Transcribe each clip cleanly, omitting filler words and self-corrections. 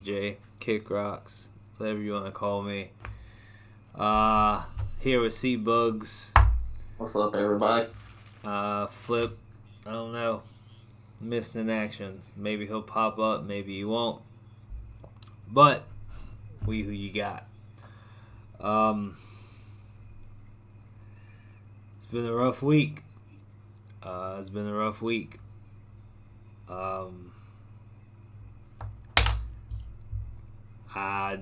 J, Kick Rocks, whatever you want to call me. Here with Sea Bugs. What's up, everybody? Flip, I don't know, missed in action. Maybe he'll pop up, maybe he won't. But we who you got. It's been a rough week. I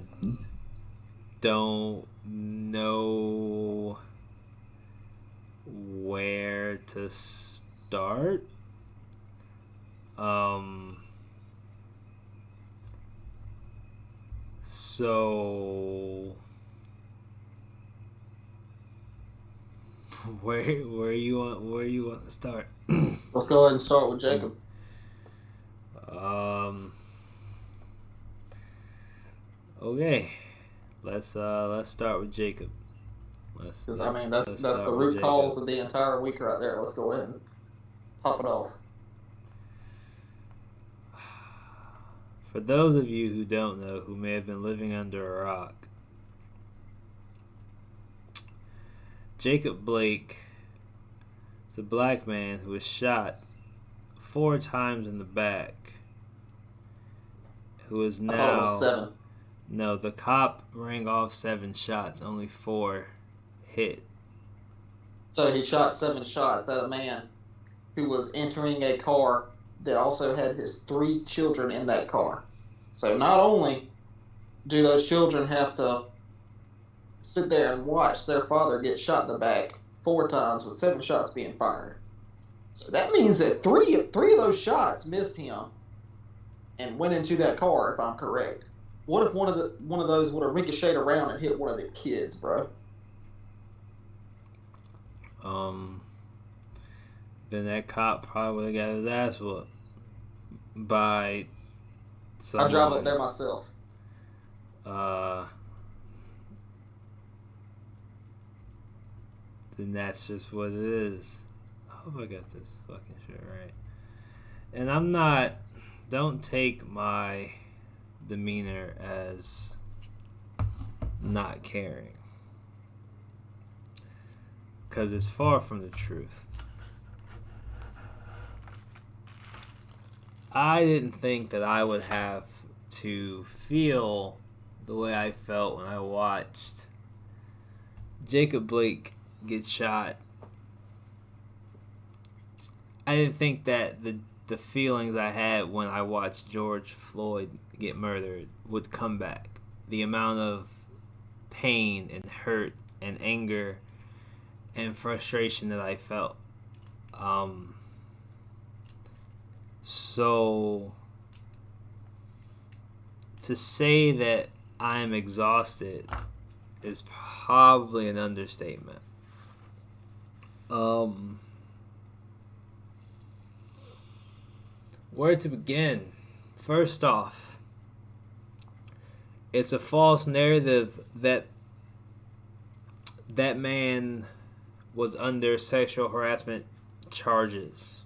don't know where to start. So where you want to start? Let's go ahead and start with Jacob. Okay. Let's start with Jacob. That's the root cause of the entire week right there. Let's go ahead and pop it off. For those of you who don't know, who may have been living under a rock, Jacob Blake is a black man who was shot 4 times in the back, who is now... I thought it was 7. No, the cop rang off 7 shots, only 4 hit. So he shot 7 shots at a man who was entering a car that also had his 3 children in that car. So not only do those children have to sit there and watch their father get shot in the back 4 times with 7 shots being fired. So that means that three of those shots missed him and went into that car, if I'm correct. What if one of those would have ricocheted around and hit one of the kids, bro? Then that cop probably would have got his ass whooped by someone. I drive up there myself. Then that's just what it is. I hope I got this fucking shit right. And I'm not... Don't take my demeanor as not caring, because it's far from the truth. I didn't think that I would have to feel the way I felt when I watched Jacob Blake get shot. I didn't think that the feelings I had when I watched George Floyd get murdered would come back. The amount of pain and hurt and anger and frustration that I felt. So to say that I'm exhausted is probably an understatement. Where to begin? First off, it's a false narrative that that man was under sexual harassment charges.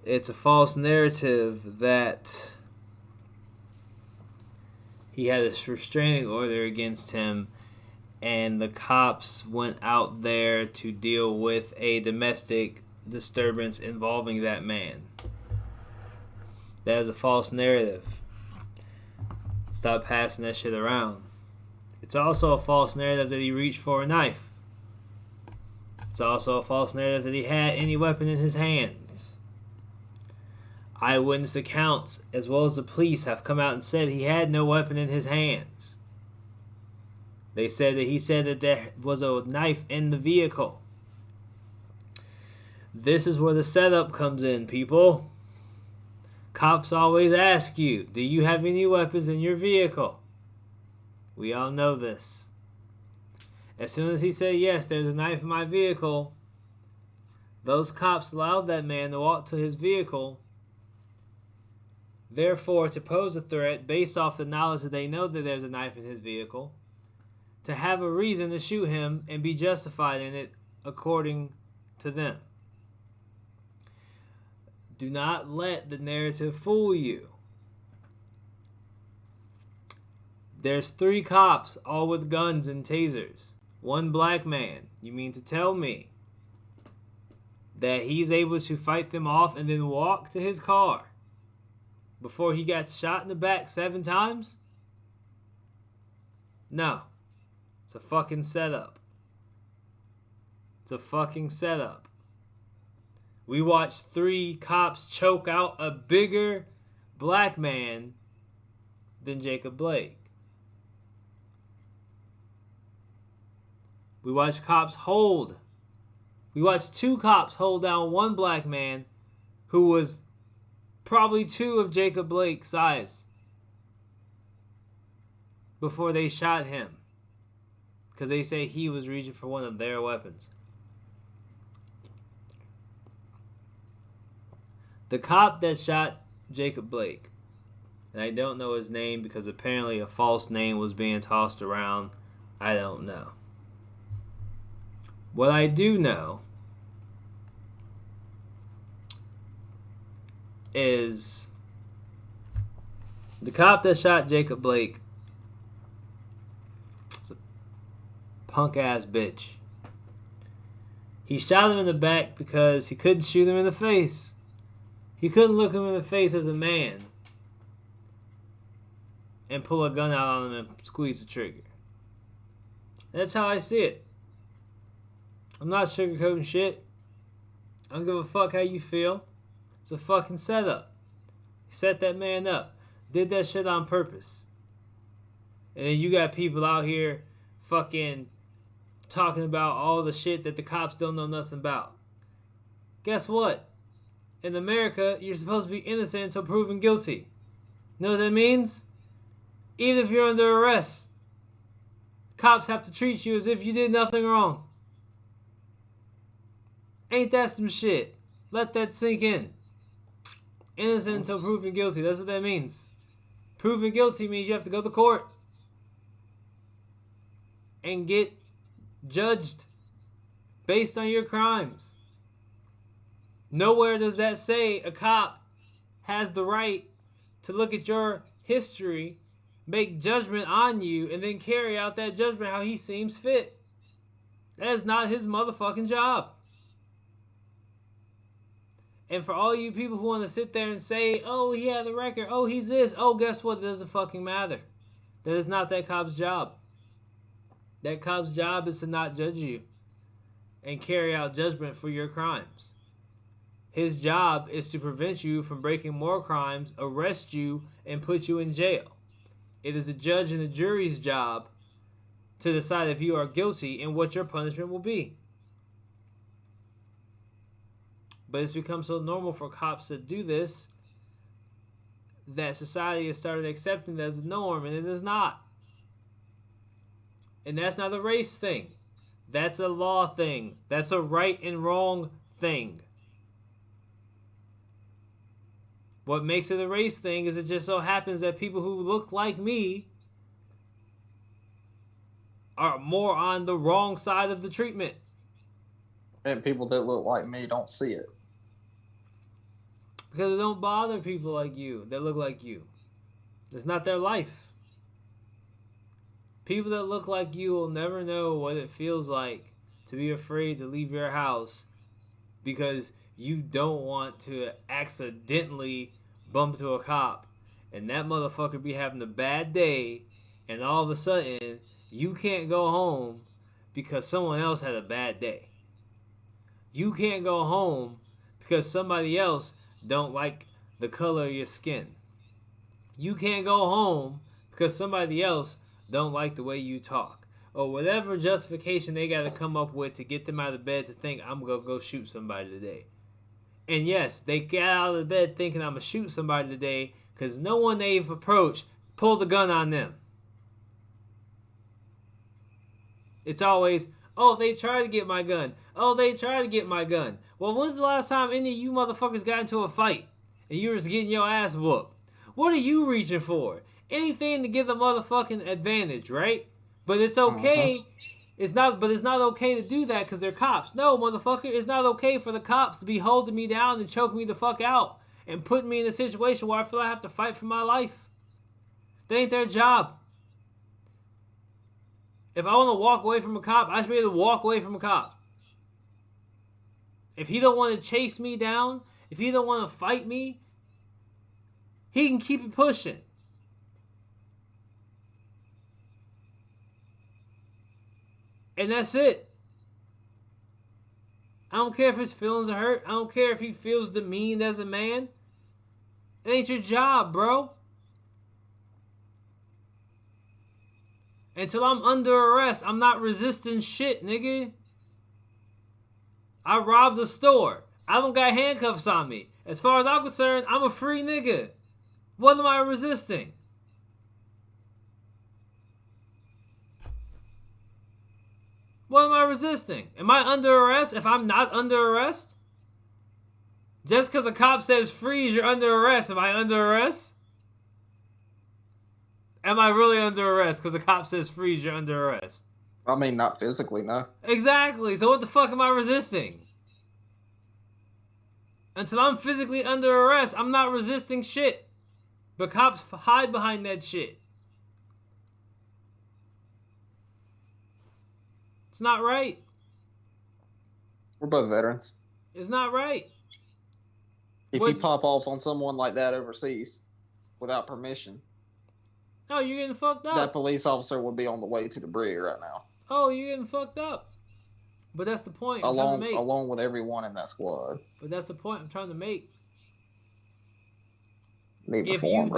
It's a false narrative that he had a restraining order against him and the cops went out there to deal with a domestic disturbance involving that man. That is a false narrative. Stop passing that shit around. It's also a false narrative that he reached for a knife. It's also a false narrative that he had any weapon in his hands. Eyewitness accounts, as well as the police, have come out and said he had no weapon in his hands. They said that he said that there was a knife in the vehicle. This is where the setup comes in, people. Cops always ask you, do you have any weapons in your vehicle? We all know this. As soon as he said, yes, there's a knife in my vehicle, those cops allowed that man to walk to his vehicle, therefore to pose a threat based off the knowledge that they know that there's a knife in his vehicle, to have a reason to shoot him and be justified in it according to them. Do not let the narrative fool you. There's 3 cops, all with guns and tasers. 1 black man. You mean to tell me that he's able to fight them off and then walk to his car before he got shot in the back 7 times? No. It's a fucking setup. It's a fucking setup. We watched 3 cops choke out a bigger black man than Jacob Blake. We watched 2 cops hold down 1 black man who was probably 2 of Jacob Blake's size before they shot him. Because they say he was reaching for one of their weapons. The cop that shot Jacob Blake, and I don't know his name because apparently a false name was being tossed around. I don't know. What I do know is the cop that shot Jacob Blake is a punk ass bitch. He shot him in the back because he couldn't shoot him in the face. He couldn't look him in the face as a man and pull a gun out on him and squeeze the trigger. That's how I see it. I'm not sugarcoating shit. I don't give a fuck how you feel. It's a fucking setup. He set that man up. Did that shit on purpose. And then you got people out here fucking talking about all the shit that the cops don't know nothing about. Guess what? In America, you're supposed to be innocent until proven guilty. Know what that means? Even if you're under arrest, cops have to treat you as if you did nothing wrong. Ain't that some shit? Let that sink in. Innocent until proven guilty. That's what that means. Proven guilty means you have to go to court and get judged based on your crimes. Nowhere does that say a cop has the right to look at your history, make judgment on you, and then carry out that judgment how he seems fit. That is not his motherfucking job. And for all you people who want to sit there and say, oh, he had the record, oh, he's this, oh, guess what? It doesn't fucking matter. That is not that cop's job. That cop's job is to not judge you and carry out judgment for your crimes. His job is to prevent you from breaking more crimes, arrest you, and put you in jail. It is the judge and the jury's job to decide if you are guilty and what your punishment will be. But it's become so normal for cops to do this that society has started accepting it as a norm, and it is not. And that's not a race thing. That's a law thing. That's a right and wrong thing. What makes it a race thing is it just so happens that people who look like me are more on the wrong side of the treatment. And people that look like me don't see it. Because it don't bother people like you that look like you. It's not their life. People that look like you will never know what it feels like to be afraid to leave your house because you don't want to accidentally bump into a cop and that motherfucker be having a bad day and all of a sudden you can't go home because someone else had a bad day. You can't go home because somebody else don't like the color of your skin. You can't go home because somebody else don't like the way you talk. Or whatever justification they got to come up with to get them out of bed to think, I'm going to go shoot somebody today. And yes, they get out of bed thinking I'm going to shoot somebody today because no one they've approached pulled a gun on them. It's always, oh, they tried to get my gun. Oh, they tried to get my gun. Well, when's the last time any of you motherfuckers got into a fight and you were just getting your ass whooped? What are you reaching for? Anything to get the motherfucking advantage, right? But it's okay. It's not okay to do that because they're cops. No, motherfucker, it's not okay for the cops to be holding me down and choking me the fuck out and putting me in a situation where I feel I have to fight for my life. That ain't their job. If I want to walk away from a cop, I should be able to walk away from a cop. If he don't want to chase me down, if he don't want to fight me, he can keep it pushing. And that's it. I don't care if his feelings are hurt. I don't care if he feels demeaned as a man. It ain't your job, bro. Until I'm under arrest, I'm not resisting shit, nigga. I robbed a store. I don't got handcuffs on me. As far as I'm concerned, I'm a free nigga. What am I resisting? What am I resisting? Am I under arrest if I'm not under arrest? Just because a cop says freeze, you're under arrest. Am I under arrest? Am I really under arrest because a cop says freeze, you're under arrest? I mean, not physically, no. Exactly. So what the fuck am I resisting? Until I'm physically under arrest, I'm not resisting shit. But cops hide behind that shit. It's not right. We're both veterans. It's not right. If you pop off on someone like that overseas without permission, no, you're getting fucked up. That police officer would be on the way to the brig right now. Oh, you're getting fucked up. But that's the point I'm trying to make. Along with everyone in that squad. But that's the point I'm trying to make. If you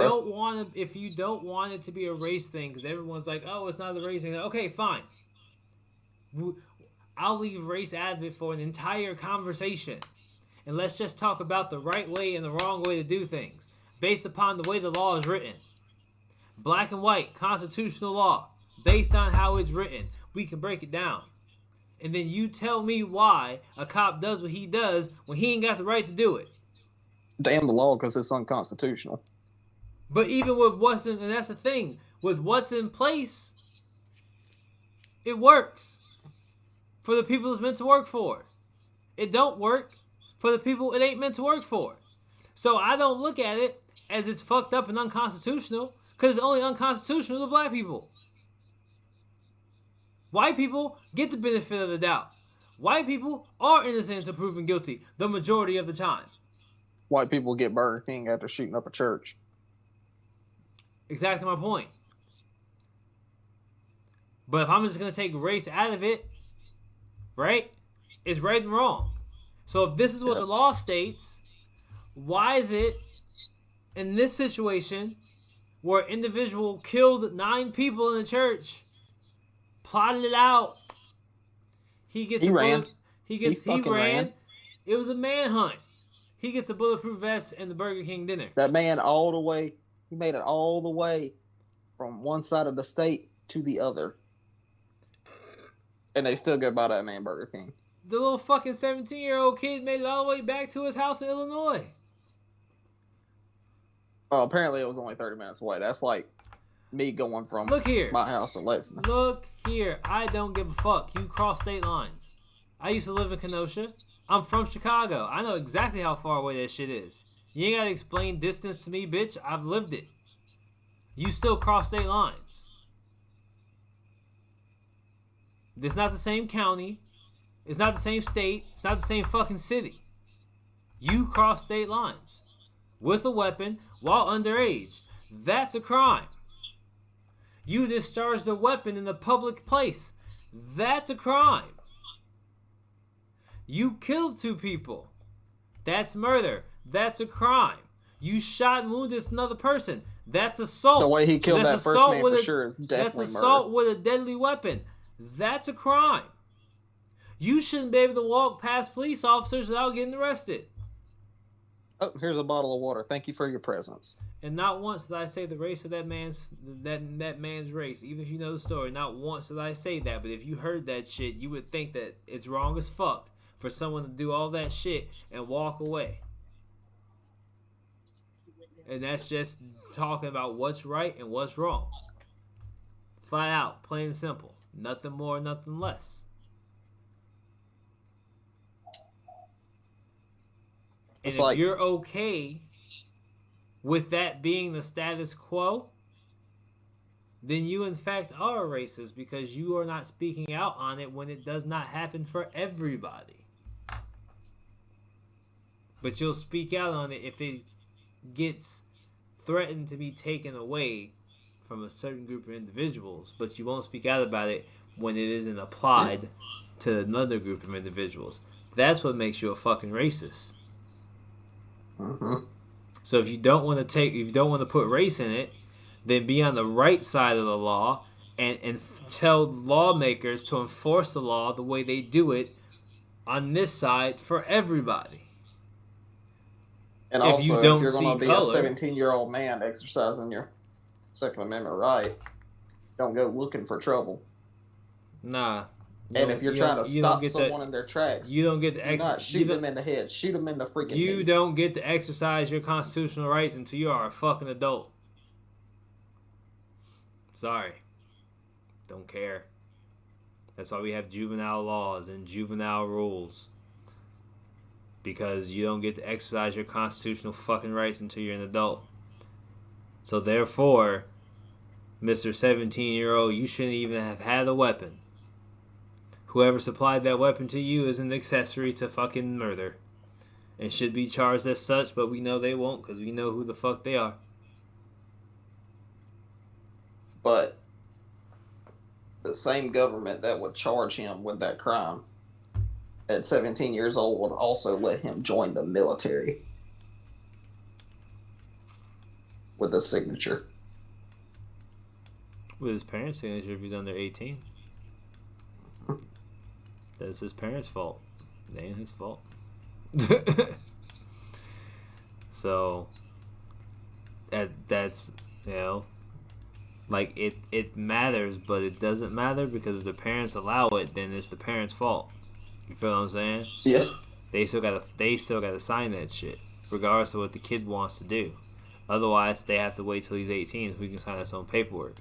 don't want it to be a race thing, because everyone's like, oh, it's not a race thing. Okay, fine. I'll leave race out of it for an entire conversation. And let's just talk about the right way and the wrong way to do things, based upon the way the law is written. Black and white, constitutional law, based on how it's written. We can break it down. And then you tell me why a cop does what he does when he ain't got the right to do it. Damn the law, because it's unconstitutional. But even with what's in, and that's the thing, with what's in place, it works for the people it's meant to work for. It don't work for the people it ain't meant to work for. So I don't look at it as it's fucked up and unconstitutional, because it's only unconstitutional to black people. White people get the benefit of the doubt. White people are innocent until proven guilty the majority of the time. White people get Burger King after shooting up a church. Exactly my point. But if I'm just going to take race out of it, right, it's right and wrong. So if this is what the law states, why is it in this situation where an individual killed 9 people in the church, plotted it out, he ran. It was a manhunt. He gets a bulletproof vest and the Burger King dinner. That man he made it all the way from one side of the state to the other. And they still go by that man Burger King. The little fucking 17-year-old kid made it all the way back to his house in Illinois. Oh, apparently it was only 30 minutes away. That's like me going from my house to Lexington. Look here. I don't give a fuck. You cross state lines. I used to live in Kenosha. I'm from Chicago. I know exactly how far away that shit is. You ain't gotta explain distance to me, bitch. I've lived it. You still cross state lines. It's not the same county. It's not the same state. It's not the same fucking city. You cross state lines with a weapon while underage. That's a crime. You discharged a weapon in a public place. That's a crime. You killed 2 people. That's murder. That's a crime. You shot and wounded another person. That's assault. The way he killed that first man for sure is definitely murder. That's assault with a deadly weapon. That's a crime. You shouldn't be able to walk past police officers without getting arrested. Oh, here's a bottle of water. Thank you for your presence. And not once did I say the race of that man's race. Even if you know the story, not once did I say that. But if you heard that shit, you would think that it's wrong as fuck for someone to do all that shit and walk away. And that's just talking about what's right and what's wrong. Flat out, plain and simple. Nothing more, nothing less. And if you're okay with that being the status quo, then you in fact are a racist because you are not speaking out on it when it does not happen for everybody. But you'll speak out on it if it gets threatened to be taken away from a certain group of individuals, but you won't speak out about it when it isn't applied to another group of individuals. That's what makes you a fucking racist. Mm-hmm. So if you don't want to put race in it, then be on the right side of the law and tell lawmakers to enforce the law the way they do it on this side for everybody. And if also, you if don't you're see going to be color, a 17-year-old man exercising your Second Amendment right, don't go looking for trouble. Nah. And if you're trying to stop someone in their tracks, you don't get to not shoot them in the head. Shoot them in the freaking knee. You don't get to exercise your constitutional rights until you are a fucking adult. Sorry. Don't care. That's why we have juvenile laws and juvenile rules. Because you don't get to exercise your constitutional fucking rights until you're an adult. So therefore, Mr. 17-year-old, you shouldn't even have had a weapon. Whoever supplied that weapon to you is an accessory to fucking murder. And should be charged as such, but we know they won't because we know who the fuck they are. But the same government that would charge him with that crime at 17 years old would also let him join the military with a signature. With his parents' signature if he's under 18. That's his parents' fault. It ain't his fault. So that's like it matters, but it doesn't matter because if the parents allow it, then it's the parents' fault. You feel what I'm saying? Yeah. They still gotta sign that shit, regardless of what the kid wants to do. Otherwise, they have to wait till he's 18 so we can sign his own paperwork.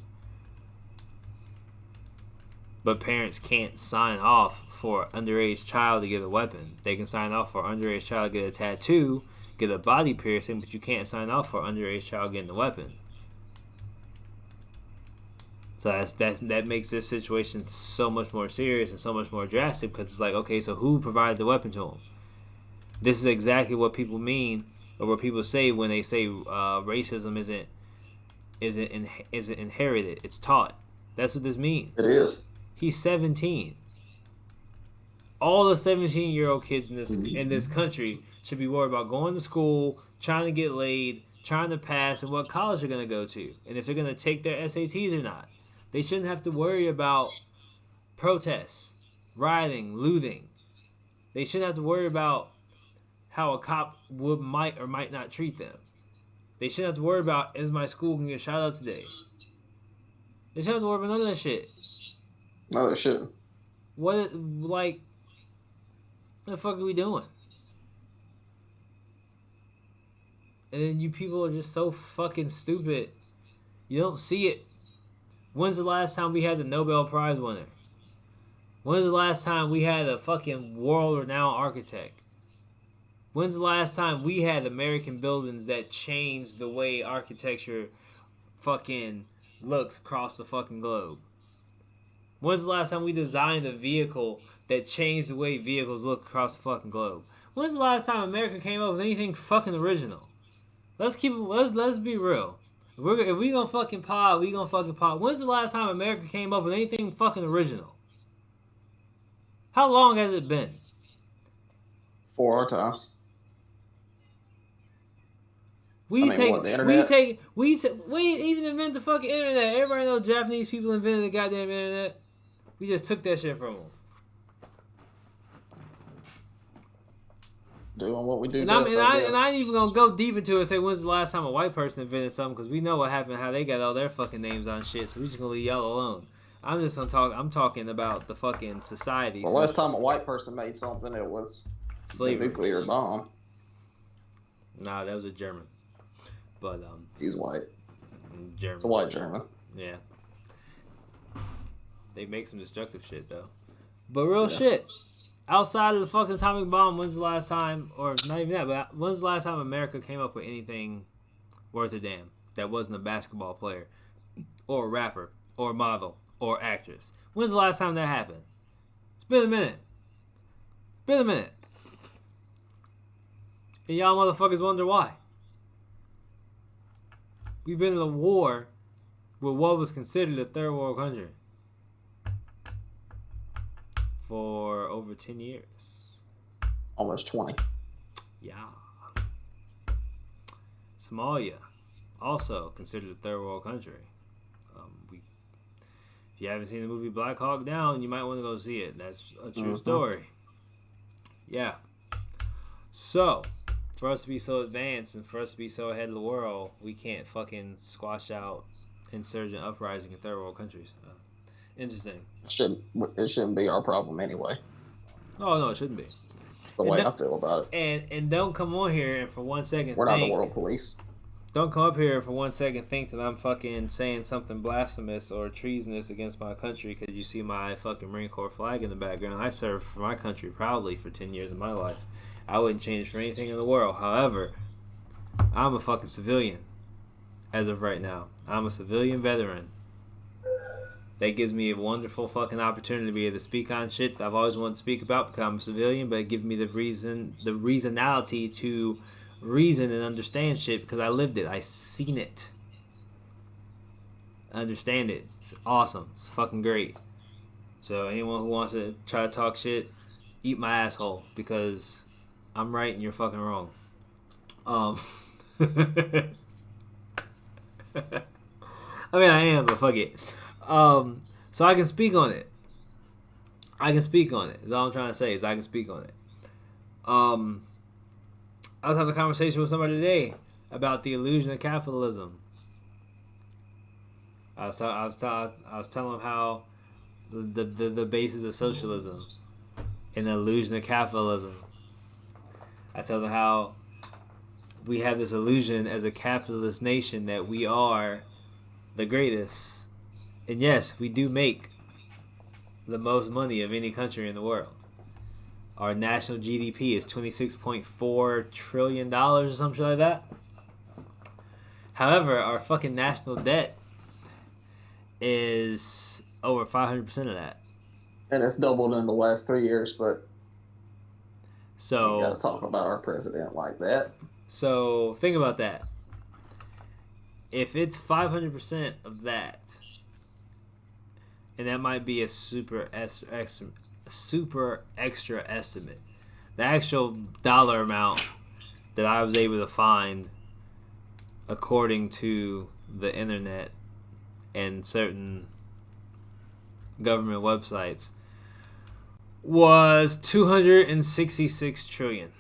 But parents can't sign off for an underage child to get a weapon. They can sign off for an underage child to get a tattoo, get a body piercing, but you can't sign off for an underage child getting a weapon. So that makes this situation so much more serious and so much more drastic because it's like, okay, so who provided the weapon to him? This is exactly what people mean or what people say when they say racism isn't inherited. It's taught. That's what this means. It is. He's 17. All the 17-year-old kids in this country should be worried about going to school, trying to get laid, trying to pass, and what college they're going to go to, and if they're going to take their SATs or not. They shouldn't have to worry about protests, rioting, looting. They shouldn't have to worry about how a cop might or might not treat them. They shouldn't have to worry about, is my school going to get shot up today? They shouldn't have to worry about none of that shit. No, they shouldn't. What the fuck are we doing? And then you people are just so fucking stupid. You don't see it. When's the last time we had the Nobel Prize winner? When's the last time we had a fucking world-renowned architect? When's the last time we had American buildings that changed the way architecture fucking looks across the fucking globe? When's the last time we designed a vehicle that changed the way vehicles look across the fucking globe? When's the last time America came up with anything fucking original? Let's be real. If we gonna fucking pod, we gonna fucking pod. When's the last time America came up with anything fucking original? How long has it been? 4 times. We didn't even invent the fucking internet. Everybody knows Japanese people invented the goddamn internet. We just took that shit from them. Doing what we do. And I ain't even gonna go deep into it and say when's the last time a white person invented something because we know what happened, how they got all their fucking names on shit. So we just gonna leave y'all alone. I'm talking about the fucking society. The last time a white person made something, it was slavery. A nuclear bomb. Nah, that was a German. But he's white. German. It's a white German. Yeah. They make some destructive shit though. But real shit. Outside of the fucking atomic bomb, when's the last time, or not even that, but when's the last time America came up with anything worth a damn that wasn't a basketball player? or rapper, or model, or actress. When's the last time that happened? It's been a minute. And y'all motherfuckers wonder why. We've been in a war with what was considered a third world country for over 10 years. Almost 20. Yeah. Somalia, also considered a third world country. If you haven't seen the movie Black Hawk Down, you might want to go see it. That's a true story. Yeah. So, for us to be so advanced and for us to be so ahead of the world, we can't fucking squash out insurgent uprising in third world countries. Interesting. It shouldn't be our problem anyway. Oh, no, it shouldn't be. It's the way I feel about it. And don't come on here and for 1 second We're not the world police. Don't come up here for 1 second think that I'm fucking saying something blasphemous or treasonous against my country because you see my fucking Marine Corps flag in the background. I served for my country proudly for 10 years of my life. I wouldn't change for anything in the world. However, I'm a fucking civilian as of right now. I'm a civilian veteran. That gives me a wonderful fucking opportunity to be able to speak on shit that I've always wanted to speak about because I'm a civilian, but it gives me the reasonality to reason and understand shit because I lived it. I seen it. I understand it. It's awesome. It's fucking great. So anyone who wants to try to talk shit, eat my asshole because I'm right and you're fucking wrong. I mean I am, but fuck it. So I can speak on it. Is all I'm trying to say is I can speak on it. I was having a conversation with somebody today about the illusion of capitalism. I was telling them how the basis of socialism and the illusion of capitalism. I tell them how we have this illusion as a capitalist nation that we are the greatest. And yes, we do make the most money of any country in the world. Our national GDP is $26.4 trillion or something like that. However, our fucking national debt is over 500% of that. And it's doubled in the last 3 years, but so you gotta talk about our president like that. So think about that. If it's 500% of that, and that might be a super extra estimate. The actual dollar amount that I was able to find according to the internet and certain government websites was 266 trillion.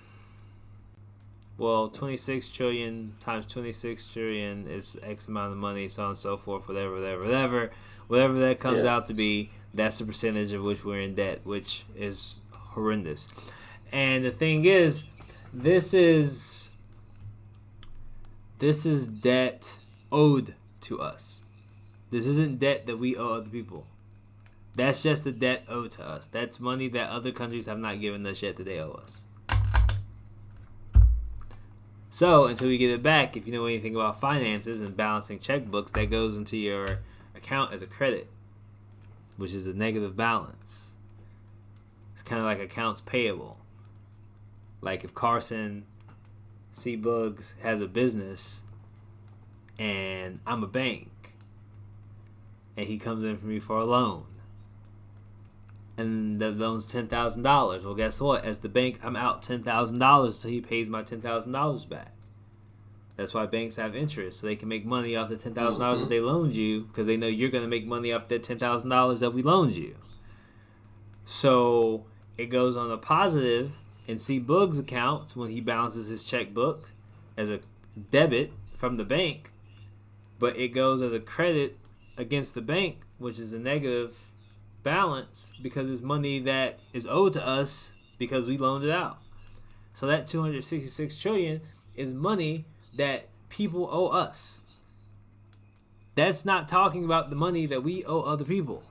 Well, 26 trillion times 26 trillion is X amount of money, so on and so forth, whatever that comes out to be. That's the percentage of which we're in debt, which is horrendous. And the thing is, this is debt owed to us. This isn't debt that we owe other people. That's just the debt owed to us. That's money that other countries have not given us yet that they owe us. So, until we get it back, if you know anything about finances and balancing checkbooks, that goes into your account as a credit, which is a negative balance. It's kind of like accounts payable. Like if Carson C. Bugs has a business and I'm a bank and he comes in for me for a loan and the loan's $10,000. Well, guess what? As the bank, I'm out $10,000 so he pays my $10,000 back. That's why banks have interest, so they can make money off the $10,000 that they loaned you because they know you're going to make money off that $10,000 that we loaned you. So it goes on a positive in C. Bug's accounts when he balances his checkbook as a debit from the bank, but it goes as a credit against the bank, which is a negative balance because it's money that is owed to us because we loaned it out. So that 266 trillion is money that people owe us. That's not talking about the money that we owe other people.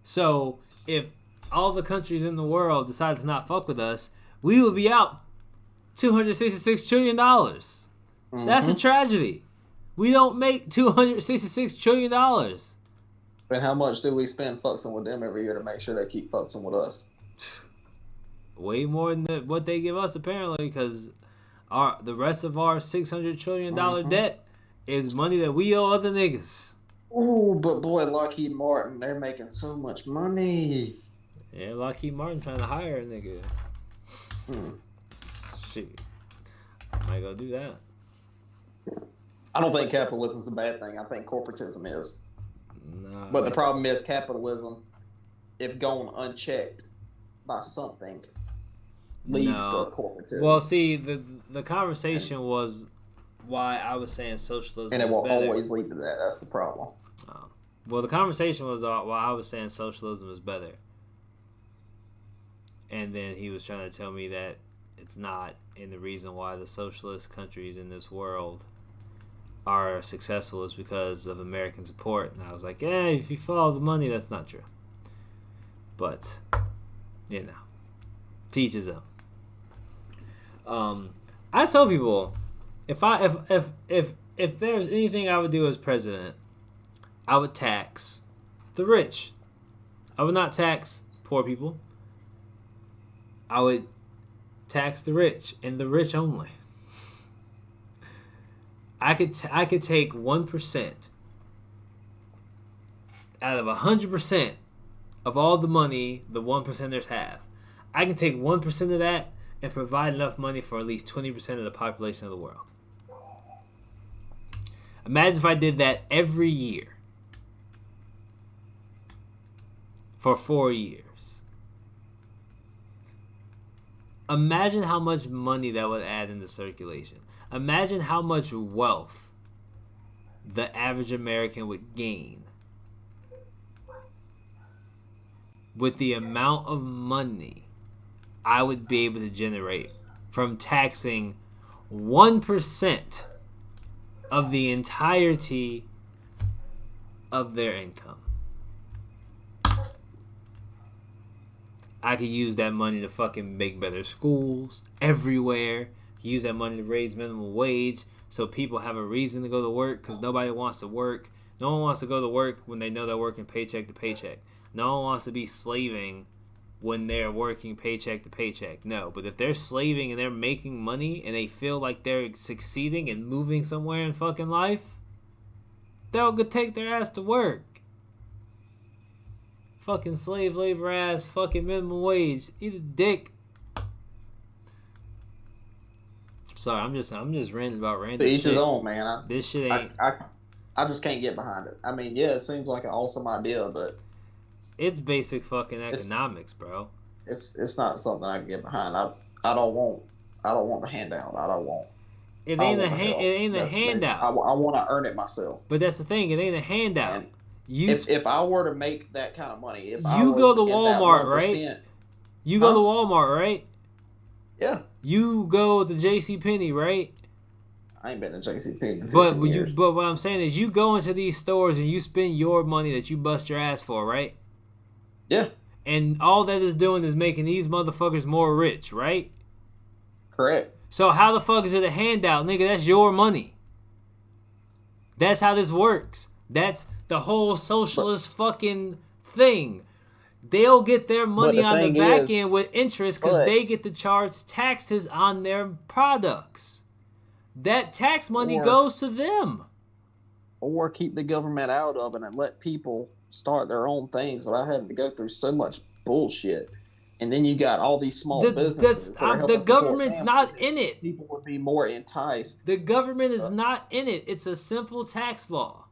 So if all the countries in the world decide to not fuck with us, we will be out $266 trillion. That's a tragedy. We don't make $266 trillion. And how much do we spend fucking with them every year to make sure they keep fucking with us? Way more than what they give us, apparently, because the rest of our $600 trillion debt is money that we owe other niggas. Oh, but boy, Lockheed Martin, they're making so much money. Yeah, Lockheed Martin trying to hire a nigga. Shit. Might go do that. I don't think capitalism's a bad thing. I think corporatism is. Nah. But the problem is capitalism, if gone unchecked by something, leads to corporatism. Well, see, the conversation was why I was saying socialism and it will better. always lead to that. That's the problem. Well, the conversation was why I was saying socialism is better. And then he was trying to tell me that it's not, and the reason why the socialist countries in this world are successful is because of American support. And I was like, yeah, if you follow the money, that's not true. But, you know, teach his own. I tell people, if there's anything I would do as president, I would tax the rich. I would not tax poor people. I would tax the rich and the rich only. I could take 1% out of 100% of all the money the 1%ers have. I can take 1% of that and provide enough money for at least 20% of the population of the world. Imagine if I did that every year for 4 years. Imagine how much money that would add into circulation. Imagine how much wealth the average American would gain with the amount of money I would be able to generate from taxing 1% of the entirety of their income. I could use that money to fucking make better schools everywhere. Use that money to raise minimum wage so people have a reason to go to work, because nobody wants to work. No one wants to go to work when they know they're working paycheck to paycheck. No one wants to be slaving when they're working paycheck to paycheck. No, but if they're slaving and they're making money and they feel like they're succeeding and moving somewhere in fucking life, they'll go take their ass to work. Fucking slave labor ass, fucking minimum wage. Eat a dick. Sorry, I'm just ranting about random To each shit. his own, man. This shit ain't. I just can't get behind it. I mean, yeah, it seems like an awesome idea, but It's basic fucking economics, bro. It's not something I can get behind. I don't want the handout. I don't want. It ain't a handout. I want to earn it myself. But that's the thing. It ain't a handout. And if I were to make that kind of money, if you go to Walmart, right? You go to Walmart, right? Yeah. You go to JCPenney, right? I ain't been to JCPenney. But what I'm saying is, you go into these stores and you spend your money that you bust your ass for, right? Yeah. And all that is doing is making these motherfuckers more rich, right? Correct. So how the fuck is it a handout, nigga? That's your money. That's how this works. That's the whole socialist fucking thing. They'll get their money on the back end with interest because they get to charge taxes on their products. That tax money goes to them. Or keep the government out of it and let people start their own things without having to go through so much bullshit. And then you got all these small businesses. The government's not in it. People would be more enticed. The government is not in it. It's a simple tax law.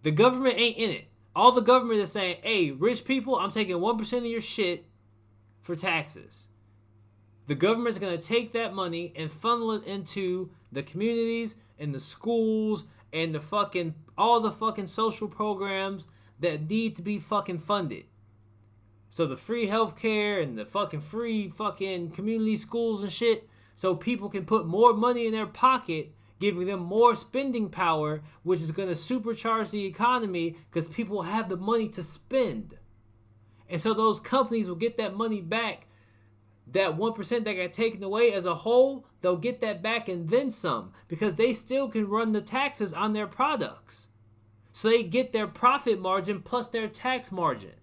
The government ain't in it. All the government is saying, hey, rich people, I'm taking 1% of your shit for taxes. The government's going to take that money and funnel it into the communities and the schools and all the fucking social programs that need to be fucking funded. So the free healthcare and the fucking free fucking community schools and shit, so people can put more money in their pocket, giving them more spending power, which is going to supercharge the economy because people have the money to spend. And so those companies will get that money back that 1% that got taken away as a whole, they'll get that back and then some, because they still can run the taxes on their products. So they get their profit margin plus their tax margin.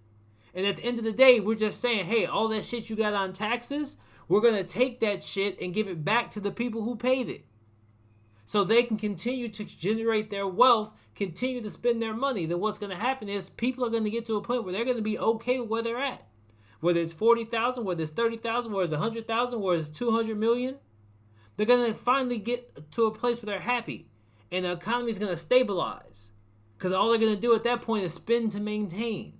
And at the end of the day, we're just saying, hey, all that shit you got on taxes, we're going to take that shit and give it back to the people who paid it. So they can continue to generate their wealth, continue to spend their money. Then what's going to happen is people are going to get to a point where they're going to be okay with where they're at. Whether it's 40,000, whether it's 30,000, whether it's 100,000, whether it's 200 million, they're going to finally get to a place where they're happy. And the economy is going to stabilize. Because all they're going to do at that point is spend to maintain.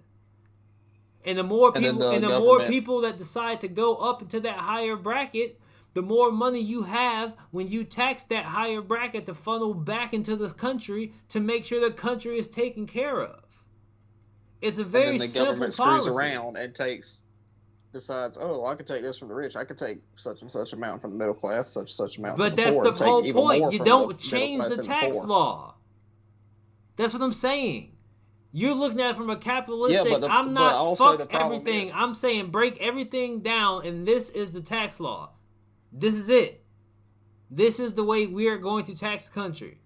And the more people that decide to go up into that higher bracket, the more money you have when you tax that higher bracket to funnel back into the country to make sure the country is taken care of. It's a very simple policy. And then the government screws around and decides, oh, I could take this from the rich. I could take such and such amount from the middle class, such amount from the poor. But that's the whole point. You don't change the tax law. That's what I'm saying. You're looking at it from a capitalistic, I'm not fuck everything. I'm saying break everything down, and this is the tax law. This is it. This is the way we are going to tax the country.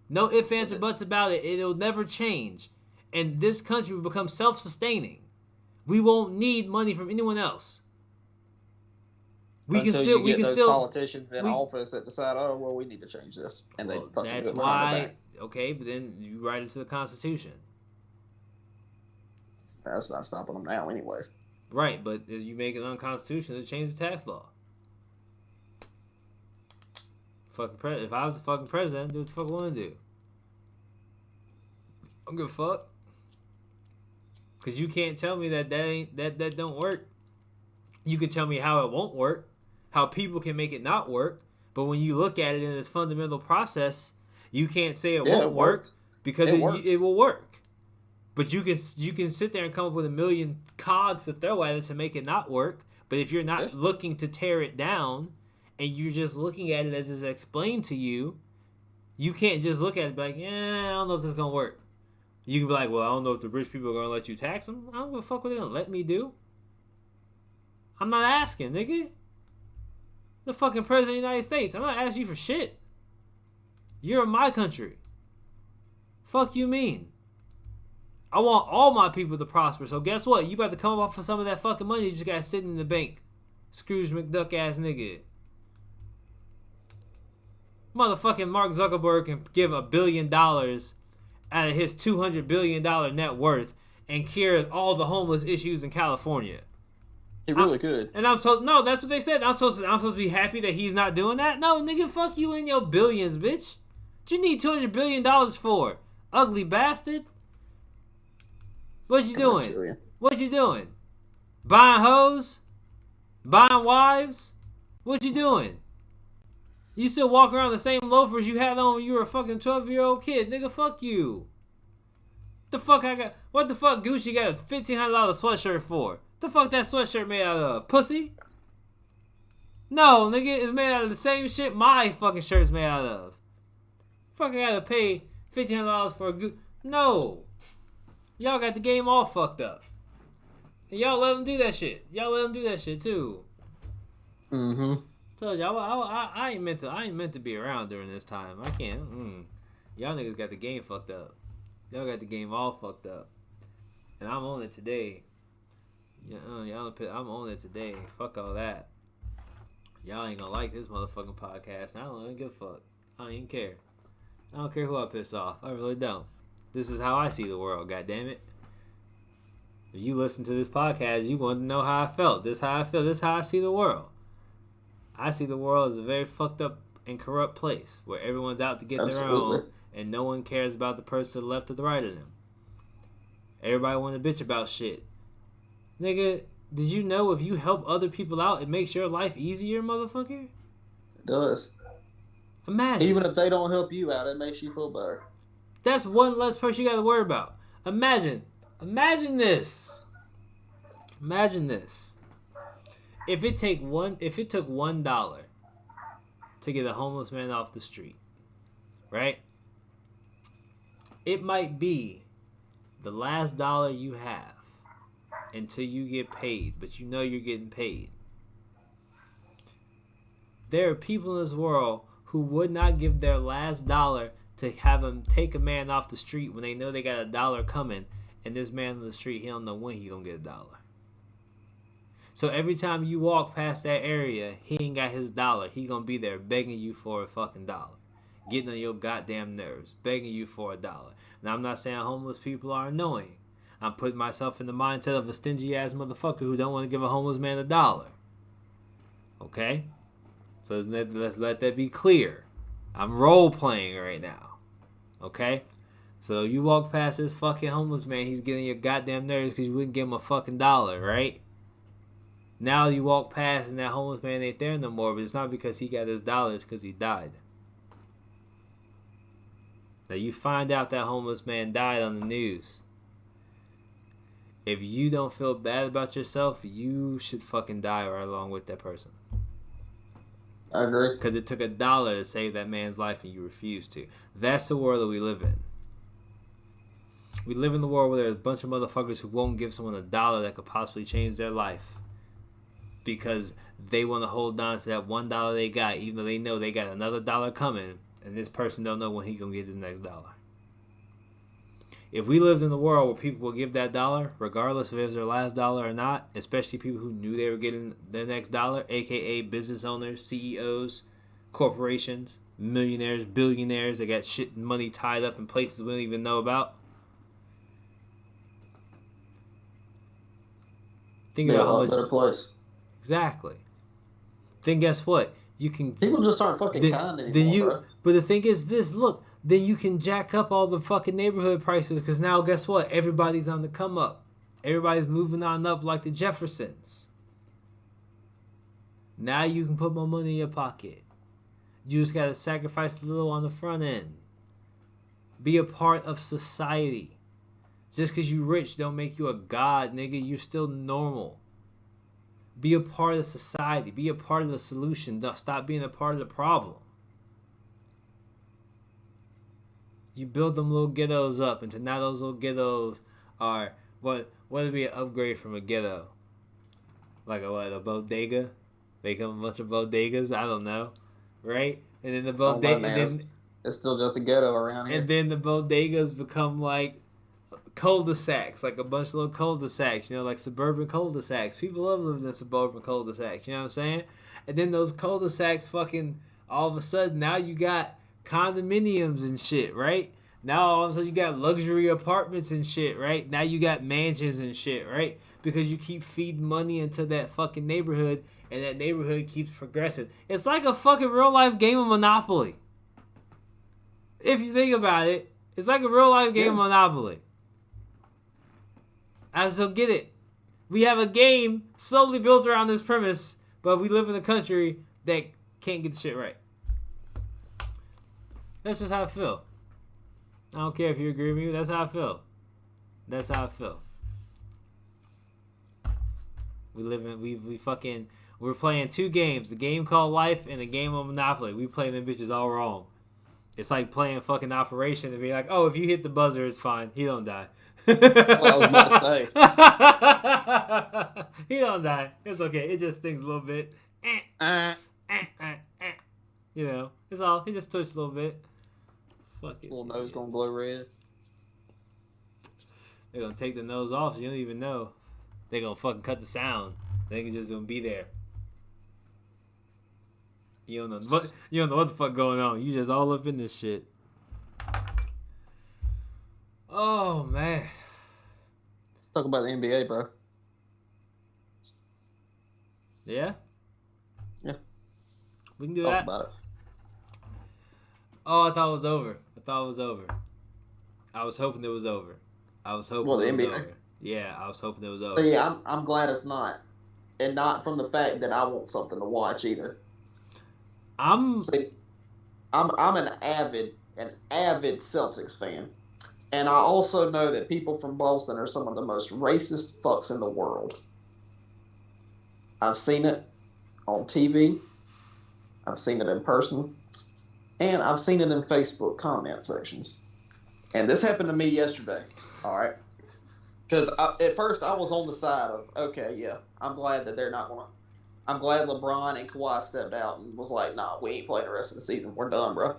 No ifs, ands, or buts about it. It'll never change. And this country will become self-sustaining. We won't need money from anyone else. We can still politicians in office that decide, oh, well, we need to change this, and they fucking that's why. Okay, but then you write it to the Constitution. That's not stopping them now, anyways. Right, but if you make it unconstitutional to change the tax law. If I was the fucking president, I'd do what the fuck I want to do. I don't give a fuck. Because you can't tell me that don't work. You can tell me how it won't work, how people can make it not work, but when you look at it in its fundamental process, you can't say it won't work because it will work. But you can sit there and come up with a million cogs to throw at it to make it not work. But if you're not looking to tear it down, and you're just looking at it as it's explained to you, you can't just look at it and be like, I don't know if this is going to work. You can be like, well, I don't know if the rich people are going to let you tax them. I don't give a fuck what they're going to let me do. I'm not asking, nigga. The fucking president of the United States. I'm not asking you for shit. You're in my country. Fuck you mean? I want all my people to prosper. So guess what? You about to come up for some of that fucking money you just got sitting in the bank. Scrooge McDuck ass nigga. Motherfucking Mark Zuckerberg can give $1 billion out of his $200 billion net worth and cure all the homeless issues in California. He really could. And I'm supposed no, that's what they said. I'm supposed to be happy that he's not doing that. No, nigga, fuck you and your billions, bitch. What you need $200 billion for? Ugly bastard. What you doing? What you doing? Buying hoes? Buying wives? What you doing? You still walk around the same loafers you had on when you were a fucking 12-year-old kid. Nigga, fuck you. What the fuck Gucci got a $1,500 sweatshirt for? The fuck that sweatshirt made out of? Pussy? No, nigga, it's made out of the same shit my fucking shirt's made out of. Fucking gotta pay $1,500 for a Gucci. No. Y'all got the game all fucked up. And y'all let them do that shit. Y'all let them do that shit too. Mm-hmm. So y'all, I ain't meant to be around during this time. I can't. Y'all niggas got the game fucked up. Y'all got the game all fucked up. And I'm on it today. I'm on it today. Fuck all that. Y'all ain't gonna like this motherfucking podcast. I don't even give a fuck. I don't even care. I don't care who I piss off. I really don't. This is how I see the world, goddammit. If you listen to this podcast, you want to know how I felt. This is how I feel. This is how I see the world. I see the world as a very fucked up and corrupt place where everyone's out to get their own and no one cares about the person to the left or the right of them. Everybody want to bitch about shit. Nigga, did you know if you help other people out, it makes your life easier, motherfucker? It does. Imagine. Even if they don't help you out, it makes you feel better. That's one less person you got to worry about. Imagine this. Imagine this. If it took $1 to get a homeless man off the street, right? It might be the last dollar you have until you get paid, but you know you're getting paid. There are people in this world who would not give their last dollar to have them take a man off the street when they know they got a dollar coming, and this man on the street, he don't know when he gonna get a dollar. So every time you walk past that area, he ain't got his dollar. He gonna be there begging you for a fucking dollar, getting on your goddamn nerves, begging you for a dollar. Now I'm not saying homeless people are annoying. I'm putting myself in the mindset of a stingy ass motherfucker who don't want to give a homeless man a dollar. Okay? So let's let that be clear. I'm role playing right now. Okay? So you walk past this fucking homeless man, he's getting your goddamn nerves because you wouldn't give him a fucking dollar, right? Now you walk past and that homeless man ain't there no more, but it's not because he got his dollar, it's because he died. Now you find out that homeless man died on the news. If you don't feel bad about yourself, you should fucking die right along with that person. I agree. Because it took a dollar to save that man's life and you refuse to. That's the world that we live in. We live in the world where there's a bunch of motherfuckers who won't give someone a dollar that could possibly change their life. Because they want to hold on to that $1 they got, even though they know they got another dollar coming, and this person don't know when he gonna get his next dollar. If we lived in a world where people would give that dollar, regardless if it was their last dollar or not, especially people who knew they were getting their next dollar, aka business owners, CEOs, corporations, millionaires, billionaires that got shit and money tied up in places we don't even know about. Think about how much better place. Exactly. Then guess what? You can people just aren't fucking kind anymore, bro. But the thing is this, look, then you can jack up all the fucking neighborhood prices because now guess what? Everybody's on the come up. Everybody's moving on up like the Jeffersons. Now you can put more money in your pocket. You just gotta sacrifice a little on the front end. Be a part of society. Just because you rich don't make you a god, nigga. You're still normal. Be a part of society. Be a part of the solution. Don't stop being a part of the problem. You build them little ghettos up, and now those little ghettos are what would be an upgrade from a ghetto? Like a bodega? They come a bunch of bodegas. I don't know, right? And then the bodega, it's still just a ghetto around here. And then the bodegas become like cul-de-sacs, like a bunch of little cul-de-sacs, you know, like suburban cul-de-sacs. People love living in suburban cul-de-sacs, you know what I'm saying? And then those cul-de-sacs fucking, all of a sudden, now you got condominiums and shit, right? Now all of a sudden you got luxury apartments and shit, right? Now you got mansions and shit, right? Because you keep feeding money into that fucking neighborhood, and that neighborhood keeps progressing. It's like a fucking real-life game of Monopoly. If you think about it, it's like a real-life game of Monopoly. I just don't get it. We have a game solely built around this premise, but we live in a country that can't get the shit right. That's just how I feel. I don't care if you agree with me. That's how I feel. That's how I feel. We're playing two games. The game called life and the game of Monopoly. We playing them bitches all wrong. It's like playing fucking Operation and be like, oh, if you hit the buzzer, it's fine. He don't die. That's what I was about to say. He don't die. It's okay. It just stings a little bit. You know, it's all. He just touched a little bit. Fuck it. Little nose gonna glow red. They're gonna take the nose off. So you don't even know. They're gonna fucking cut the sound. They can just gonna be there. You don't know what the fuck going on. You just all up in this shit. Oh, man. Let's talk about the NBA, bro. Yeah? Yeah. We can do talk that. About it. Oh, I thought it was over. I was hoping it was over. It was NBA? over. Yeah, I was hoping it was over. So yeah, I'm glad it's not. And not from the fact that I want something to watch either. I'm an avid Celtics fan. And I also know that people from Boston are some of the most racist fucks in the world. I've seen it on TV. I've seen it in person. And I've seen it in Facebook comment sections. And this happened to me yesterday. All right. Because at first I was on the side of, okay, yeah, I'm glad that they're not going to I'm glad LeBron and Kawhi stepped out and was like, "Nah, we ain't playing the rest of the season. We're done, bro."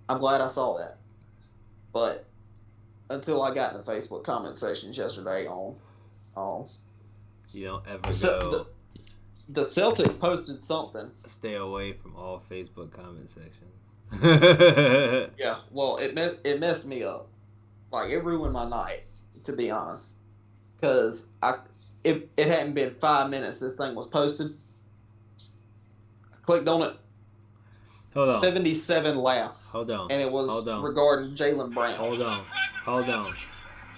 I'm glad I saw that. But until I got in the Facebook comment sections yesterday on You don't ever the, go. the Celtics posted something. Stay away from all Facebook comment sections. Yeah, well, it messed me up. Like it ruined my night, to be honest. Because if it hadn't been 5 minutes, this thing was posted. I clicked on it. Hold on. 77 laughs, Hold on. and it was Hold on. regarding Jaylen Brown. Hold on. Hold on.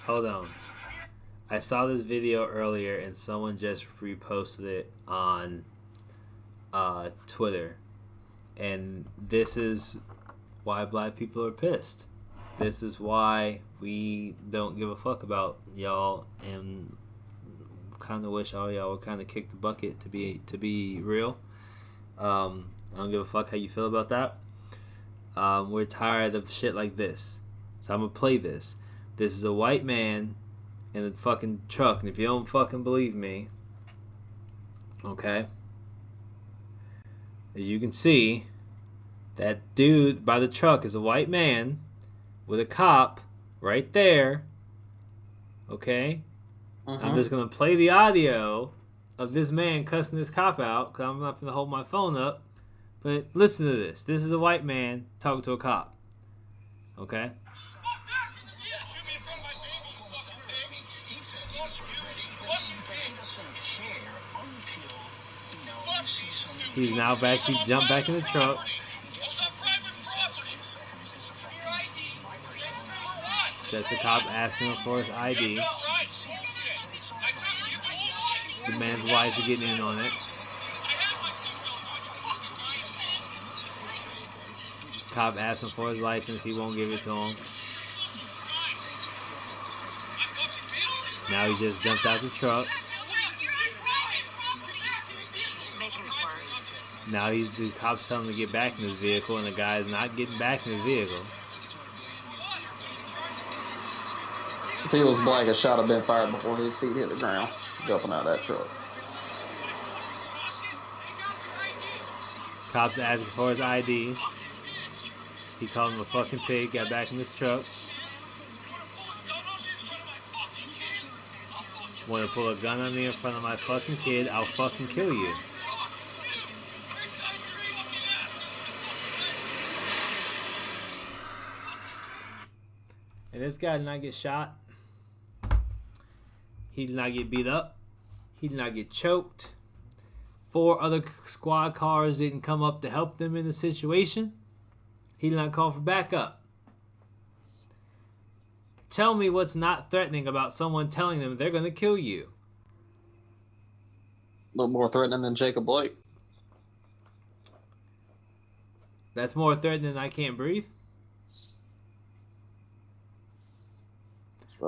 Hold on. I saw this video earlier and someone just reposted it on Twitter. And this is why black people are pissed. This is why we don't give a fuck about y'all and kind of wish all y'all would kind of kick the bucket to be real. I don't give a fuck how you feel about that. We're tired of shit like this. So I'm going to play this. This is a white man in a fucking truck. And if you don't fucking believe me, okay, as you can see, that dude by the truck is a white man with a cop right there. Okay? Mm-hmm. I'm just going to play the audio of this man cussing this cop out because I'm not going to hold my phone up. But listen to this. This is a white man talking to a cop. Okay? He's now jumped back in the truck. That's the cop asking him for his ID. The man's wife is getting in on it. Cop asks him for his license. He won't give it to him. Now he just jumped out the truck. Now the cop's telling him to get back in his vehicle, and the guy is not getting back in his vehicle. If he was black, a shot have been fired before his feet hit the ground, jumping out of that truck. Cops asking for his ID. He called him a fucking pig, got back in his truck. Want to pull a gun on me in front of my fucking kid, I'll fucking kill you. And this guy did not get shot. He did not get beat up. He did not get choked. 4 other squad cars didn't come up to help them in the situation. He did not call for backup. Tell me what's not threatening about someone telling them they're going to kill you. A little more threatening than Jacob Blake. That's more threatening than I can't breathe.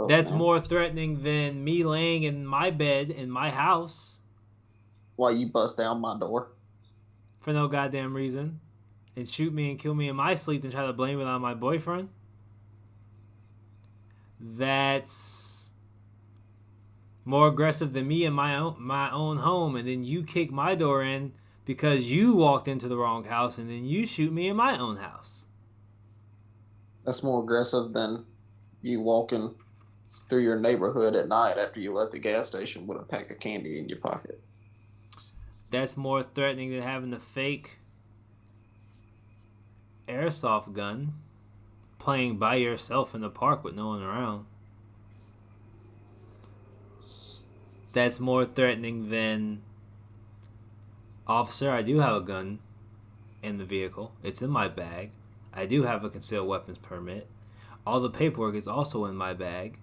That's more threatening than me laying in my bed in my house. Why you bust down my door? For no goddamn reason. And shoot me and kill me in my sleep and try to blame it on my boyfriend. That's more aggressive than me in my own home, and then you kick my door in because you walked into the wrong house, and then you shoot me in my own house. That's more aggressive than you walking through your neighborhood at night after you left the gas station with a pack of candy in your pocket. That's more threatening than having a fake airsoft gun playing by yourself in the park with no one around. That's more threatening than, officer, I do have a gun in the vehicle. It's in my bag. I do have a concealed weapons permit. All the paperwork is also in my bag,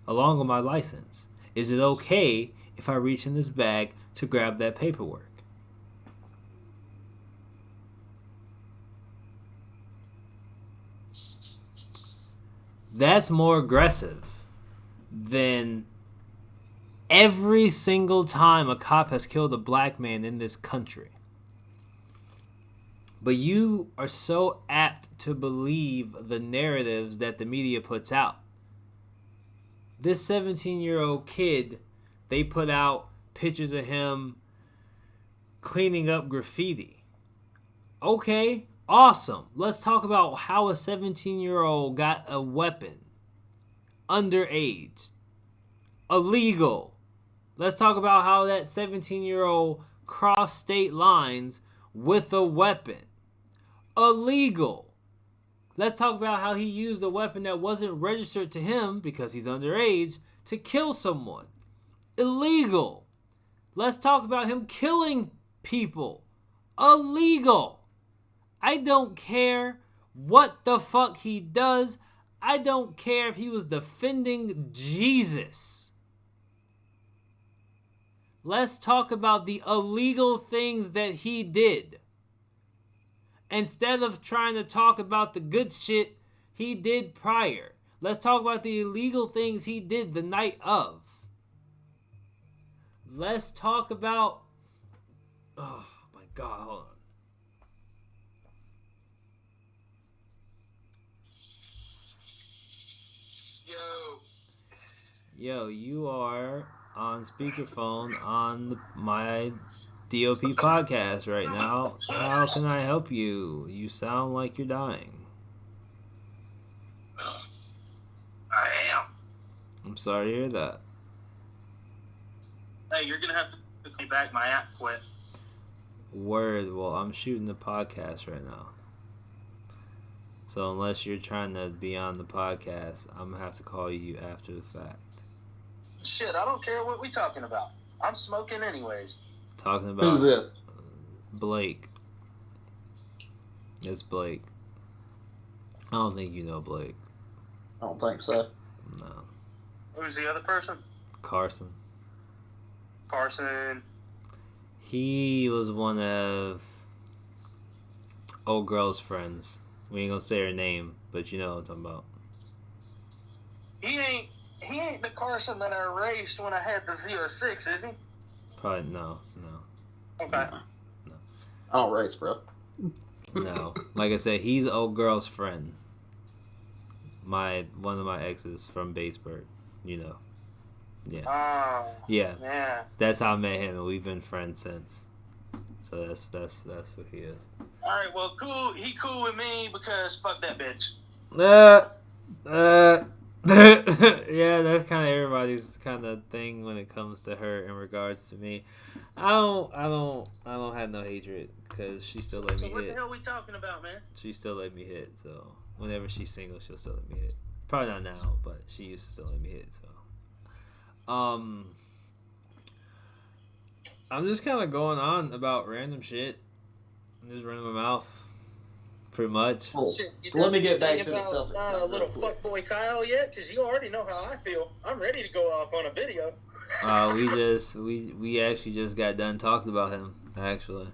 along with my license. Is it okay if I reach in this bag to grab that paperwork? That's more aggressive than every single time a cop has killed a black man in this country. But you are so apt to believe the narratives that the media puts out. This 17-year-old kid, they put out pictures of him cleaning up graffiti. Okay, awesome. Let's talk about how a 17-year-old got a weapon. Underage. Illegal. Let's talk about how that 17-year-old crossed state lines with a weapon. Illegal. Let's talk about how he used a weapon that wasn't registered to him because he's underage to kill someone. Illegal. Let's talk about him killing people. Illegal. I don't care what the fuck he does. I don't care if he was defending Jesus. Let's talk about the illegal things that he did. Instead of trying to talk about the good shit he did prior. Let's talk about the illegal things he did the night of. Let's talk about... Oh my God, hold on. Yo, you are on speakerphone on my D.O.P podcast right now. How can I help you? You sound like you're dying. I am. I'm sorry to hear that. Hey, you're going to have to put me back. My app quit. Word. Well, I'm shooting the podcast right now. So unless you're trying to be on the podcast, I'm going to have to call you after the fact. Shit, I don't care what we talking about. I'm smoking anyways. Talking about... Who's this? Blake. It's Blake. I don't think you know Blake. I don't think so. No. Who's the other person? Carson. Carson. He was one of old girl's friends. We ain't gonna say her name, but you know what I'm talking about. He ain't the Carson that I erased when I had the 06, is he? Probably no. Okay. No. I don't race, bro. No. Like I said, he's old girl's friend. One of my exes from Batesburg. You know. Yeah. Oh. Yeah. Yeah. That's how I met him, and we've been friends since. So that's who he is. All right. Well, cool. He cool with me because fuck that bitch. Yeah, that's kind of everybody's kind of thing when it comes to her in regards to me. I don't have no hatred because she still let me So what hit. the hell we talking about, man? She still let me hit. So whenever she's single, she'll still let me hit. Probably not now, but she used to still let me hit. So, I'm just kind of going on about random shit. I'm just running my mouth. Pretty much. Well, Shit, let me get back to the about Celtics. little fuckboy Kyle yet? Because you already know how I feel. I'm ready to go off on a video. We actually just got done talking about him. Actually.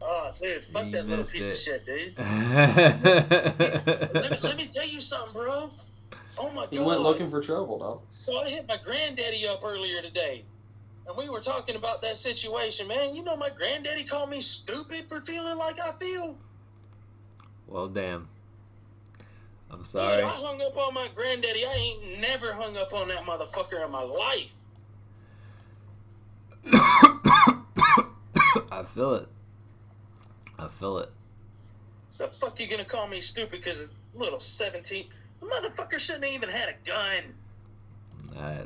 Oh, dude, fuck You that little missed piece it. of shit, dude. let me tell you something, bro. Oh my God. He went looking for trouble, dog. So I hit my granddaddy up earlier today. And we were talking about that situation, man. You know my granddaddy called me stupid for feeling like I feel. Well, damn. I'm Dude, sorry. I hung up on my granddaddy. I ain't never hung up on that motherfucker in my life. I feel it. The fuck you gonna call me stupid because little 17... The motherfucker shouldn't have even had a gun.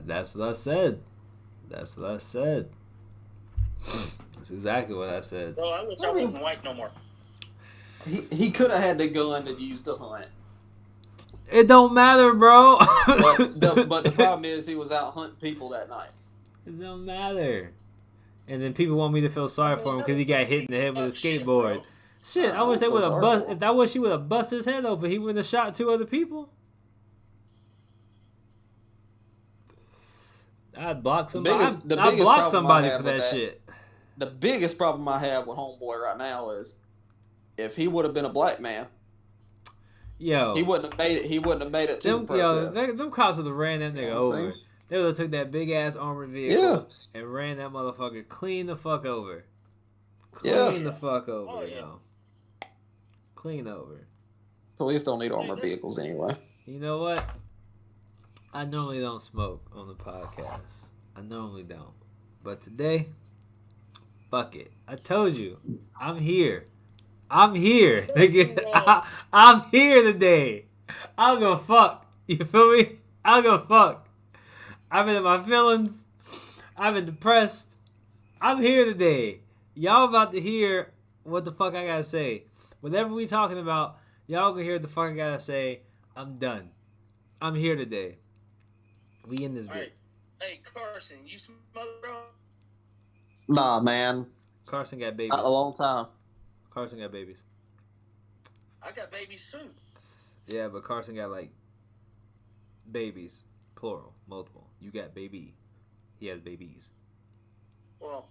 That's what I said. That's exactly what I said. Well, I wish I wasn't white no more. He could have had the gun to use to hunt. It don't matter, bro. But the problem is he was out hunting people that night. It don't matter. And then people want me to feel sorry for him because he got hit in the head with a skateboard. Shit, I wish they would have bust. If I wish he would have busted his head open, he wouldn't have shot 2 other people. I'd block somebody. I'd block somebody for that shit. The biggest problem I have with homeboy right now is if he would have been a black man, yo, he wouldn't have made it. He wouldn't have made it to the protest. Them cops would have ran that nigga over. They would have took that big ass armored vehicle and ran that motherfucker clean the fuck over. Clean the fuck over, yo. Clean over. Police don't need armored vehicles anyway. You know what? I normally don't smoke on the podcast. I normally don't. But today, Fuck it. I told you. I'm here. I'm here. Nigga. I'm here today. I don't give a fuck. You feel me? I don't give a fuck. I've been in my feelings. I've been depressed. I'm here today. Y'all about to hear what the fuck I gotta say. Whatever we talking about, y'all gonna hear what the fuck I gotta say. I'm done. I'm here today. We in this bit. Right. Hey, Carson, you smoke, bro? Nah, man. Carson got babies. Not a long time. Carson got babies. I got babies too. Yeah, but Carson got like babies, plural, multiple. You got baby. He has babies. Well,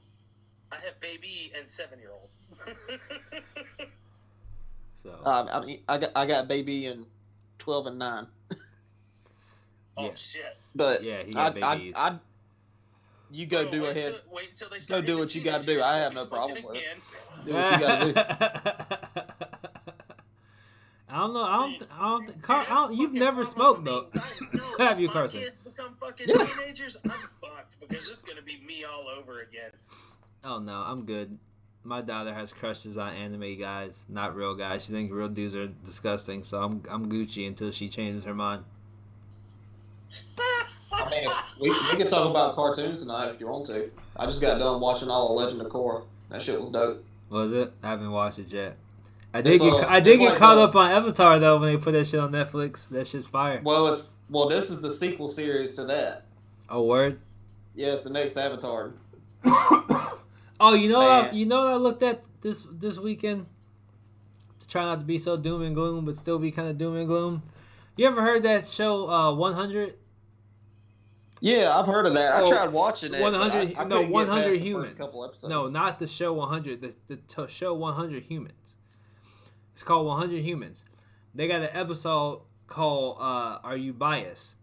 I have baby and 7-year-old. So I mean, I got baby and 12 and 9. Oh yeah. shit! But Yeah, he got babies. You go do wait ahead. Wait until they Go start do what you got to do. I have no problem with it. Do what you got to do. I don't know. You've never smoked though. Have you, Carson? My kids become fucking teenagers, I'm fucked because it's gonna be me all over again. Oh no, I'm good. My daughter has crushes on anime guys, not real guys. She thinks real dudes are disgusting, so I'm Gucci until she changes her mind. I mean, we can talk about cartoons tonight if you want to. I just got done watching all of Legend of Korra. That shit was dope. Was it? I haven't watched it yet. I It's did get like caught up on Avatar though when they put that shit on Netflix. That shit's fire. Well, this is the sequel series to that. Oh word. Yeah, it's the next Avatar. Oh, you know Man. what I looked at this weekend to try not to be so doom and gloom, but still be kind of doom and gloom. You ever heard that show 100? Yeah, I've heard of that. I tried watching it. 100. I No, couldn't get 100 past the humans. first couple episodes. No, not the show 100. The show 100 humans. It's called 100 Humans. They got an episode called "Are You Biased?"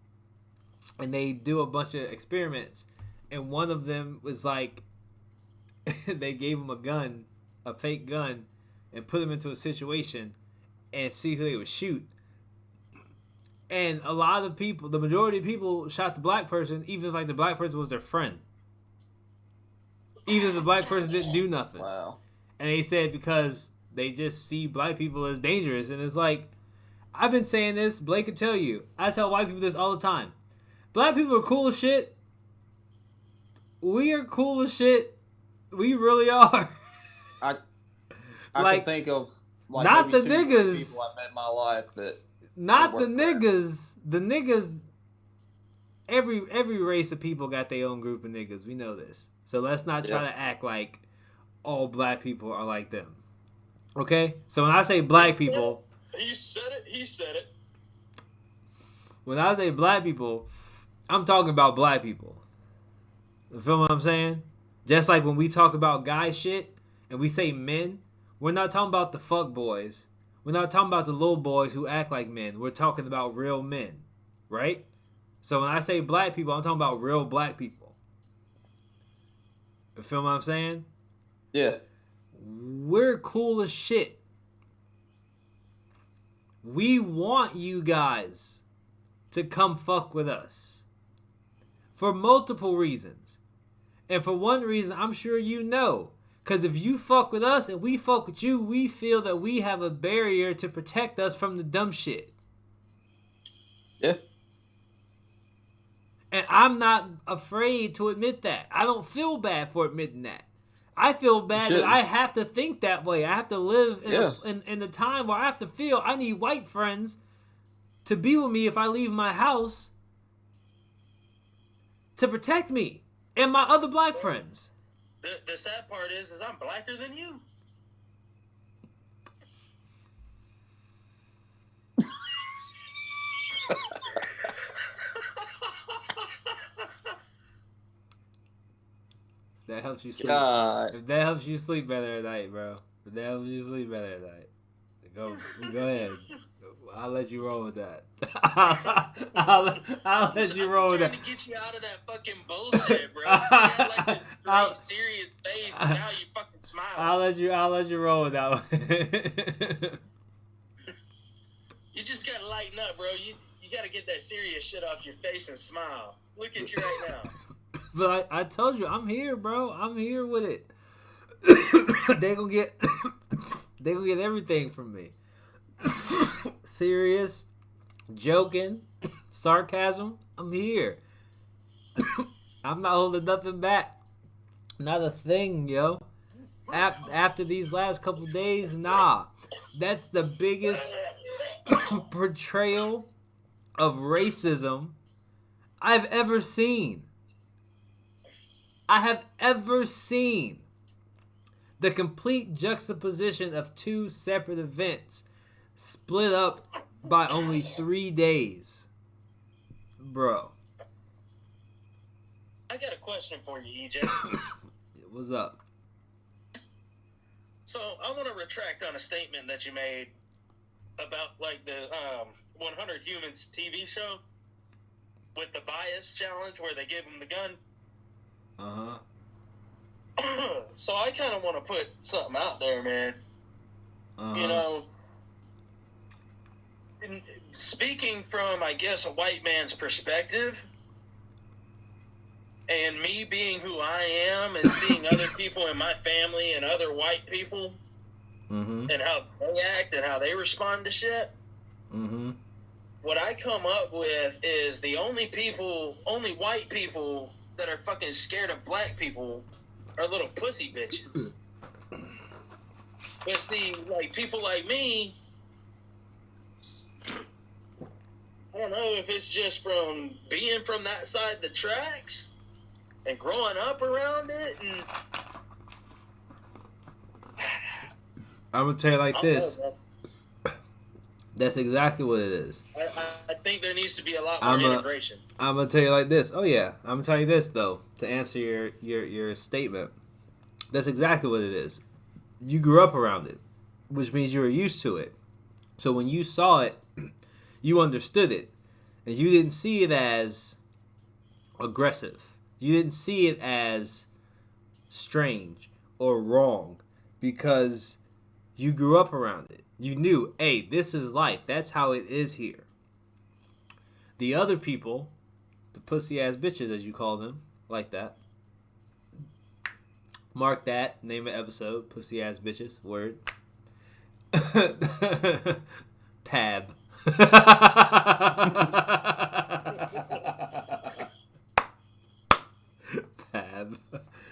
And they do a bunch of experiments, and one of them was like, they gave him a gun, a fake gun, and put him into a situation, and see who they would shoot. And a lot of people, the majority of people, shot the black person, even if like the black person was their friend. Even if the black person didn't do nothing. Wow. And they said because they just see black people as dangerous. And it's like, I've been saying this, Blake can tell you. I tell white people this all the time. Black people are cool as shit. We are cool as shit. We really are. I like, can think of like not the maybe 2 niggas. people I met in my life that. Not the niggas. The niggas. Every race of people got their own group of niggas. We know this. So let's not try to act like all black people are like them. Okay? So when I say black people... He said it. When I say black people, I'm talking about black people. You feel what I'm saying? Just like when we talk about guy shit and we say men, we're not talking about the fuck boys. We're not talking about the little boys who act like men. We're talking about real men. Right? So when I say black people, I'm talking about real black people. You feel what I'm saying? Yeah. We're cool as shit. We want you guys to come fuck with us. For multiple reasons. And for one reason, I'm sure you know. Because if you fuck with us and we fuck with you, we feel that we have a barrier to protect us from the dumb shit. Yeah. And I'm not afraid to admit that. I don't feel bad for admitting that. I feel bad that I have to think that way. I have to live in the time where I have to feel I need white friends to be with me if I leave my house to protect me and my other black friends. The sad part is I'm blacker than you. That helps you sleep. God. If that helps you sleep better at night, bro. If that helps you sleep better at night, go ahead. I'll let you roll with that. I'll let you roll with that. I'm trying to get you out of that fucking bullshit, bro. You got like the serious face, and now you fucking smile. I'll let you roll with that one. You just gotta lighten up, bro. You gotta get that serious shit off your face and smile. Look at you right now. But I told you, I'm here, bro. I'm here with it. they gonna get they gonna get everything from me. Serious, joking, sarcasm. I'm here. I'm not holding nothing back. Not a thing, yo. After these last couple days, nah. That's the biggest portrayal of racism I've ever seen. I have ever seen the complete juxtaposition of two separate events split up by only 3 days. Bro. I got a question for you, EJ. What's up? So I want to retract on a statement that you made about like the 100 Humans TV show with the bias challenge where they give them the gun. So I kind of want to put something out there, man. You know, speaking from, I guess, a white man's perspective, and me being who I am and seeing other people in my family and other white people and how they act and how they respond to shit, what I come up with is the only white people that are fucking scared of black people are little pussy bitches. But see, like, people like me, I don't know if it's just from being from that side of the tracks and growing up around it, and I'm gonna tell you like this. That's exactly what it is. I think there needs to be a lot more integration. I'm gonna tell you like this. Oh yeah, I'm gonna tell you this though to answer your statement. That's exactly what it is. You grew up around it, which means you were used to it. So when you saw it, you understood it, and you didn't see it as aggressive. You didn't see it as strange or wrong because you grew up around it. You knew, hey, this is life. That's how it is here. The other people, the pussy ass bitches as you call them, like that. Mark that. Name of episode. Pussy ass bitches. Word. P.A.B. P.A.B.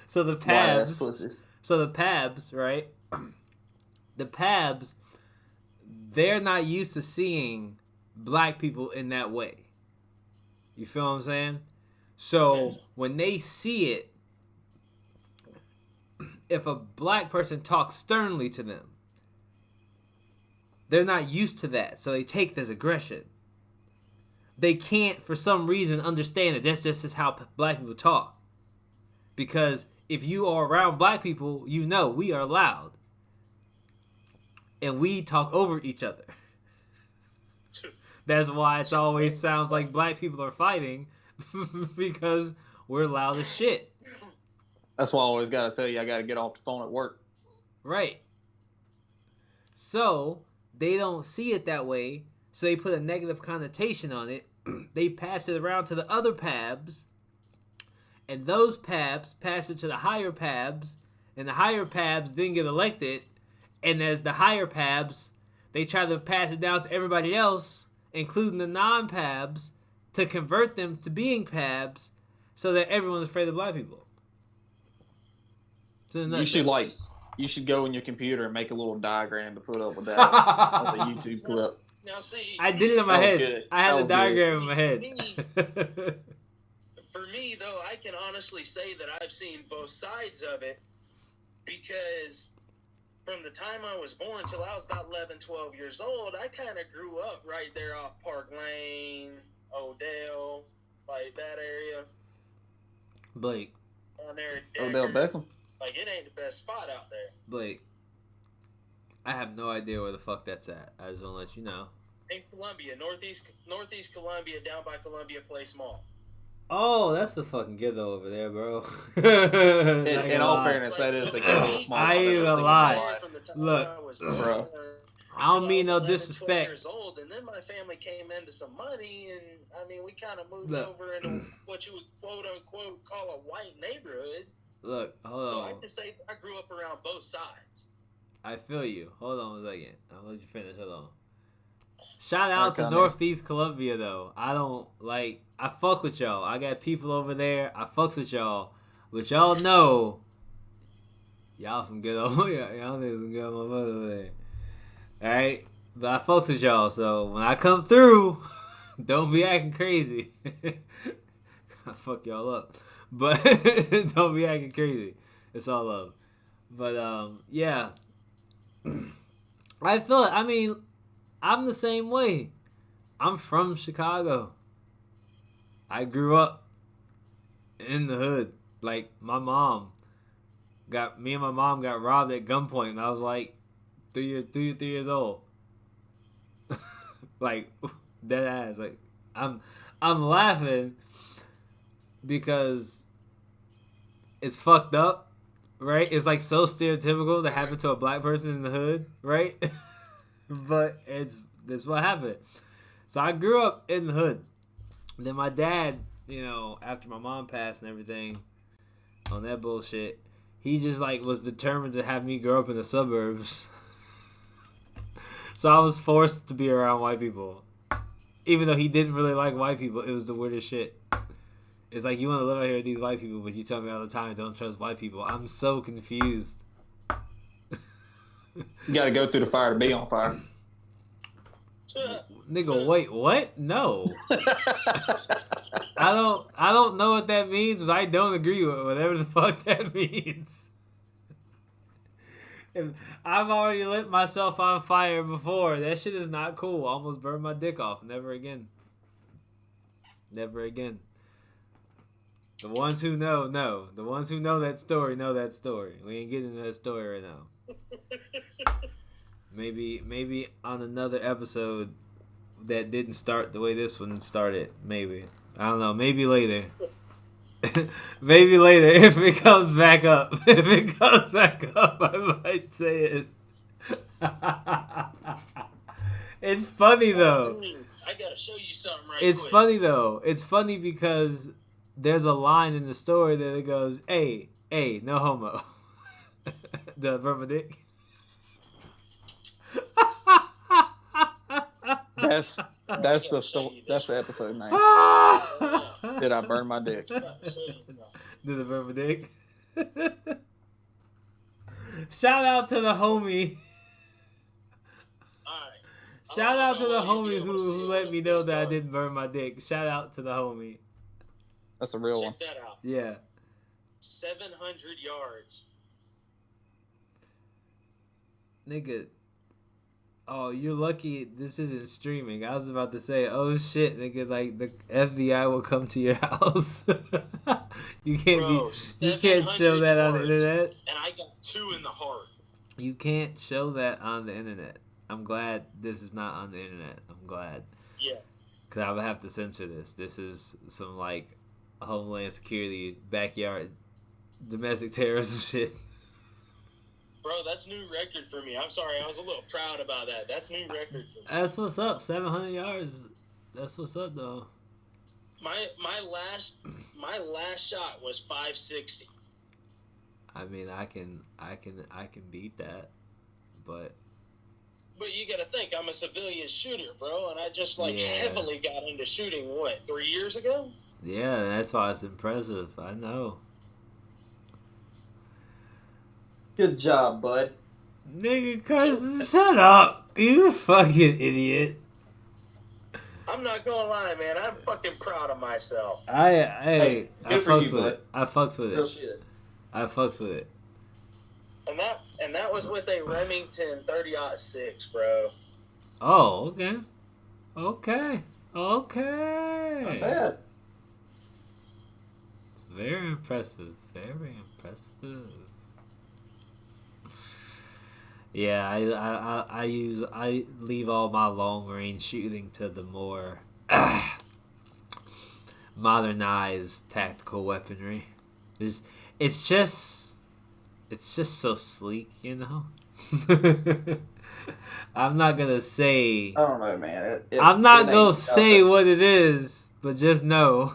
So the P.A.B.S, right? The P.A.B.S, they're not used to seeing black people in that way. You feel what I'm saying? So when they see it, if a black person talks sternly to them, they're not used to that. So they take this aggression. They can't, for some reason, understand that that's just how black people talk. Because if you are around black people, you know we are loud. And we talk over each other. That's why it always sounds like black people are fighting. Because we're loud as shit. That's why I always got to tell you, I got to get off the phone at work. Right. So, they don't see it that way. So they put a negative connotation on it. They pass it around to the other P.A.B.S. And those P.A.B.S. pass it to the higher P.A.B.S. And the higher P.A.B.S. then get elected. And as the higher P.A.B.S., they try to pass it down to everybody else, including the non-P.A.B.S., to convert them to being P.A.B.S. so that everyone's afraid of black people. You should go in your computer and make a little diagram to put up with that on the YouTube clip. Now see, I did it in my head. Good. I had the diagram in my head. For me, though, I can honestly say that I've seen both sides of it because from the time I was born till I was about 11, 12 years old, I kind of grew up right there off Park Lane, Odell, like that area. Blake. On there, Odell Beckham. Like, it ain't the best spot out there. Blake. I have no idea where the fuck that's at. I just want to let you know. In Columbia, Northeast Columbia, down by Columbia Place Mall. Oh, that's the fucking ghetto over there, bro. In all fairness, that is the ghetto. I ain't gonna lie. Look, bro. I don't mean no disrespect. Years old, and then my family came into some money, and I mean, we kind of moved over into what you would quote unquote call a white neighborhood. Look, hold So on. I can say I grew up around both sides. I feel you. Hold on a second. I'll let you finish. Hold on. Shout out Okay, to Northeast Columbia, though. I don't, like, I fuck with y'all. I got people over there. I fucks with y'all. But y'all know, y'all some good old, y'all niggas some good motherfuckers over there. Alright? But I fucks with y'all, so when I come through, don't be acting crazy. I fuck y'all up. But don't be acting crazy. It's all love. But, yeah. I feel it. I mean, I'm the same way. I'm from Chicago. I grew up in the hood. Like, me and my mom got robbed at gunpoint and I was like 3 years old. Like, dead ass. Like, I'm laughing because it's fucked up, right? It's like so stereotypical to happen to a black person in the hood, right? But that's what happened. So I grew up in the hood. Then my dad, after my mom passed and everything, on that bullshit, he just like was determined to have me grow up in the suburbs. So I was forced to be around white people. Even though he didn't really like white people, it was the weirdest shit. It's like, you want to live out here with these white people, but you tell me all the time, don't trust white people. I'm so confused. You got to go through the fire to be on fire. Nigga, wait, what? No. I don't know what that means, but I don't agree with whatever the fuck that means. If I've already lit myself on fire before. That shit is not cool. I almost burned my dick off. Never again. Never again. The ones who know. The ones who know that story know that story. We ain't getting into that story right now. Maybe on another episode that didn't start the way this one started. Maybe. I don't know. Maybe later. Maybe later if it comes back up. If it comes back up, I might say it. It's funny though. I gotta show you something It's quick. funny though. It's funny because there's a line in the story that it goes, "Hey, no homo." The rubber dick. That's the story. That's the episode name. Did I burn my dick? Did I burn my dick? Shout out to the homie. Alright. Shout out to the homie who let me know that I didn't burn my dick. Shout out to the homie. That's a real one. Check that out. Yeah. 700 yards. Nigga. Oh, you're lucky this isn't streaming. I was about to say, oh shit, nigga, like the FBI will come to your house. You can't show that on the internet. And I got 2 in the heart. You can't show that on the internet. I'm glad this is not on the internet. I'm glad. Yeah. Because I would have to censor this. This is some, like, Homeland Security backyard domestic terrorism shit. Bro, that's new record for me. I'm sorry, I was a little proud about that. That's new record for me. That's what's up. 700 yards. That's what's up, though. My last shot was 560. I mean, I can beat that, but you gotta think, I'm a civilian shooter, bro, and I just heavily got into shooting 3 years ago? Yeah, that's why it's impressive. I know. Good job, bud. Nigga, Carson, shut up. You fucking idiot. I'm not gonna lie, man. I'm fucking proud of myself. I fucks with it. I fucks with Real it. shit. I fucks with it. And that was with a Remington 30-06, bro. Oh, okay. Okay. Okay. Not bad. Very impressive. Very impressive. Yeah, I leave all my long range shooting to the more modernized tactical weaponry. It's just so sleek, you know. I'm not gonna say. I don't know, man. I'm not gonna say what it is, but just know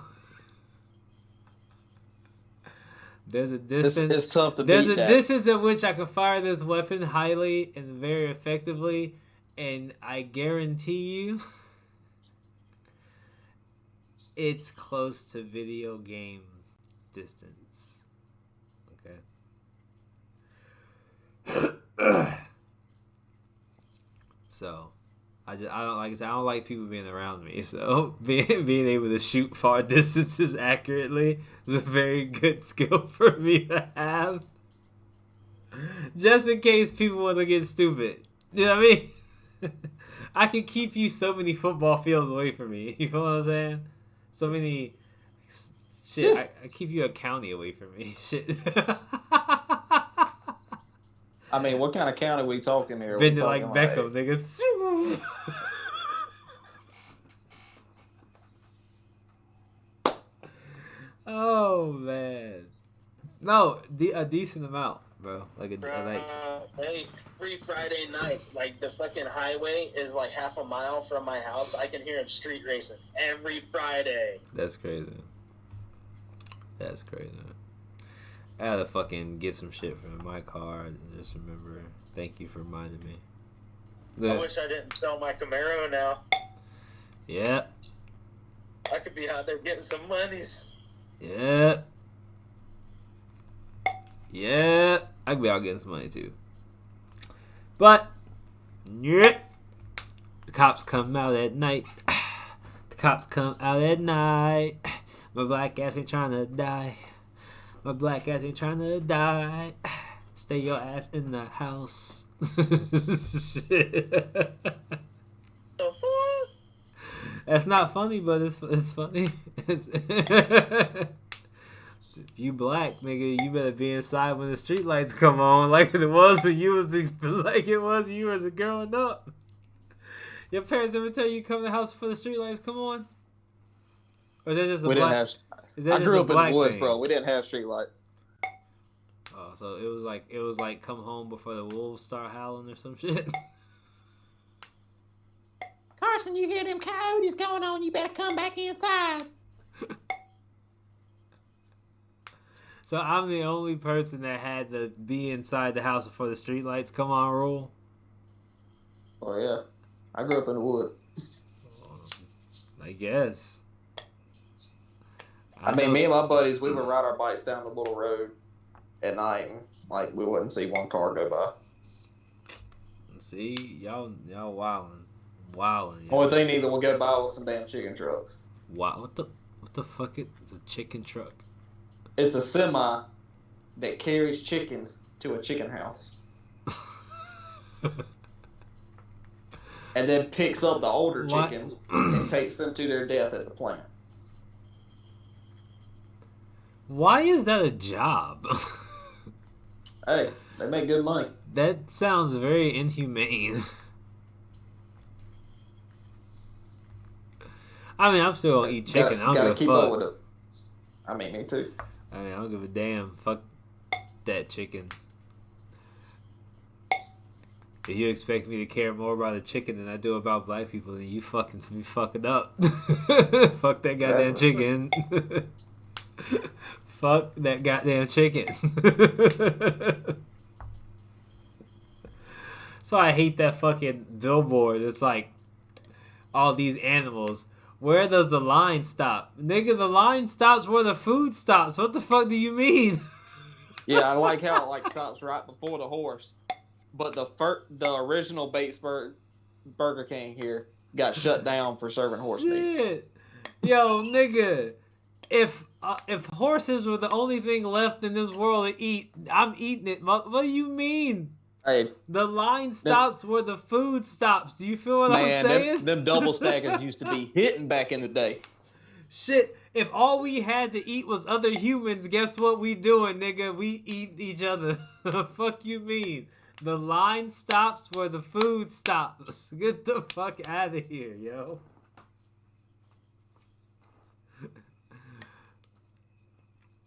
There's a distance. It's tough to There's beat a that. distance at which I can fire this weapon highly and very effectively, and I guarantee you, it's close to video game distance. Okay. So, I don't like I said, I don't like people being around me. So being able to shoot far distances accurately is a very good skill for me to have. Just in case people want to get stupid. You know what I mean? I can keep you so many football fields away from me. You know what I'm saying? So many shit. I keep you a county away from me. Shit. I mean, what kind of county are we talking here? Bend it like Beckham, nigga. Oh man, no, a decent amount, bro. Like every Friday night, like the fucking highway is like half a mile from my house. I can hear him street racing every Friday. That's crazy. I had to fucking get some shit from my car. Just remember, thank you for reminding me. I wish I didn't sell my Camaro now. Yeah. I could be out there getting some monies. Yeah. Yeah. I could be out getting some money too. But, yeah. The cops come out at night. The cops come out at night. My black ass ain't trying to die. My black ass ain't trying to die. Stay your ass in the house. Shit. That's not funny, but it's funny. If you black, nigga, you better be inside when the street lights come on, like it was when you was you was a growing up. Your parents ever tell you come to the house before the street lights come on? Or is that just a black? I grew up in the woods, bro. We didn't have street lights. Oh, so it was like come home before the wolves start howling or some shit. Carson, you hear them coyotes going on? You better come back inside. So I'm the only person that had to be inside the house before the street lights come on rule. Oh yeah, I grew up in the woods. I guess. I mean, me and my buddies, we would ride our bikes down the little road at night, and, like, we wouldn't see one car go by. See, y'all wildin'. Only thing neither would go by was some damn chicken trucks. Wow, what the fuck is a chicken truck? It's a semi that carries chickens to a chicken house. And then picks up the older chickens and takes them to their death at the plant. Why is that a job? Hey, they make good money. That sounds very inhumane. I mean, I'm still gonna eat chicken. I don't give a keep fuck. up with it. I mean, me too. I mean, I don't give a damn. Fuck that chicken. If you expect me to care more about a chicken than I do about black people, then you fucking up. Fuck that goddamn chicken. Fuck that goddamn chicken. So I hate that fucking billboard. It's like all these animals. Where does the line stop? Nigga, the line stops where the food stops. What the fuck do you mean? Yeah, I like how it like stops right before the horse. But the original Bates Burger King here got shut down for serving horse meat. Yo, nigga, if horses were the only thing left in this world to eat, I'm eating it. What do you mean? Hey, the line stops where the food stops. Do you feel what I'm saying? Them double stackers used to be hitting back in the day. Shit, if all we had to eat was other humans, guess what we doing, nigga? We eat each other. The fuck you mean? The line stops where the food stops. Get the fuck out of here, yo.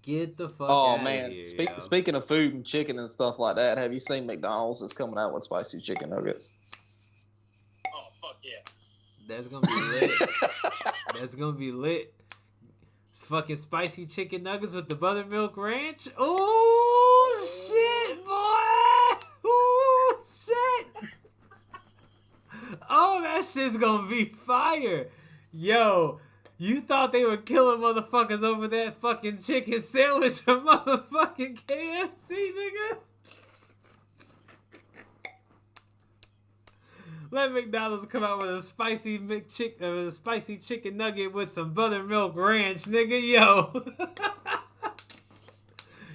Get the fuck out of here. Oh, man. Speaking of food and chicken and stuff like that, have you seen McDonald's is coming out with spicy chicken nuggets? Oh, fuck yeah. That's going to be lit. That's going to be lit. fucking spicy chicken nuggets with the buttermilk ranch. Oh shit, boy! Oh shit! Oh, that shit's gonna be fire. Yo, you thought they were killing motherfuckers over that fucking chicken sandwich or motherfucking KFC, nigga? Let McDonald's come out with a spicy spicy chicken nugget with some buttermilk ranch, nigga. Yo.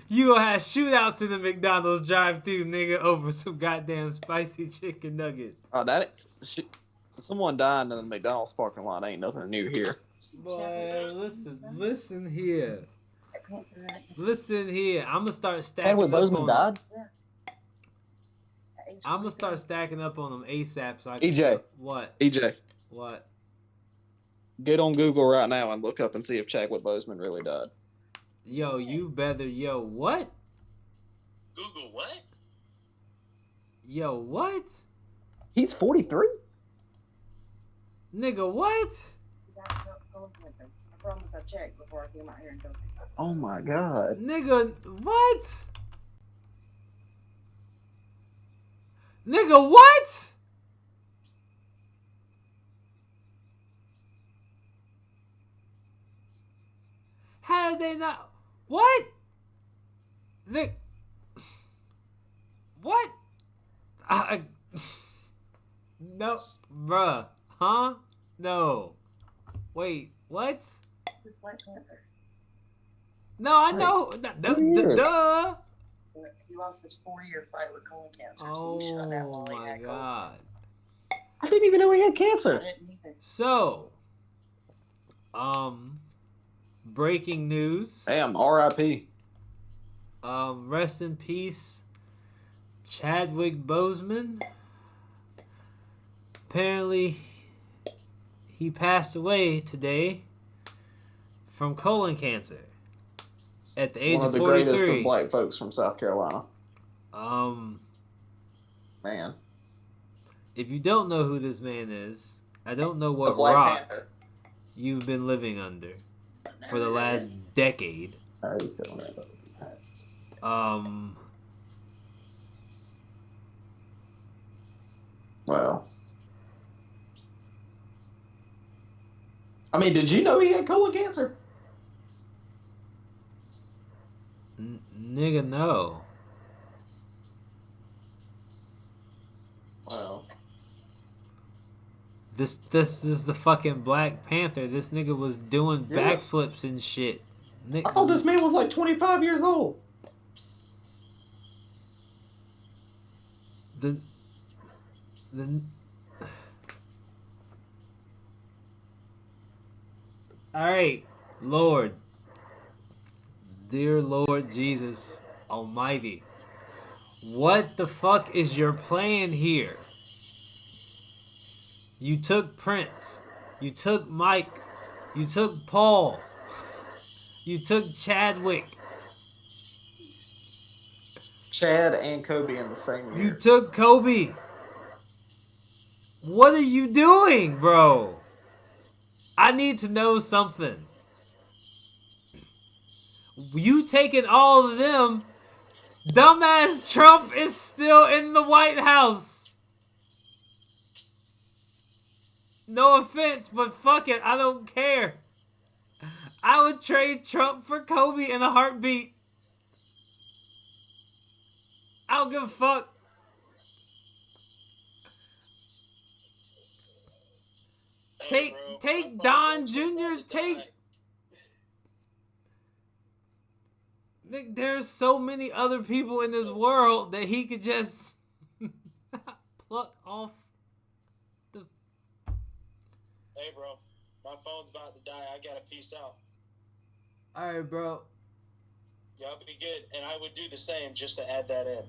You gonna have shootouts in the McDonald's drive-thru, nigga, over some goddamn spicy chicken nuggets. Oh, someone dying in the McDonald's parking lot ain't nothing new here. Boy, listen here. Listen here. I'm gonna start stacking up Bozeman on died? I'm gonna start stacking up on them ASAP. So I can EJ. What? EJ. What? Get on Google right now and look up and see if Chadwick Boseman really died. Yo, you better. Yo, what? Google what? Yo, what? He's 43? Nigga, what? Oh my god. Nigga, what? Nigga, what? How did they not? What? Nick? What? No, bruh. Huh? No. Wait, what? It's Black Panther. No, I know. Duh. He lost his 4-year fight with colon cancer. Oh, so he shot that while he my had God. I didn't even know he had cancer. So, breaking news. Damn, R.I.P. Rest in peace, Chadwick Boseman. Apparently, he passed away today from colon cancer at the age of 43. One of the greatest of black folks from South Carolina. Man. If you don't know who this man is, I don't know what rock Panther. You've been living under for the last decade. Well. I mean, did you know he had colon cancer? Nigga, no. Wow. This is the fucking Black Panther. This nigga was doing backflips and shit. Oh, this man was like 25 years old. All right, Lord, dear Lord Jesus Almighty, what the fuck is your plan here? You took Prince, you took Mike, you took Paul, you took Chadwick. Chad and Kobe in the same year. You took Kobe. What are you doing, bro? I need to know something. You taking all of them. Dumbass Trump is still in the White House. No offense, but fuck it. I don't care. I would trade Trump for Kobe in a heartbeat. I don't give a fuck. Take Don Jr. Nick, there's so many other people in this world that he could just pluck off the. Hey, bro, my phone's about to die. I gotta peace out. All right, bro. Y'all be good, and I would do the same just to add that in.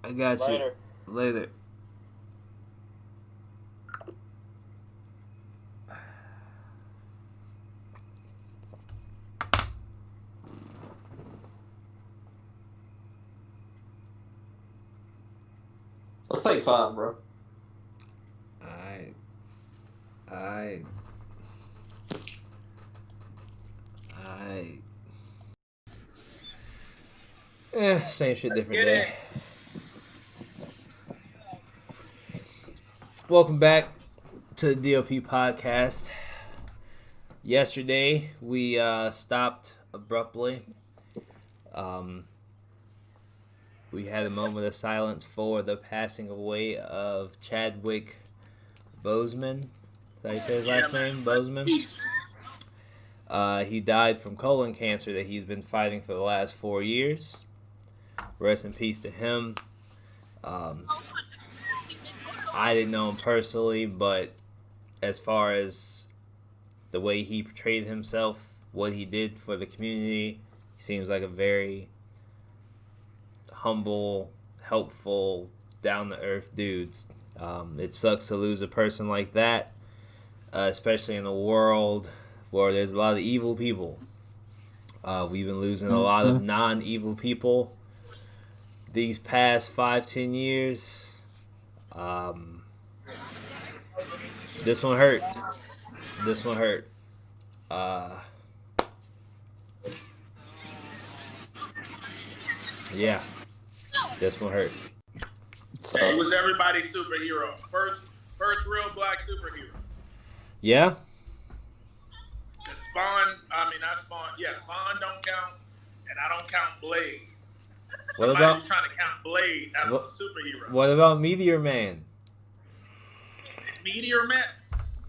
I got you. Later. Let's take 5, bro. Alright. Same shit, different day. Welcome back to the D.O.P podcast. Yesterday, we stopped abruptly. We had a moment of silence for the passing away of Chadwick Boseman. Is that how you say his last name? Boseman? He died from colon cancer that he's been fighting for the last 4 years. Rest in peace to him. I didn't know him personally, but as far as the way he portrayed himself, what he did for the community, he seems like a very humble, helpful, down-to-earth dude. It sucks to lose a person like that, especially in a world where there's a lot of evil people. We've been losing a lot of non-evil people these past 5-10 years. This one hurt. Yeah, this one hurt. He was everybody's superhero. First real black superhero. Yeah. Spawn don't count, and I don't count Blade. What Somebody's about trying to count Blade as a superhero? What about Meteor Man? Meteor Man?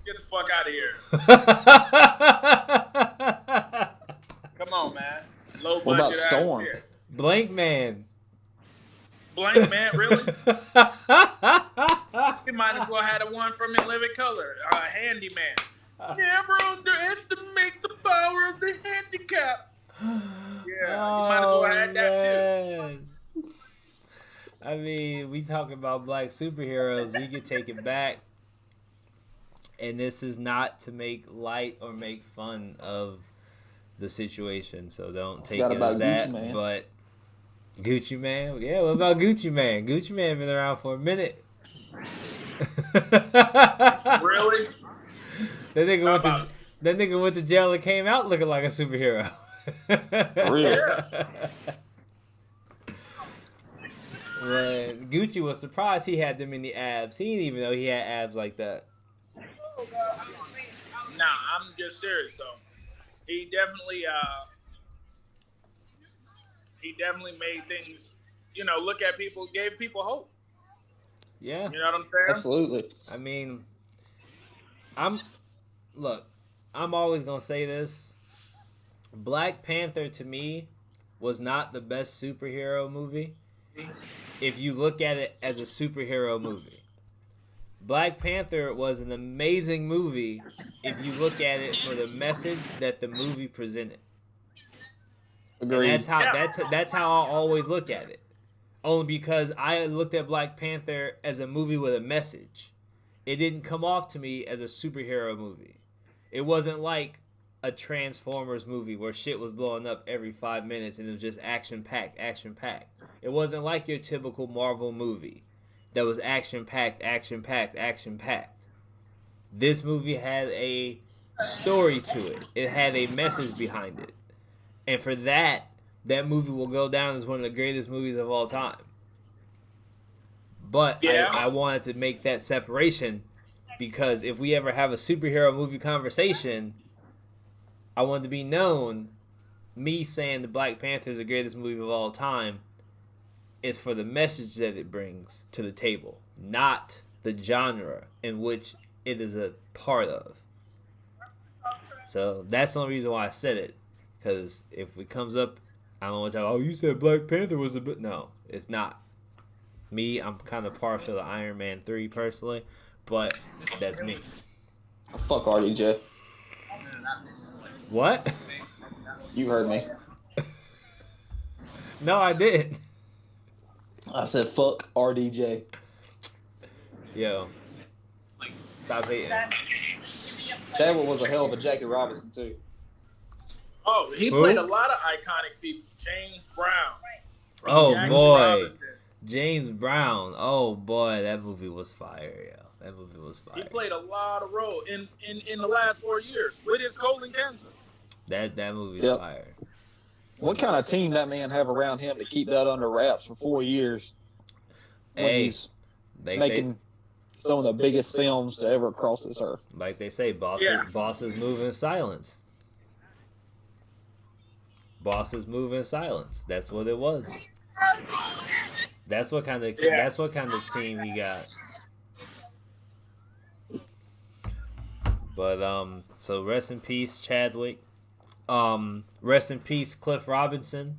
Get the fuck out of here. Come on, man. Low budget. What about Storm? Blank Man. Blank Man, really? You might as well have the one from In Living Color, Handyman. Never underestimate the power of the handicap. Yeah, you might as well have that too. I mean, we talk about black superheroes, we can take it back. And this is not to make light or make fun of the situation, so don't take it as that. Gucci Man. But Gucci Man, yeah. What about Gucci Man? Gucci Man been around for a minute. Really? That nigga went to jail and came out looking like a superhero. Really? When Gucci was surprised he had them in the abs. He didn't even know he had abs like that. Nah, I'm just serious. So he definitely made things, look at people, gave people hope. Yeah. You know what I'm saying? Absolutely. I mean, I'm always going to say this. Black Panther, to me, was not the best superhero movie if you look at it as a superhero movie. Black Panther was an amazing movie if you look at it for the message that the movie presented. Agreed. And that's how I always look at it. Only because I looked at Black Panther as a movie with a message. It didn't come off to me as a superhero movie. It wasn't like a Transformers movie where shit was blowing up every 5 minutes and it was just action-packed. It wasn't like your typical Marvel movie that was action-packed. This movie had a story to it. It had a message behind it. And for that movie will go down as one of the greatest movies of all time. But yeah. I wanted to make that separation because if we ever have a superhero movie conversation, I want to be known, me saying the Black Panther is the greatest movie of all time is for the message that it brings to the table, not the genre in which it is a part of. So that's the only reason why I said it. Because if it comes up, I don't want y'all, you said Black Panther was a bit. No, it's not. Me, I'm kind of partial to Iron Man 3 personally, but that's me. Fuck RDJ. What? You heard me. No, I didn't. I said fuck RDJ. Yo. Stop hating. Chadwick was a hell of a Jackie Robinson, too. Oh, he played a lot of iconic people. James Brown. Oh, Jackie boy. Robinson. James Brown. Oh, boy. That movie was fire, yo. That movie was fire. He played a lot of roles in the last 4 years with his colon cancer. That movie's fire. What kind of team that man have around him to keep that under wraps for 4 years when he's making some of the biggest films to ever cross this earth? Like they say, bosses move in silence. Bosses move in silence. That's what it was. That's what kind of team he got. But so rest in peace, Chadwick. Rest in peace, Cliff Robinson.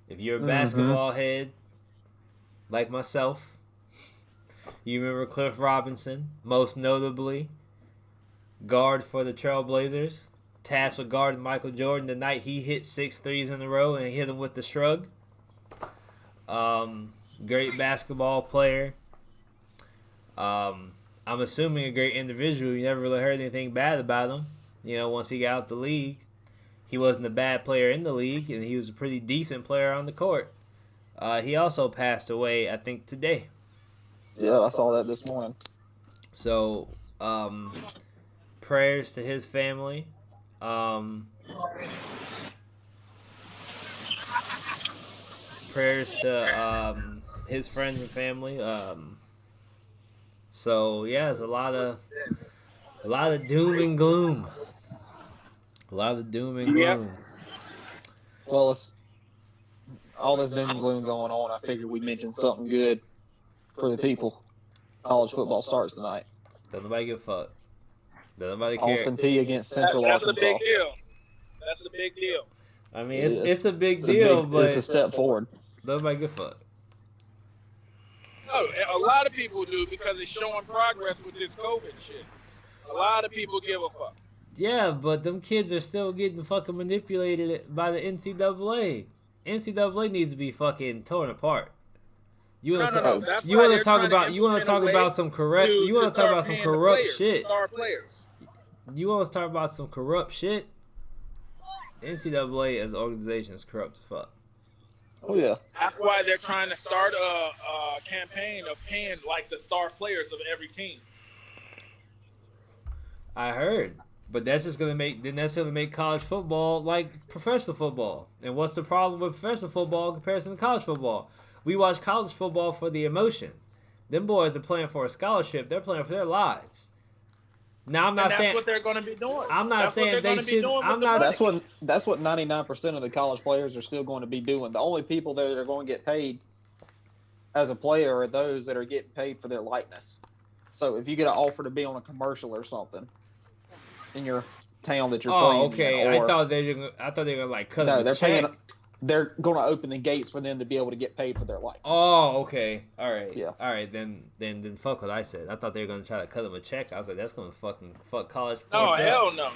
If you're a basketball head like myself, you remember Cliff Robinson, most notably guard for the Trailblazers, tasked with guarding Michael Jordan the night he hit 6 threes in a row and hit him with the shrug. Great basketball player. I'm assuming a great individual. You never really heard anything bad about him. You know, once he got out the league, he wasn't a bad player in the league, and he was a pretty decent player on the court. He also passed away, I think, today. Yeah, I saw that this morning. So, prayers to his family. Prayers to his friends and family. So yeah, it's a lot of doom and gloom. A lot of doom and gloom. Well, it's all this doom and gloom going on. I figured we mentioned something good for the people. College football starts tonight. Doesn't nobody give a fuck. Doesn't nobody care. Austin P against Central Arkansas. That's a big deal. That's a big deal. I mean, it's a big deal, but it's a step forward. Nobody give a fuck. No, a lot of people do because it's showing progress with this COVID shit. A lot of people give a fuck. Yeah, but them kids are still getting fucking manipulated by the NCAA. NCAA needs to be fucking torn apart. You want to talk about some corrupt? You want to talk about some corrupt shit? You want to talk about some corrupt shit? NCAA as an organization is corrupt as fuck. Oh yeah. That's why they're trying to start a campaign of paying like the star players of every team. I heard, but that's just gonna make college football like professional football. And what's the problem with professional football in comparison to college football? We watch college football for the emotion. Them boys are playing for a scholarship. They're playing for their lives. Now I'm not saying that's what they're going to be doing. I'm not saying they should. I'm not. That's what 99% of the college players are still going to be doing. The only people that are going to get paid as a player are those that are getting paid for their likeness. So if you get an offer to be on a commercial or something in your town that you're playing, okay. In, I thought they were gonna like cut. No, they're check. paying. They're going to open the gates for them to be able to get paid for their likeness. Oh, okay. All right. Yeah. All right, then fuck what I said. I thought they were going to try to cut them a check. I was like, that's going to fuck college. No, hell no.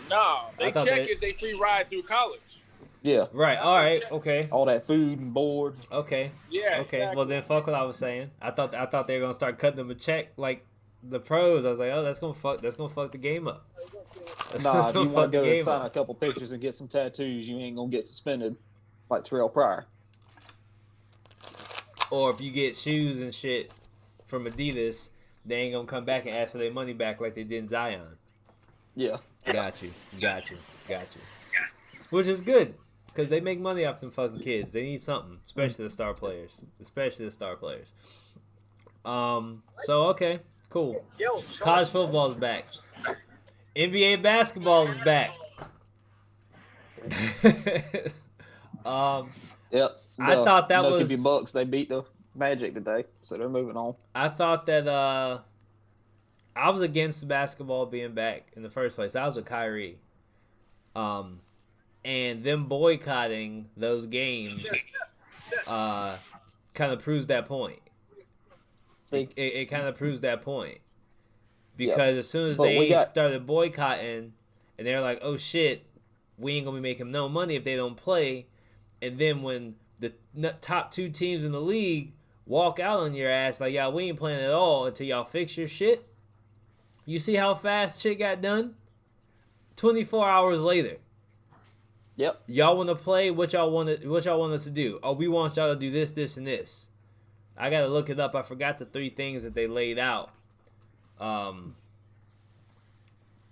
They check is a free ride through college. Yeah. Right. All right. Okay. All that food and board. Okay. Yeah. Okay. Exactly. Well, then fuck what I was saying. I thought they were going to start cutting them a check like the pros. I was like, oh, that's going to fuck the game up. Nah, if you want to go and sign a couple pictures and get some tattoos, you ain't going to get suspended like Terrell Pryor. Or if you get shoes and shit from Adidas, they ain't gonna come back and ask for their money back like they did in Zion. Yeah. Got you. Which is good, because they make money off them fucking kids. They need something, especially the star players. So, okay, cool. College football's back. NBA basketball is back. Yep. I thought that was the Bucks. They beat the Magic today, so they're moving on. I thought that I was against basketball being back in the first place. I was with Kyrie, and them boycotting those games kind of proves that point. It kind of proves that point because as soon as they started boycotting, and they're like, "Oh shit, we ain't gonna be making no money if they don't play," and then when the top 2 teams in the league walk out on your ass like, y'all, we ain't playing at all until y'all fix your shit. You see how fast shit got done? 24 hours later. Yep. Y'all want to play? What y'all want us to do? Oh, we want y'all to do this, this, and this. I got to look it up. I forgot the 3 things that they laid out. Part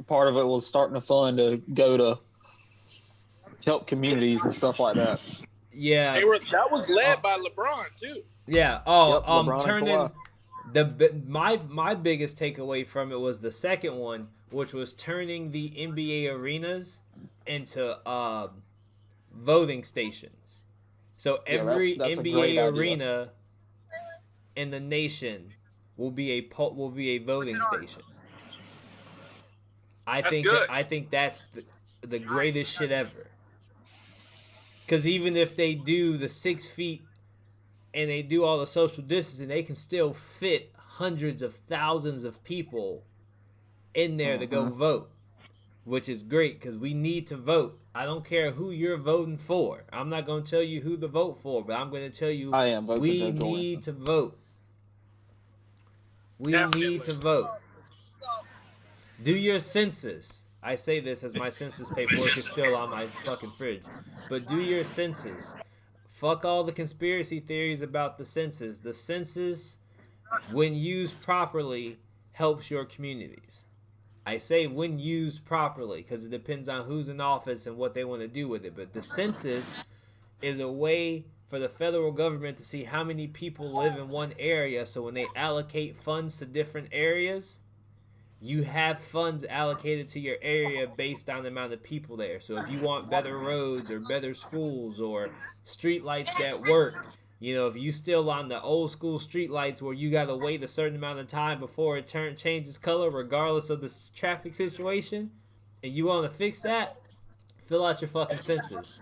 of it was starting a fund to go to help communities and stuff like that. Yeah. That was led by LeBron too. Yeah. Oh, Yep, LeBron and turning Kawhi. my biggest takeaway from it was the second one, which was turning the NBA arenas into voting stations. So every that's a great NBA idea. arena in the nation will be a voting station. I think that's the greatest shit ever. Because even if they do the 6 feet and they do all the social distancing, they can still fit hundreds of thousands of people in there to go vote, which is great because we need to vote. I don't care who you're voting for. I'm not going to tell you who to vote for, but I'm going to tell you we need to vote. We need to vote. Do your census. I say this as my census paperwork is still on my fucking fridge. But do your census. Fuck all the conspiracy theories about the census. The census, when used properly, helps your communities. I say when used properly because it depends on who's in office and what they want to do with it. But the census is a way for the federal government to see how many people live in one area. So when they allocate funds to different areas, you have funds allocated to your area based on the amount of people there. So if you want better roads or better schools or street lights that work, if you still on the old school street lights where you got to wait a certain amount of time before it changes color regardless of the traffic situation, and you want to fix that, fill out your fucking census.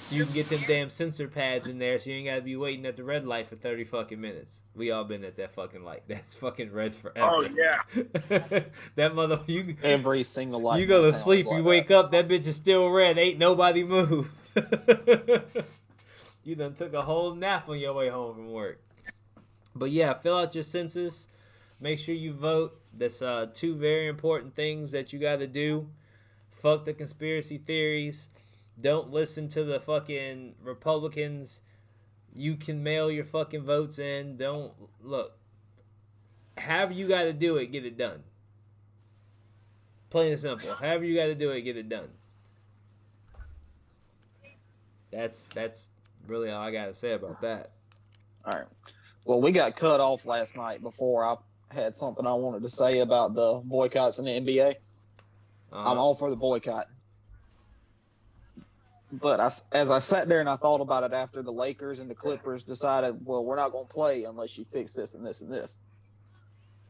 So you can get them damn sensor pads in there so you ain't gotta be waiting at the red light for 30 fucking minutes. We all been at that fucking light. That's fucking red forever. Oh, yeah. That every single light. You go to sleep, you wake up, that bitch is still red. Ain't nobody move. You done took a whole nap on your way home from work. But yeah, fill out your census. Make sure you vote. That's 2 very important things that you gotta do. Fuck the conspiracy theories. Don't listen to the fucking Republicans. You can mail your fucking votes in. Don't look. However you got to do it, get it done. Plain and simple. However you got to do it, get it done. That's really all I got to say about that. All right. Well, we got cut off last night before I had something I wanted to say about the boycotts in the NBA. I'm all for the boycott. But as I sat there and I thought about it after the Lakers and the Clippers decided, well, we're not going to play unless you fix this and this and this.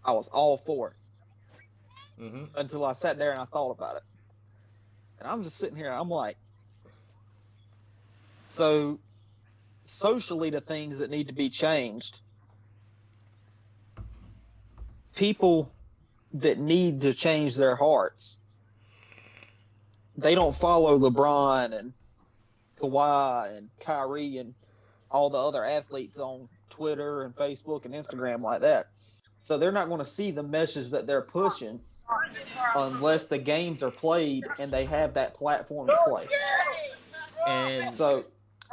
I was all for it until I sat there and I thought about it. And I'm just sitting here and I'm like, so socially the things that need to be changed, people that need to change their hearts, they don't follow LeBron and Kawhi and Kyrie and all the other athletes on Twitter and Facebook and Instagram like that. So they're not going to see the message that they're pushing unless the games are played and they have that platform to play. And so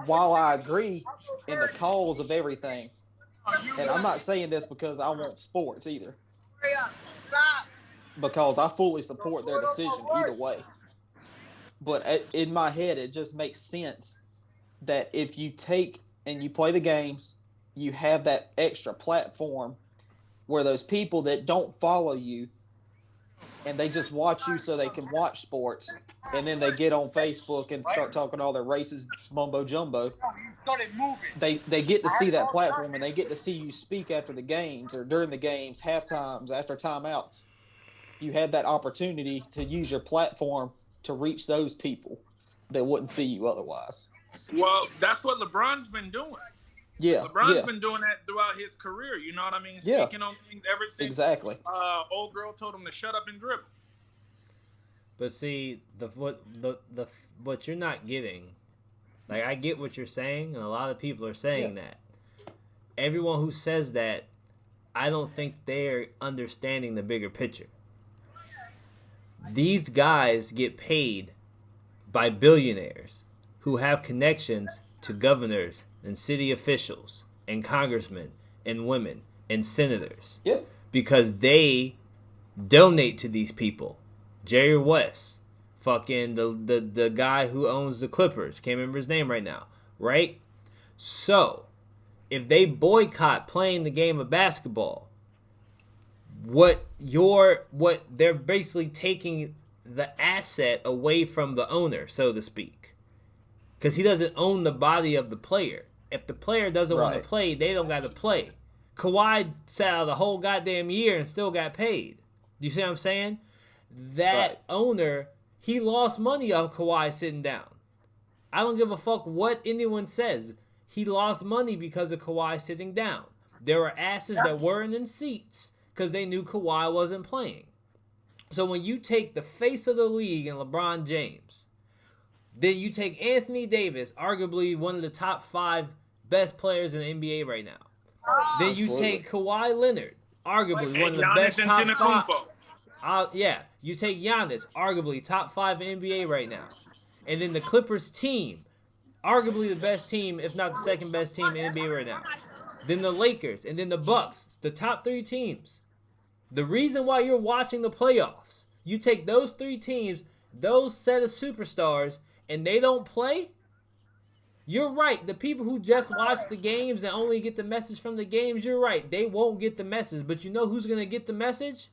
while I agree in the cause of everything, and I'm not saying this because I want sports either, because I fully support their decision either way. But in my head, it just makes sense that if you take and you play the games, you have that extra platform where those people that don't follow you and they just watch you so they can watch sports, and then they get on Facebook and start talking all their racist mumbo jumbo. They get to see that platform and they get to see you speak after the games or during the games, half times, after timeouts. You have that opportunity to use your platform to reach those people that wouldn't see you otherwise. Well, that's what LeBron's been doing. Yeah, LeBron's been doing that throughout his career. You know what I mean? Speaking on things ever since. Exactly. Old girl told him to shut up and dribble. But see, what you're not getting, like I get what you're saying, and a lot of people are saying that. Everyone who says that, I don't think they're understanding the bigger picture. These guys get paid by billionaires who have connections to governors and city officials and congressmen and women and senators. Yeah. Because they donate to these people. Jerry West, fucking the guy who owns the Clippers, can't remember his name right now, right? So, if they boycott playing the game of basketball, what they're basically taking the asset away from the owner, so to speak. Because he doesn't own the body of the player. If the player doesn't want to play, they don't got to play. Kawhi sat out the whole goddamn year and still got paid. Do you see what I'm saying? That owner, he lost money off Kawhi sitting down. I don't give a fuck what anyone says. He lost money because of Kawhi sitting down. There were asses that weren't in seats because they knew Kawhi wasn't playing. So when you take the face of the league and LeBron James, then you take Anthony Davis, arguably one of the top 5 best players in the NBA right now. Then you take Kawhi Leonard, arguably one of the best top 5. You take Giannis, arguably top 5 in NBA right now. And then the Clippers team, arguably the best team, if not the second best team in NBA right now. Then the Lakers, and then the Bucks, the top 3 teams. The reason why you're watching the playoffs, you take those 3 teams, those set of superstars, and they don't play, you're right. The people who just watch the games and only get the message from the games, you're right. They won't get the message. But you know who's going to get the message?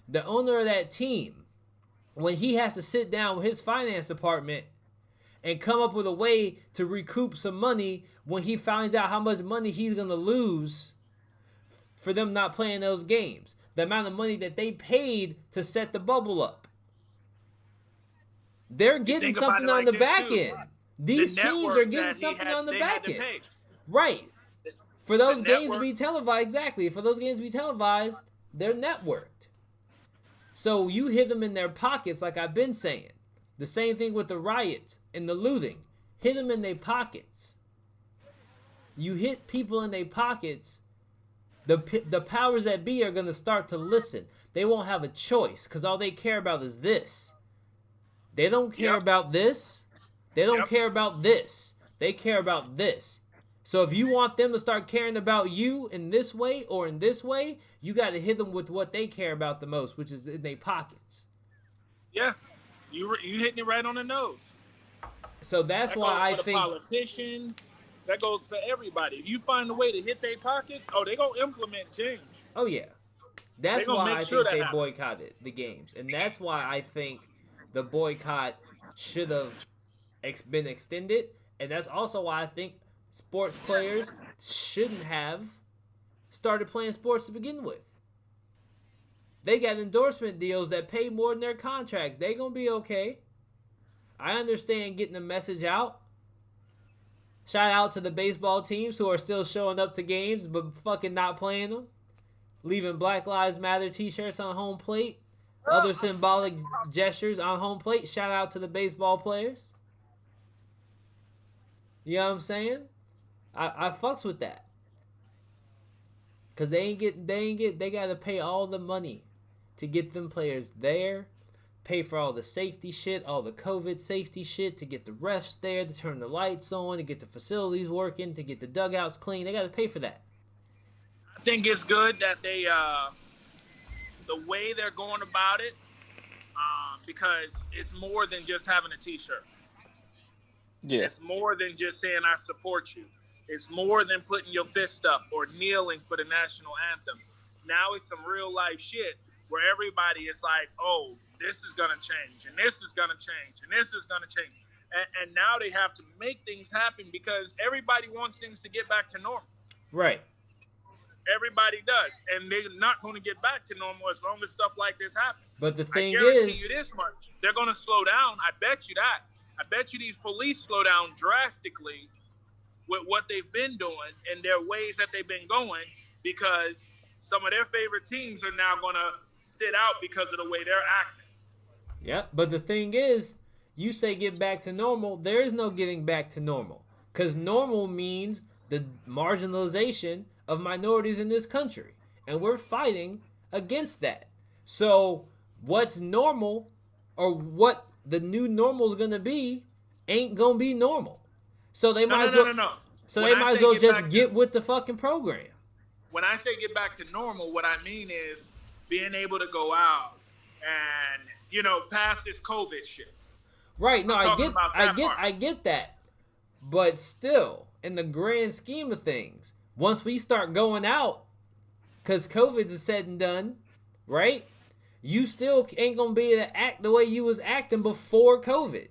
The owner of that team. When he has to sit down with his finance department and come up with a way to recoup some money when he finds out how much money he's going to lose for them not playing those games. The amount of money that they paid to set the bubble up. They're getting something on the back end. These teams are getting something on the back end. Right. For those games to be televised, exactly. For those games to be televised, they're networked. So you hit them in their pockets, like I've been saying. The same thing with the riots and the looting. Hit them in their pockets. You hit people in their pockets, the powers that be are going to start to listen. They won't have a choice because all they care about is this. They don't care about this. They don't care about this. They care about this. So if you want them to start caring about you in this way or in this way, you got to hit them with what they care about the most, which is in their pockets. Yeah, you hitting it right on the nose. So that's why I think politicians, that goes for everybody. If you find a way to hit their pockets, they're going to implement change. Oh, yeah. That's why I think they boycotted the games. And that's why I think the boycott should have been extended. And that's also why I think sports players shouldn't have started playing sports to begin with. They got endorsement deals that pay more than their contracts. They gonna be okay. I understand getting the message out. Shout out to the baseball teams who are still showing up to games but fucking not playing them. Leaving Black Lives Matter t-shirts on home plate. Other symbolic gestures on home plate. Shout out to the baseball players. You know what I'm saying? I fucks with that. Cause they gotta pay all the money to get them players there, pay for all the safety shit, all the COVID safety shit, to get the refs there, to turn the lights on, to get the facilities working, to get the dugouts clean. They gotta pay for that. I think it's good that they, the way they're going about it, because it's more than just having a t-shirt. Yeah. It's more than just saying I support you. It's more than putting your fist up or kneeling for the national anthem. Now it's some real life shit where everybody is like, oh, this is going to change, and this is going to change, and this is going to change. And now they have to make things happen because everybody wants things to get back to normal. Right. Everybody does. And they're not going to get back to normal as long as stuff like this happens. But the thing I guarantee is, you this much. They're going to slow down. I bet you that. I bet you these police slow down drastically with what they've been doing and their ways that they've been going, because some of their favorite teams are now going to sit out because of the way they're acting. Yeah, but the thing is, you say get back to normal. There is no getting back to normal, because normal means the marginalization of minorities in this country, and we're fighting against that. So what's normal, or what the new normal is going to be, ain't going to be normal. So they might as well. So they might as well just get with the fucking program. When I say get back to normal, what I mean is being able to go out and, pass this COVID shit. Right. No, I get that. But still, in the grand scheme of things, once we start going out, because COVID is said and done, right? You still ain't going to be able to act the way you was acting before COVID.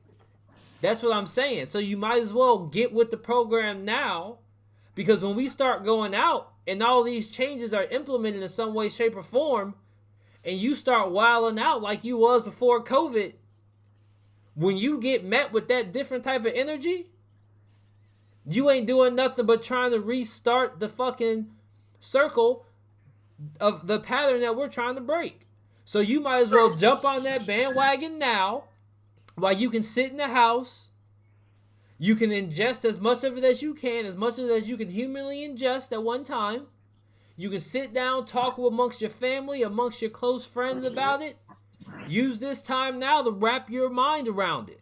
That's what I'm saying. So you might as well get with the program now, because when we start going out and all these changes are implemented in some way, shape, or form, and you start wilding out like you was before COVID, when you get met with that different type of energy, you ain't doing nothing but trying to restart the fucking circle of the pattern that we're trying to break. So you might as well jump on that bandwagon now while you can sit in the house. You can ingest as much of it as you can, as much of it as you can humanly ingest at one time. You can sit down, talk amongst your family, amongst your close friends about it. Use this time now to wrap your mind around it.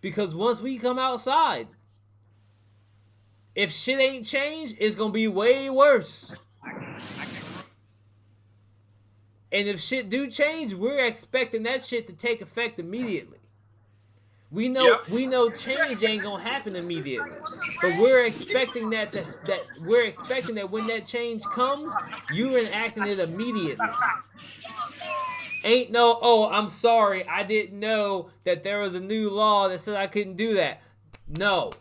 Because once we come outside, if shit ain't changed, it's going to be way worse. And if shit do change, we're expecting that shit to take effect immediately. We know change ain't gonna happen immediately, but we're expecting that when that change comes, you're enacting it immediately. Ain't no, oh, I'm sorry, I didn't know that there was a new law that said I couldn't do that. No,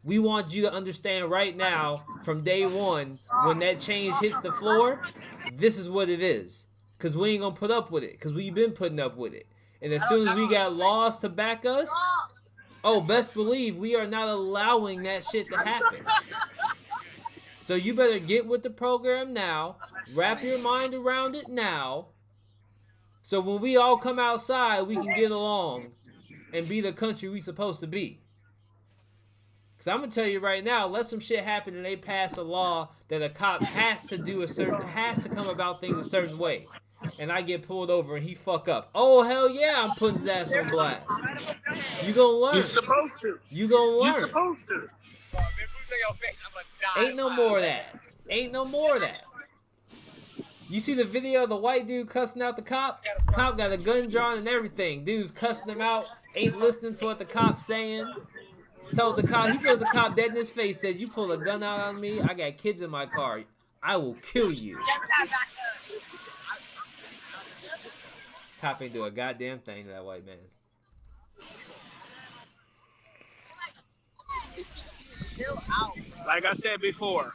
we want you to understand right now, from day one, when that change hits the floor, this is what it is. Because we ain't gonna put up with it, because we've been putting up with it. And as soon as we got laws to back us, oh, best believe we are not allowing that shit to happen. So you better get with the program now, wrap your mind around it now, so when we all come outside, we can get along and be the country we supposed to be. Because I'm going to tell you right now, let some shit happen and they pass a law that a cop has to come about things a certain way. And I get pulled over and he fuck up. Oh, hell yeah, I'm putting his ass on blast. You gonna learn. You're supposed to. You gonna learn. You're supposed to. Ain't no more of that. Ain't no more of that. You see the video of the white dude cussing out the cop? Cop got a gun drawn and everything. Dude's cussing him out, ain't listening to what the cop's saying. He told the cop dead in his face, said, you pull a gun out on me, I got kids in my car. I will kill you. Cop ain't do a goddamn thing to that white man. Like I said before,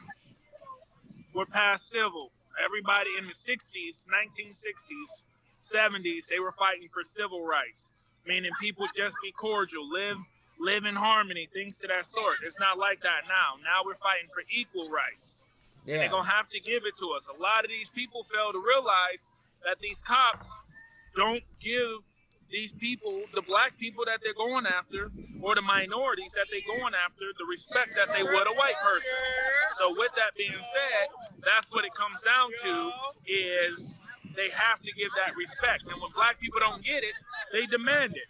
we're past civil. Everybody in the 60s, 1960s, 70s, they were fighting for civil rights, meaning people just be cordial, live in harmony, things to that sort. It's not like that now. Now we're fighting for equal rights. Yeah. And they're going to have to give it to us. A lot of these people fail to realize that these cops don't give these people, the black people that they're going after, or the minorities that they're going after, the respect that they would a white person. So with that being said, that's what it comes down to, is they have to give that respect. And when black people don't get it, they demand it.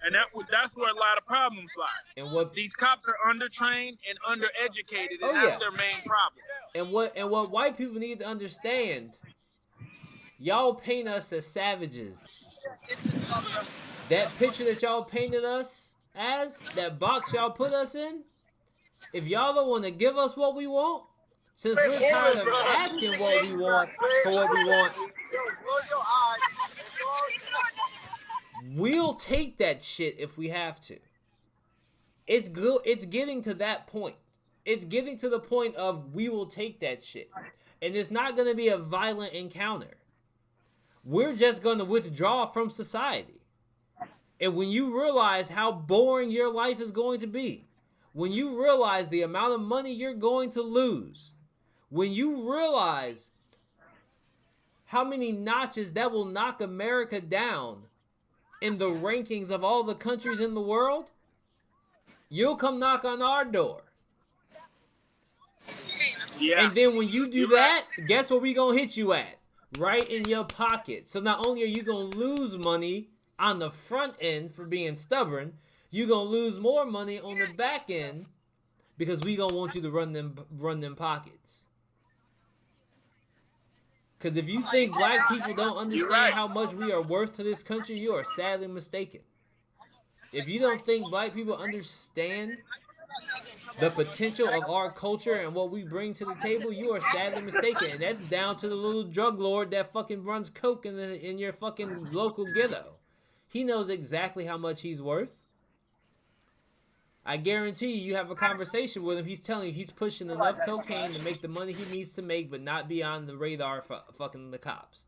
And that's where a lot of problems lie. And what these cops are undertrained and undereducated, and that's their main problem. And what white people need to understand, y'all paint us as savages. That picture that y'all painted us as, that box y'all put us in, if y'all don't want to give us what we want, since we're tired of asking what we want for what we want, we'll take that shit if we have to. It's good. It's getting to that point. It's getting to the point of we will take that shit. And it's not going to be a violent encounter. We're just going to withdraw from society. And when you realize how boring your life is going to be, when you realize the amount of money you're going to lose, when you realize how many notches that will knock America down in the rankings of all the countries in the world, you'll come knock on our door. Yeah. And then when you do that, guess what we gonna hit you at? Right in your pocket. So not only are you gonna lose money on the front end for being stubborn, you're gonna lose more money on the back end because we gonna want you to run them pockets. Because if you think black people don't understand how much we are worth to this country, you are sadly mistaken. If you don't think black people understand the potential of our culture and what we bring to the table, you are sadly mistaken. And that's down to the little drug lord that fucking runs coke in your fucking local ghetto. He knows exactly how much he's worth. I guarantee you have a conversation with him. He's telling you he's pushing enough cocaine to make the money he needs to make, but not be on the radar for fucking the cops.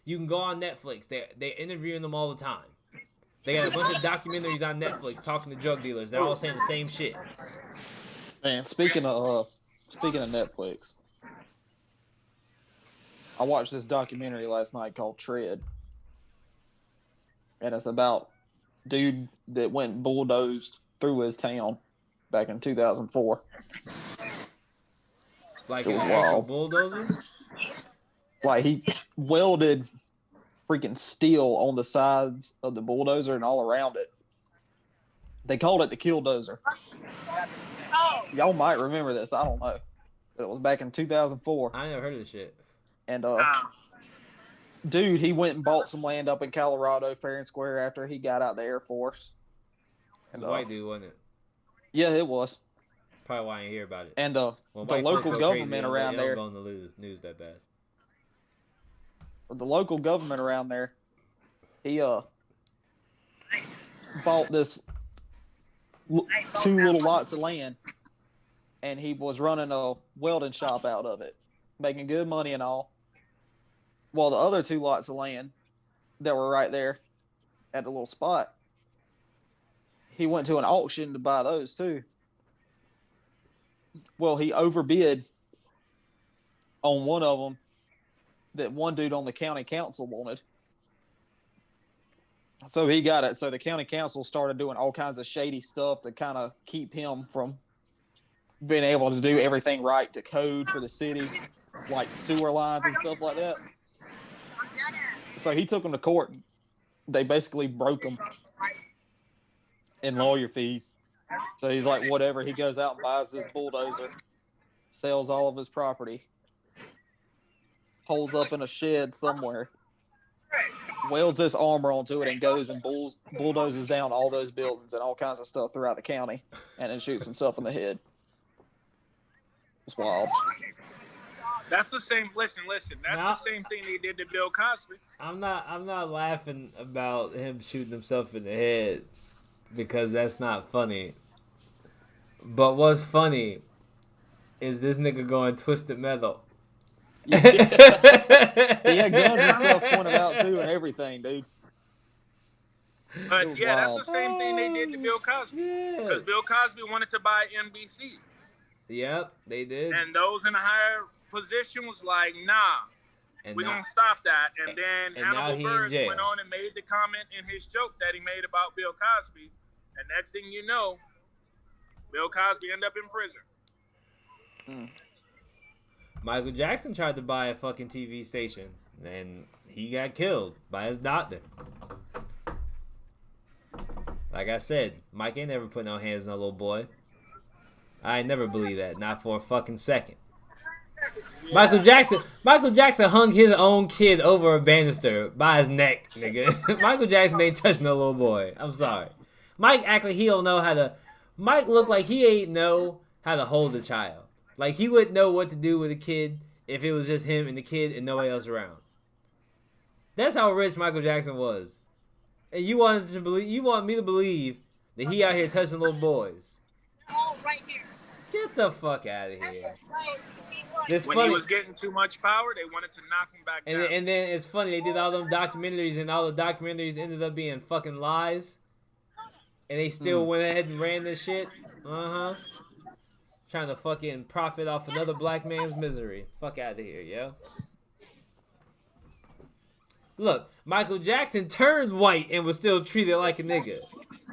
You can go on Netflix. They're interviewing them all the time. They got a bunch of documentaries on Netflix talking to drug dealers. They're all saying the same shit. Man, speaking of Netflix, I watched this documentary last night called Tread, and it's about dude that went bulldozed through his town back in 2004. Like it was an actual wild. bulldozer? Like he welded freaking steel on the sides of the bulldozer and all around it. They called it the Killdozer. Y'all might remember this. I don't know. But it was back in 2004. I never heard of this shit. And dude, he went and bought some land up in Colorado, fair and square, after he got out of the Air Force. It was a white dude, wasn't it? Yeah, it was. Probably why I didn't hear about it. And the local government around there. They don't go on the news that bad. The local government around there, he bought this 2 little lots of land, and he was running a welding shop out of it, making good money and all. While the other 2 lots of land that were right there at the little spot, he went to an auction to buy those too. Well, he overbid on one of them that one dude on the county council wanted. So he got it. So the county council started doing all kinds of shady stuff to kind of keep him from being able to do everything right to code for the city, like sewer lines and stuff like that. So he took them to court. They basically broke him in lawyer fees. So he's like, whatever. He goes out and buys this bulldozer, sells all of his property, holes up in a shed somewhere, welds this armor onto it, and goes and bulldozes down all those buildings and all kinds of stuff throughout the county, and then shoots himself in the head. It's wild. That's the same. Listen. That's the same thing they did to Bill Cosby. I'm not laughing about him shooting himself in the head because that's not funny. But what's funny is this nigga going Twisted Metal. Yeah. He had guns and stuff pointed out too and everything, dude. But yeah, wild. That's the same thing they did to Bill Cosby. Because Bill Cosby wanted to buy NBC. Yep, they did. And those in a higher position was like, nah, we're going to stop that. And then Hannibal Buress went on and made the comment in his joke that he made about Bill Cosby. And next thing you know, Bill Cosby ended up in prison. Michael Jackson tried to buy a fucking TV station, and he got killed by his doctor. Like I said, Mike ain't never put no hands on a little boy. I ain't never believe that, not for a fucking second. Yeah. Michael Jackson hung his own kid over a banister by his neck, nigga. Michael Jackson ain't touching no little boy. I'm sorry. Mike act like he don't know how to. Mike look like he ain't know how to hold a child. Like he wouldn't know what to do with a kid if it was just him and the kid and nobody else around. That's how rich Michael Jackson was. And you want me to believe that he out here touching little boys. Oh, right here. Get the fuck out of here. When he was getting too much power, they wanted to knock him back down. And then it's funny, they did all them documentaries, and all the documentaries ended up being fucking lies. And they still went ahead and ran this shit. Trying to fucking profit off another black man's misery. Fuck out of here, yo. Look, Michael Jackson turned white and was still treated like a nigga.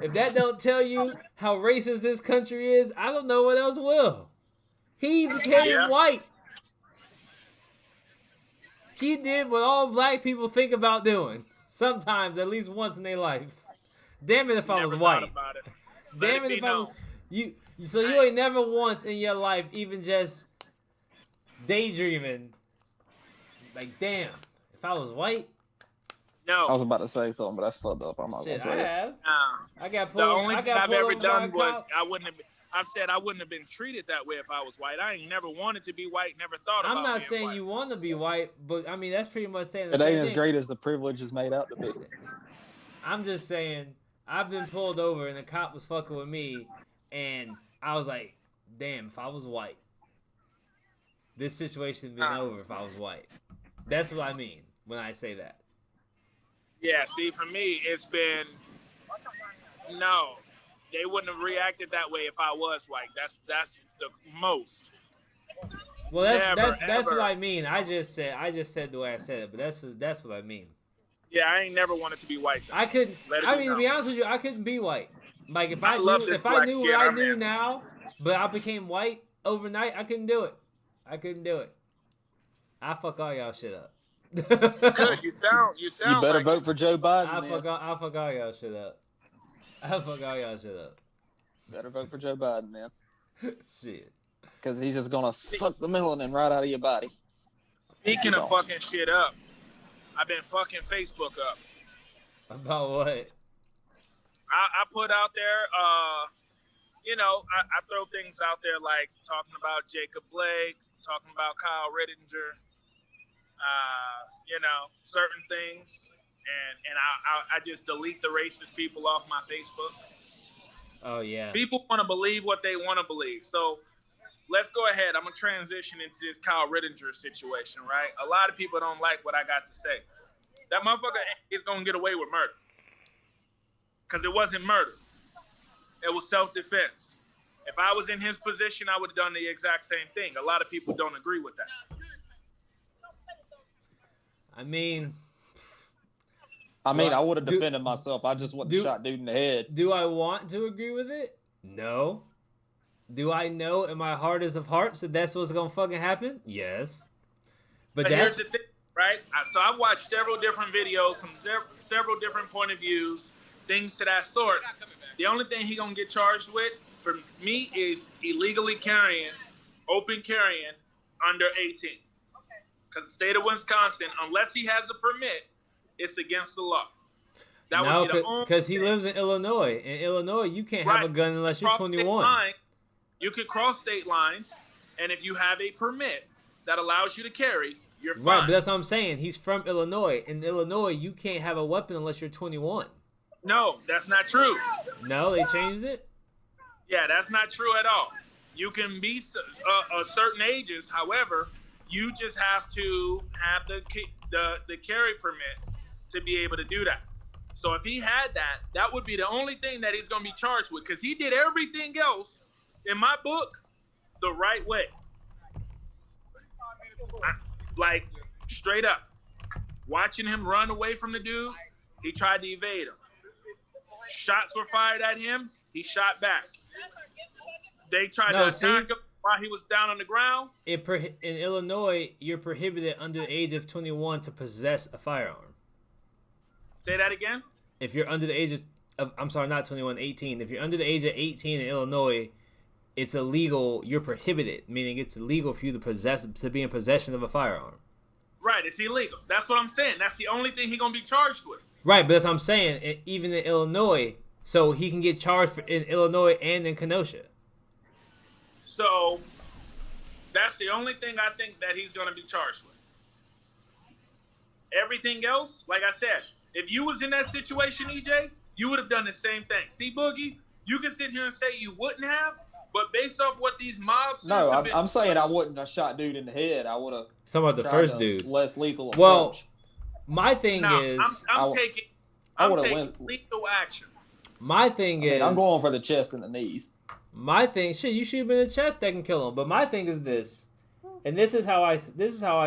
If that don't tell you how racist this country is, I don't know what else will. He became white. He did what all black people think about doing. Sometimes, at least once in their life. Damn it if I was white. Damn it if I was... So you ain't never once in your life even just daydreaming. Like, damn, if I was white, No. I was about to say something, but that's fucked up. I'm not Shit, gonna I say it. have. I got The pulled. only I thing got I've pulled ever over by a done was cop. I've said I wouldn't have been treated that way if I was white. I ain't never wanted to be white, never thought about I'm not being saying white. you want to be white, but I mean that's pretty much saying the It same ain't as thing. great as the privilege is made out to be. I'm just saying I've been pulled over and the cop was fucking with me, and I was like, damn, if I was white, this situation would been over if I was white. That's what I mean when I say that. Yeah, see, for me, it's been no. They wouldn't have reacted that way if I was white. That's the most. Well, that's ever. what I mean. I just said the way I said it, but that's what I mean. Yeah, I ain't never wanted to be white. Though. I couldn't. I mean, to be known. honest with you, I couldn't be white. Like if I love knew this if I black knew skin what I I'm knew in. now, but I became white overnight, I couldn't do it. I couldn't do it. I fuck all y'all shit up. Good, you sound. You better like vote for Joe Biden. I fuck all y'all shit up. I fuck all y'all shit up. Better vote for Joe Biden, man. Shit. Because he's just gonna suck the melanin right out of your body. Speaking of fucking shit up, I've been fucking Facebook up. About what? I put out there, I throw things out there like talking about Jacob Blake, talking about Kyle Rittinger, certain things, and I just delete the racist people off my Facebook. Oh yeah. People want to believe what they want to believe, so let's go ahead. I'm gonna transition into this Kyle Rittinger situation, right? A lot of people don't like what I got to say. That motherfucker is gonna get away with murder. Because it wasn't murder. It was self-defense. If I was in his position, I would have done the exact same thing. A lot of people don't agree with that. I mean, I would have defended myself. I just wouldn't shot dude in the head. Do I want to agree with it? No. Do I know in my heart of hearts that that's what's gonna fucking happen? Yes. But here's the thing, right? So I've watched several different videos from several different point of views, things to that sort. The only thing he gonna get charged with, for me, is illegally open carrying under 18. Because the state of Wisconsin, unless he has a permit, it's against the law. No, because he lives in Illinois. In Illinois, you can't have a gun unless you're 21. You could cross state lines, and if you have a permit that allows you to carry, you're fine. Right, but that's what I'm saying. He's from Illinois. In Illinois, you can't have a weapon unless you're 21. No, that's not true. No, they changed it? Yeah, that's not true at all. You can be certain ages. However, you just have to have the carry permit to be able to do that. So if he had that, that would be the only thing that he's going to be charged with, because he did everything else, in my book, the right way. Like, straight up. Watching him run away from the dude, he tried to evade him. Shots were fired at him, he shot back. They tried to attack him while he was down on the ground. In Illinois, you're prohibited under the age of 21 to possess a firearm. Say that again? If you're under the age of I'm sorry, not 21, 18. If you're under the age of 18 in Illinois, it's illegal. You're prohibited, meaning it's illegal for you to be in possession of a firearm. Right, it's illegal. That's what I'm saying. That's the only thing he's going to be charged with. Right, but that's what I'm saying. Even in Illinois, so he can get charged in Illinois and in Kenosha. So that's the only thing I think that he's going to be charged with. Everything else, like I said, if you was in that situation, EJ, you would have done the same thing. See, Boogie, you can sit here and say you wouldn't have, but based off what these mobs... No, I'm saying I wouldn't have shot dude in the head. I would have... Talking about the first dude. Less lethal approach. Well, my thing is... I'm taking lethal action. My thing is... I'm going for the chest and the knees. My thing... Shit, you shoot him in the chest, that can kill him. But my thing is this, and this is how I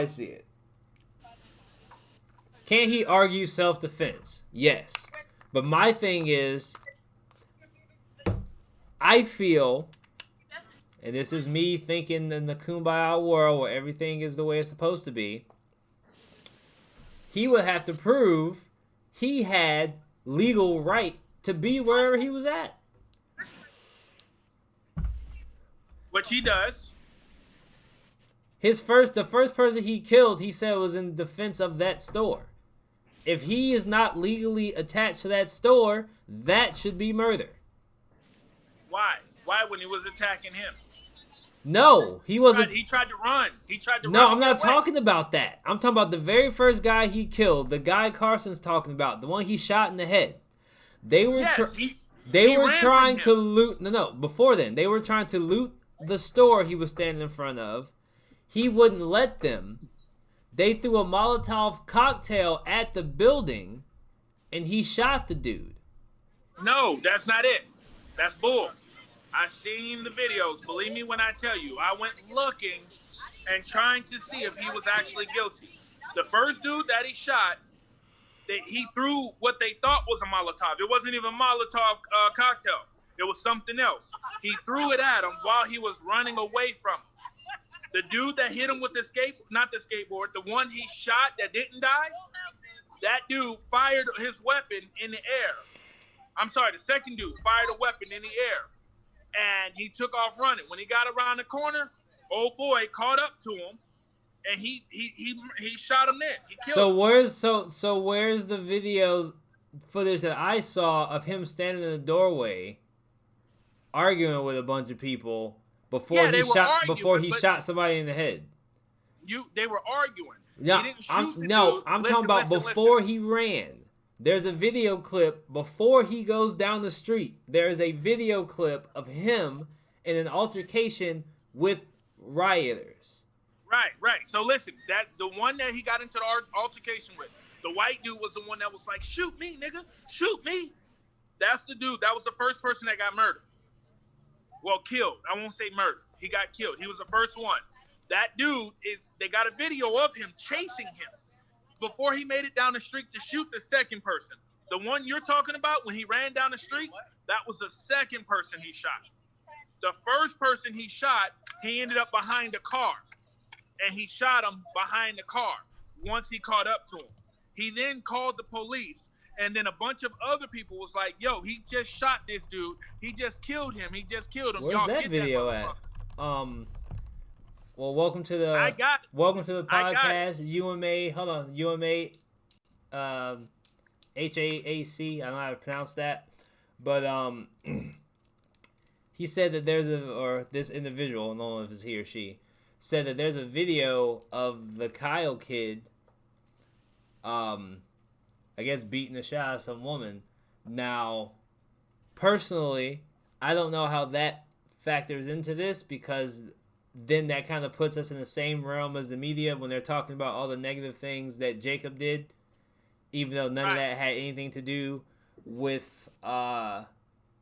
see it. Can he argue self-defense? Yes. But my thing is, I feel, and this is me thinking in the kumbaya world where everything is the way it's supposed to be, he would have to prove he had legal right to be wherever he was at. Which he does. The first person he killed, he said was in defense of that store. if he is not legally attached to that store, that should be murder. Why? Why when he was attacking him? No, he wasn't. He tried to run. He tried to run. No, I'm not talking about that. I'm talking about the very first guy he killed, the guy Carson's talking about, the one he shot in the head. They were trying to loot. No, before then, they were trying to loot the store he was standing in front of. He wouldn't let them. They threw a Molotov cocktail at the building, and he shot the dude. No, that's not it. That's bull. I seen the videos. Believe me when I tell you. I went looking and trying to see if he was actually guilty. The first dude that he shot, he threw what they thought was a Molotov. It wasn't even a Molotov cocktail. It was something else. He threw it at him while he was running away from him. The dude that hit him with the skateboard, the one he shot that didn't die, that dude fired his weapon in the air. I'm sorry, the second dude fired a weapon in the air. And he took off running. When he got around the corner, old boy caught up to him, and he shot him there. He killed him. So where's the video footage that I saw of him standing in the doorway, arguing with a bunch of people before he shot somebody in the head? They were arguing. No, he didn't shoot I'm talking about before he ran. There's a video clip before he goes down the street. There is a video clip of him in an altercation with rioters. Right. So listen, that the one that he got into the altercation with, the white dude was the one that was like, "Shoot me, nigga, shoot me." That's the dude. That was the first person that got murdered. Well, killed. I won't say murdered. He got killed. He was the first one. That dude they got a video of him chasing him before he made it down the street to shoot the second person. The one you're talking about, when he ran down the street, that was the second person he shot. The first person he shot, he ended up behind a car. And he shot him behind the car once he caught up to him. He then called the police. And then a bunch of other people was like, yo, he just shot this dude. He just killed him. Where's Y'all that get video that at? Well, welcome to the podcast. UMA, hold on, UMA, HAAC. I don't know how to pronounce that, but he said that this individual, I don't know if it's he or she, said that there's a video of the Kyle kid, I guess beating the shit out of some woman. Now, personally, I don't know how that factors into this, because then that kind of puts us in the same realm as the media when they're talking about all the negative things that Jacob did, even though none of that had anything to do with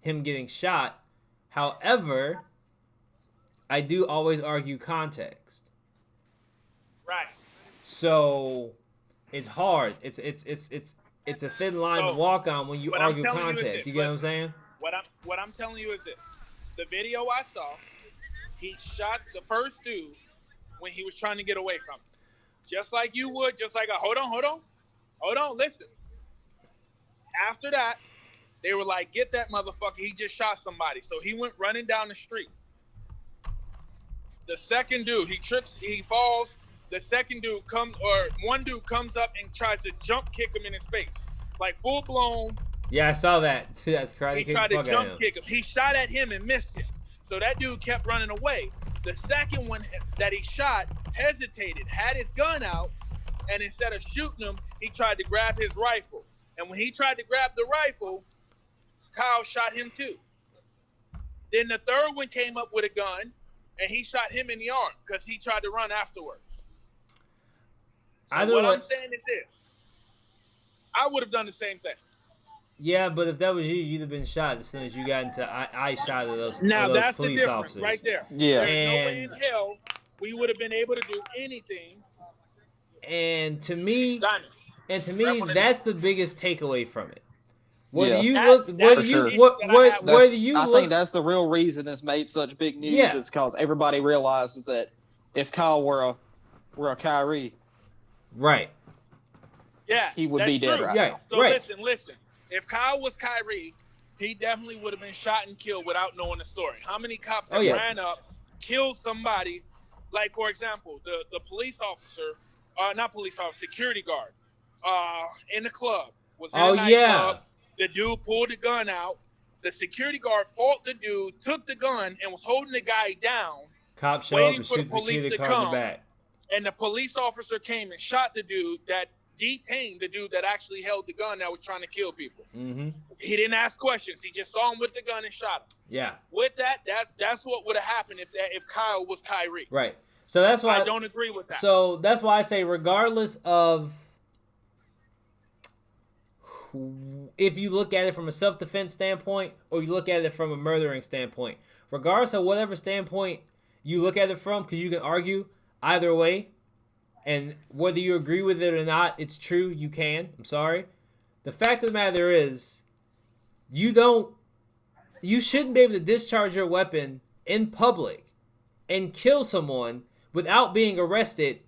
him getting shot. However, I do always argue context. Right. So it's hard. It's a thin line to walk on when you argue context. You get what I'm saying? What I'm telling you is this: the video I saw, he shot the first dude when he was trying to get away from him, just like you would. Just like hold on, listen. After that, they were like, "Get that motherfucker! He just shot somebody." So he went running down the street. The second dude, he trips, he falls. The second dude one dude comes up and tries to jump kick him in his face, like full blown. Yeah, I saw that. He tried to jump kick him. He shot at him and missed him. So that dude kept running away. The second one that he shot hesitated, had his gun out, and instead of shooting him, he tried to grab his rifle. And when he tried to grab the rifle, Kyle shot him too. Then the third one came up with a gun, and he shot him in the arm because he tried to run afterward. So I'm saying is this: I would have done the same thing. Yeah, but if that was you, you'd have been shot as soon as you got into eye shot of those, now, of those that's police the difference officers. right there. Yeah. There's no way in hell we would have been able to do anything. And to me, that's the biggest takeaway from it. Whether you I think that's the real reason it's made such big news. Yeah. Is because everybody realizes that if Kyle were a Kyrie, right, yeah, he would be dead right now. So listen. If Kyle was Kyrie, he definitely would have been shot and killed without knowing the story. How many cops have ran up, killed somebody? Like, for example, the police officer, security guard. in the club. Was in Oh, a nightclub. yeah. The dude pulled the gun out. The security guard fought the dude, took the gun, and was holding the guy down. Cops show up waiting and for the shoot the police security to guard in the come. back. And the police officer came and shot the dude that detained the dude that actually held the gun that was trying to kill people. Mm-hmm. He didn't ask questions. He just saw him with the gun and shot him. Yeah. With that's what would have happened if Kyle was Kyrie. Right. So that's why I don't agree with that. So that's why I say, regardless of if you look at it from a self-defense standpoint or you look at it from a murdering standpoint, regardless of whatever standpoint you look at it from, because you can argue either way, and whether you agree with it or not, it's true. You can. I'm sorry. The fact of the matter is, you shouldn't be able to discharge your weapon in public and kill someone without being arrested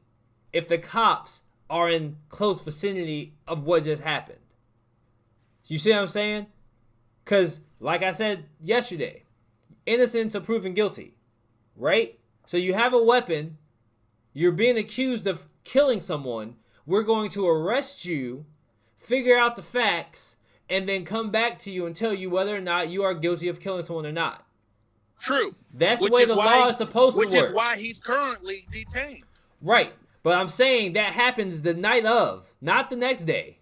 if the cops are in close vicinity of what just happened. You see what I'm saying? Because, like I said yesterday, innocent until proven guilty, right? So you have a weapon, you're being accused of killing someone, we're going to arrest you, figure out the facts, and then come back to you and tell you whether or not you are guilty of killing someone or not. True. That's the way the law is supposed to work. Which is why he's currently detained. Right. But I'm saying that happens the night of, not the next day.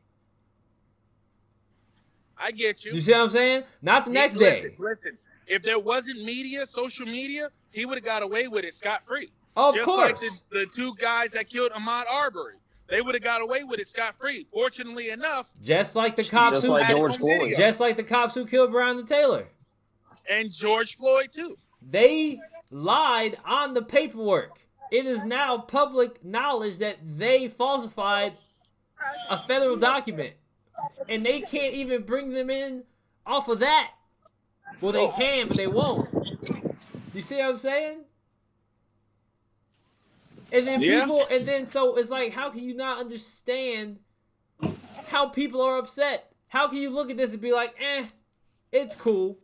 I get you. You see what I'm saying? Not the next day. Listen, if there wasn't media, social media, he would have got away with it scot-free. Of Just course. like the two guys that killed Ahmaud Arbery. They would have got away with it scot-free. Fortunately enough. Just like the cops just like George Floyd. Just like the cops who killed Breonna Taylor. And George Floyd, too. They lied on the paperwork. It is now public knowledge that they falsified a federal document. And they can't even bring them in off of that. Well, they can, but they won't. You see what I'm saying? And then so it's like, how can you not understand how people are upset? How can you look at this and be like, it's cool?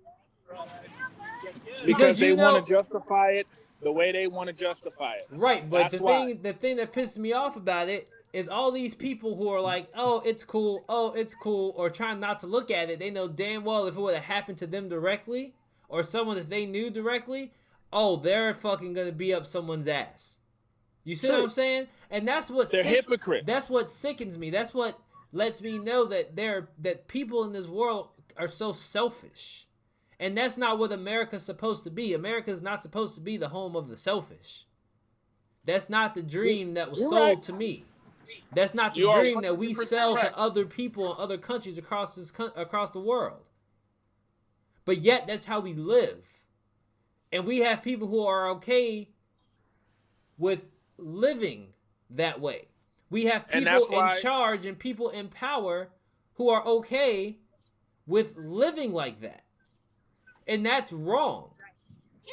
Because they want to justify it the way they want to justify it. Right, but the thing that pisses me off about it is all these people who are like, oh, it's cool, or trying not to look at it. They know damn well if it would have happened to them directly or someone that they knew directly, oh, they're fucking gonna be up someone's ass. You see what I'm saying? And that's what they're hypocrites. That's what sickens me. That's what lets me know that people in this world are so selfish. And that's not what America's supposed to be. America's not supposed to be the home of the selfish. That's not the dream that was sold to me. That's not the dream that we sell to other people in other countries across the world. But yet, that's how we live. And we have people who are okay with living that way. We have people in charge and people in power who are okay with living like that. And that's wrong.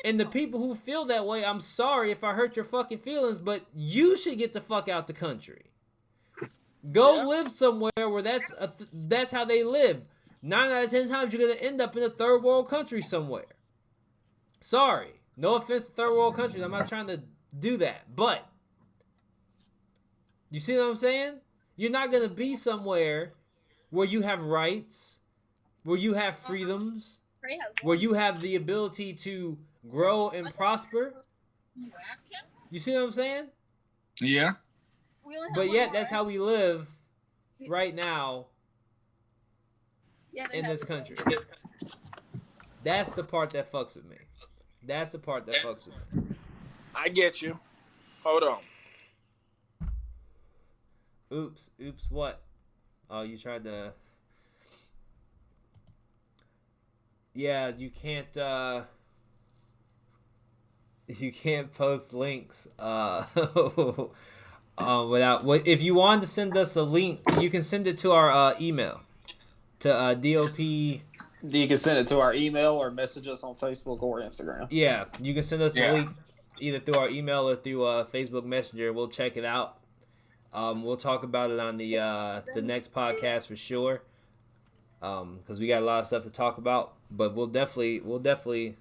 And the people who feel that way, I'm sorry if I hurt your fucking feelings, but you should get the fuck out the country. Go live somewhere where that's how they live. 9 out of 10 times you're going to end up in a third world country somewhere. Sorry. No offense to third world countries. I'm not trying to do that. But you see what I'm saying? You're not going to be somewhere where you have rights, where you have freedoms, where you have the ability to grow and prosper. You see what I'm saying? Yeah. But yet, that's how we live right now in this country. That's the part that fucks with me. That's the part that fucks with me. I get you. Hold on. Oops, what? Oh, you tried to... Yeah, you can't post links without if you want to send us a link, you can send it to our email to D.O.P. You can send it to our email or message us on Facebook or Instagram. Yeah, you can send us a link either through our email or through Facebook Messenger. We'll check it out. We'll talk about it on the next podcast for sure. Because we got a lot of stuff to talk about, but we'll definitely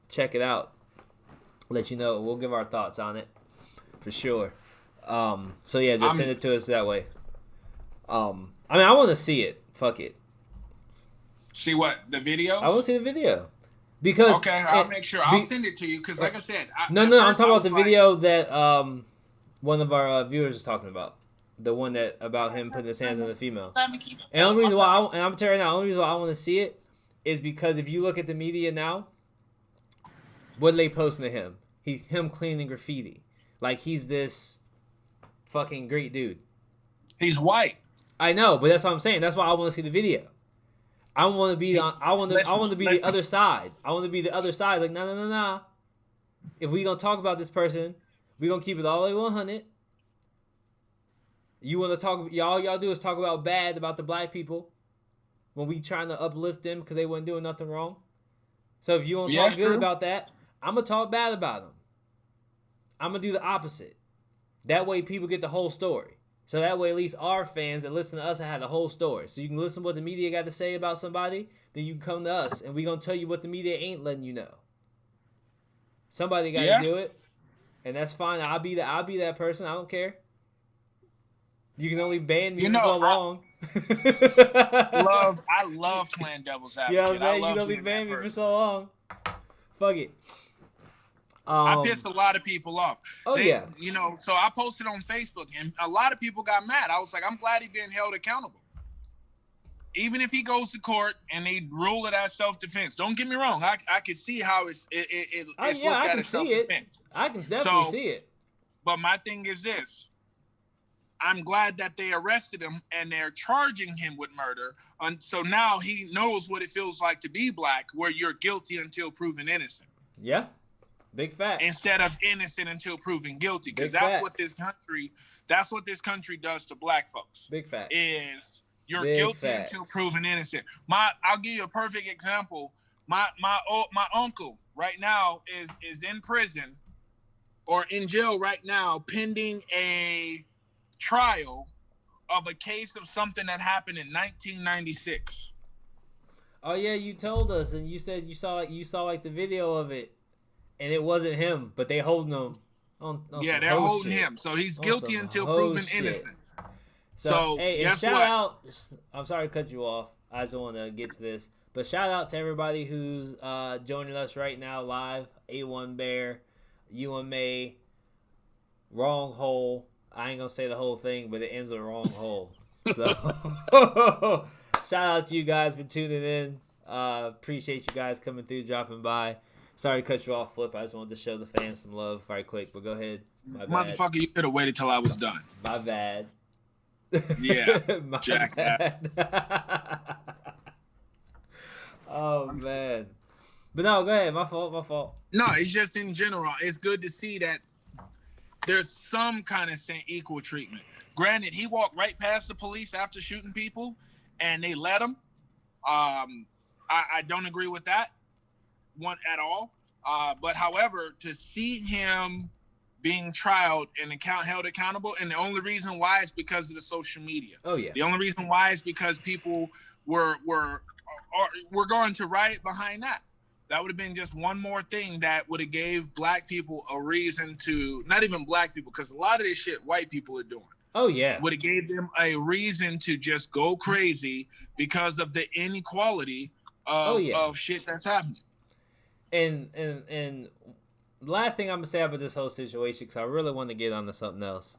check it out. Let you know. We'll give our thoughts on it for sure. So yeah, just send it to us that way. I mean, I want to see it. Fuck it. See what? The videos? I want to see the video. Because okay, I'll make sure. I'll send it to you because, like I said, I'm talking about the video that one of our viewers is talking about. The one that about him putting his hands on the female. And the only reason why and I'm telling you now, the only reason why I want to see it is because if you look at the media now, what are they posting to him? Him cleaning graffiti, like he's this fucking great dude. He's white. I know, but that's what I'm saying. That's why I want to see the video. I want to be the other side. I want to be the other side. Like, no. If we gonna talk about this person, we gonna keep it all the way 100. You want to talk? Y'all do is talk bad about the black people when we trying to uplift them because they wasn't doing nothing wrong. So if you want to talk good about that, I'm gonna talk bad about them. I'm gonna do the opposite. That way, people get the whole story. So that way, at least our fans that listen to us have the whole story. So you can listen to what the media got to say about somebody, then you can come to us, and we gonna tell you what the media ain't letting you know. Somebody got to do it, and that's fine. I'll be that person. I don't care. You can only ban me for so long. I love playing devil's advocate. You know what I'm saying? You can only ban me for so long. Fuck it. I pissed a lot of people off. Oh, yeah. You know, so I posted on Facebook, and a lot of people got mad. I was like, I'm glad he's being held accountable. Even if he goes to court and they rule it as self-defense. Don't get me wrong. I can see how it's looked at as self-defense. I can definitely see it. But my thing is this. I'm glad that they arrested him and they're charging him with murder. And so now he knows what it feels like to be black, where you're guilty until proven innocent. Yeah. Big fact. Instead of innocent until proven guilty. Because that's what this country does to black folks. Big fact. Is you're guilty until proven innocent. I'll give you a perfect example. My uncle right now is in prison or in jail right now pending a trial of a case of something that happened in 1996. Oh yeah, you told us, and you said you saw like the video of it, and it wasn't him, but they holding him. They're holding him, so he's guilty until proven innocent. So hey, and shout out. I'm sorry to cut you off. I just want to get to this, but shout out to everybody who's joining us right now live. A1 Bear, UMA, Wrong Hole. I ain't gonna say the whole thing, but it ends with wrong hole. So shout out to you guys for tuning in. Appreciate you guys coming through, dropping by. Sorry to cut you off, Flip. I just wanted to show the fans some love right quick, but go ahead. My motherfucker, you could have waited till I was done. My bad. Yeah, my Jack. Bad. Oh man. But no, go ahead. My fault. No, it's just in general. It's good to see that there's some kind of equal treatment. Granted, he walked right past the police after shooting people, and they let him. I don't agree with that one at all. But however, to see him being trialed and held accountable, and the only reason why is because of the social media. Oh yeah. The only reason why is because people were going to riot behind that. That would have been just one more thing that would have gave black people a reason to, not even black people, because a lot of this shit white people are doing. Oh, yeah. Would have gave them a reason to just go crazy because of the inequality of shit that's happening. And the last thing I'm going to say about this whole situation, because I really want to get on to something else.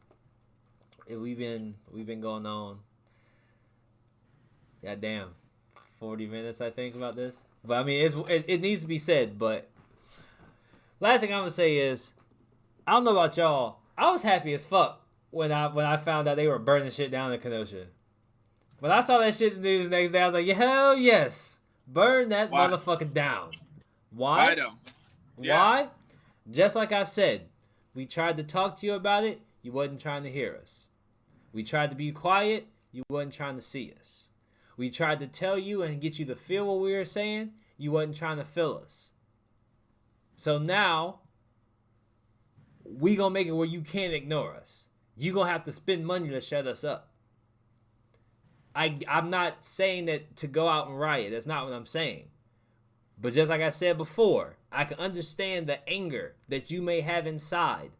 We've been going on, goddamn, 40 minutes, I think, about this. But I mean, it needs to be said. But last thing I'm gonna say is, I don't know about y'all. I was happy as fuck when I found out they were burning shit down in Kenosha. When I saw that shit in the news the next day, I was like, hell yes, burn that motherfucker down. Why? I know. Yeah. Why? Just like I said, we tried to talk to you about it. You wasn't trying to hear us. We tried to be quiet. You wasn't trying to see us. We tried to tell you and get you to feel what we were saying. You wasn't trying to feel us. So now, we gonna make it where you can't ignore us. You gonna have to spend money to shut us up. I'm not saying that to go out and riot. That's not what I'm saying. But just like I said before, I can understand the anger that you may have inside.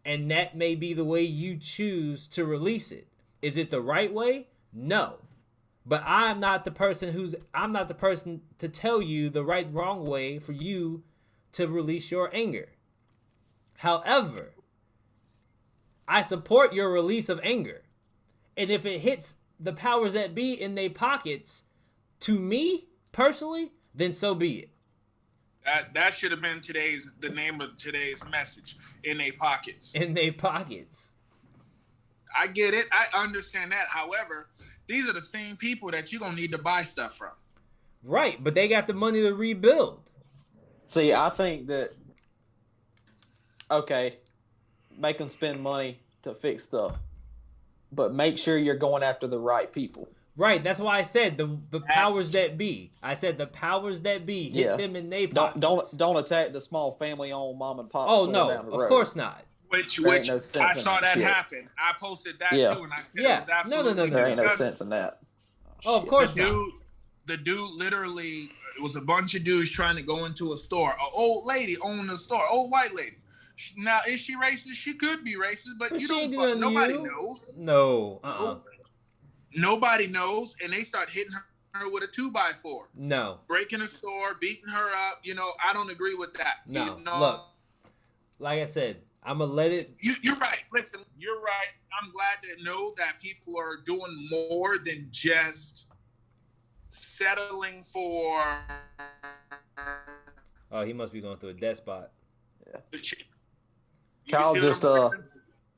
And that may be the way you choose to release it. Is it the right way? No. But I'm not the person to tell you the right wrong way for you to release your anger. However, I support your release of anger. And if it hits the powers that be in their pockets, to me, personally, then so be it. That should have been the name of today's message. In their pockets. In their pockets. I get it. I understand that. However, these are the same people that you're going to need to buy stuff from. Right, but they got the money to rebuild. See, I think that, okay, make them spend money to fix stuff, but make sure you're going after the right people. Right, that's why I said the powers that be. I said the powers that be hit them in their pockets. Don't attack the small family-owned mom and pop store down the road. Of course not. Which I saw that happen. I posted that too, and I said it was absolutely no. There ain't no sense in that. Of course not. The dude literally, it was a bunch of dudes trying to go into a store. An old lady owned the store, old white lady. Now, is she racist? She could be racist, but you don't. Nobody knows. No. Nobody knows, and they start hitting her with a 2x4. No. Breaking the store, beating her up. I don't agree with that. No. Look, like I said, I'm going to let it... You're right. Listen, you're right. I'm glad to know that people are doing more than just settling for... Oh, he must be going through a death spot. Yeah. Kyle just...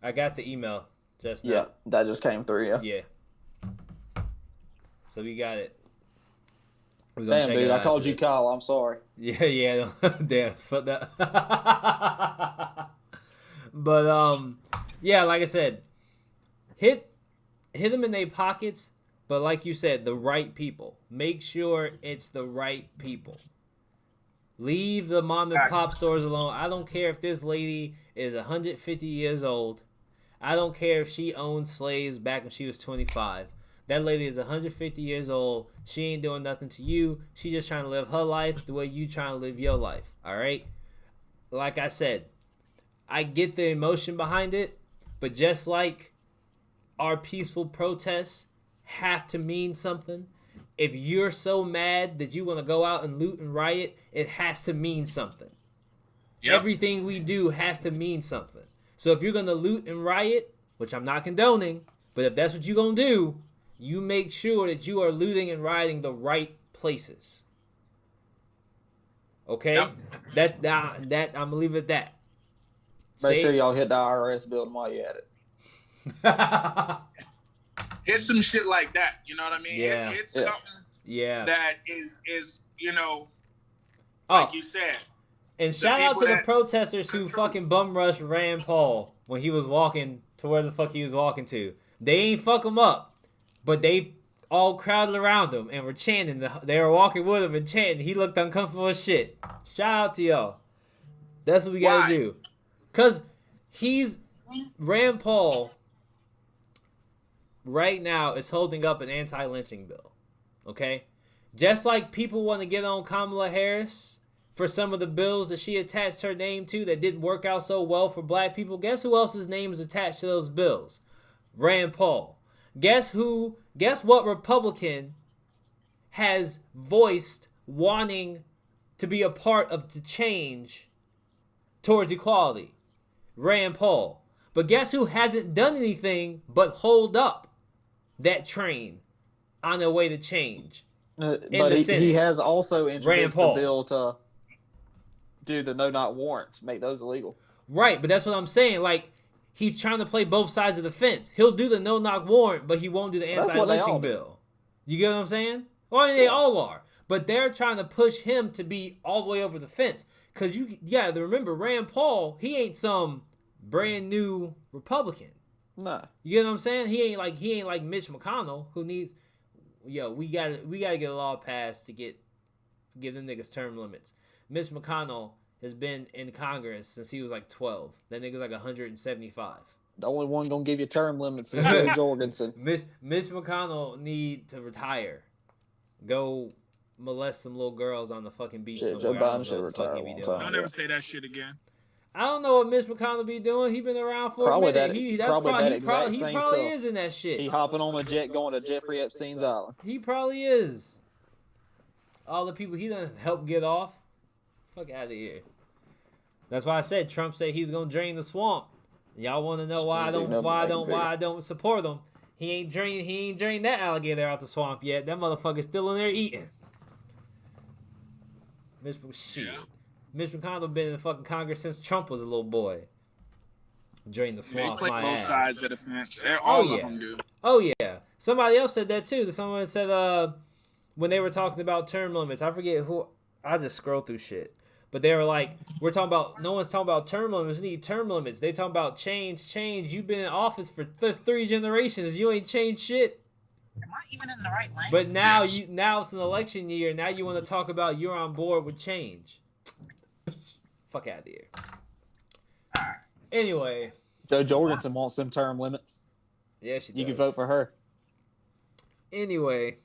I got the email just now. Yeah, that just came through, Yeah. So we got it. Damn, dude, I called you Kyle. I'm sorry. Yeah. Damn, fuck that. But yeah, like I said, hit them in their pockets. But like you said, the right people. Make sure it's the right people. Leave the mom and pop stores alone. I don't care if this lady is 150 years old. I don't care if she owned slaves back when she was 25. That lady is 150 years old. She ain't doing nothing to you. She just trying to live her life the way you trying to live your life. All right? Like I said, I get the emotion behind it, but just like our peaceful protests have to mean something, if you're so mad that you want to go out and loot and riot, it has to mean something. Yep. Everything we do has to mean something. So if you're going to loot and riot, which I'm not condoning, but if that's what you're going to do, you make sure that you are looting and rioting the right places. Okay? Yep. That I'm going to leave it at that. Make sure y'all hit the IRS building while you're at it. Hit some shit like that. You know what I mean? Yeah. Hit something that is like you said. And shout out to the protesters who fucking bum rushed Rand Paul when he was walking to where the fuck he was walking to. They ain't fuck him up. But they all crowded around him and were chanting. They were walking with him and chanting. He looked uncomfortable as shit. Shout out to y'all. That's what we gotta do. Because Rand Paul right now is holding up an anti-lynching bill. Okay? Just like people want to get on Kamala Harris for some of the bills that she attached her name to that didn't work out so well for black people, guess who else's name is attached to those bills? Rand Paul. Guess what Republican has voiced wanting to be a part of the change towards equality? Rand Paul. But guess who hasn't done anything but hold up that train on their way to change? But he has also introduced the bill to do the no-knock warrants, make those illegal. Right, but that's what I'm saying. Like, he's trying to play both sides of the fence. He'll do the no-knock warrant, but he won't do the anti-lynching bill. You get what I'm saying? Well, I mean, they all are. But they're trying to push him to be all the way over the fence. Because you gotta remember, Rand Paul, he ain't some brand new Republican. Nah. You get what I'm saying? He ain't like Mitch McConnell, who needs... we gotta get a law passed to give them niggas term limits. Mitch McConnell has been in Congress since he was like 12. That nigga's like 175. The only one gonna give you term limits is Joe Jorgensen. Mitch McConnell need to retire. Go molest some little girls on the fucking beach. Shit, Joe Biden should retire. Don't ever say that shit again. I don't know what Mitch McConnell be doing. He been around for Probably a minute. that- He probably that exact he same probably stuff. is in that shit. He hopping on a jet going to Jeffrey Epstein's island. He probably is. All the people he done helped get off. Fuck out of here. That's why I said Trump said he was gonna drain the swamp. Y'all want to know why I don't support him? He ain't drained that alligator out the swamp yet. That motherfucker's still in there eating. Mitch McConnell been in the fucking Congress since Trump was a little boy. Drain the swamp. They play my both ass. sides of the fence. All of them do. Oh yeah. Somebody else said that too. Someone said when they were talking about term limits. I forget who. I just scroll through shit. But they were like, we're talking about, no one's talking about term limits. We need term limits. They talking about change. You've been in office for 3 generations. You ain't changed shit. Am I even in the right lane? But now now it's an election year. Now you want to talk about you're on board with change. Fuck out of here. Anyway. Joe Jorgensen wants some term limits. Yeah, she does. You can vote for her. Anyway.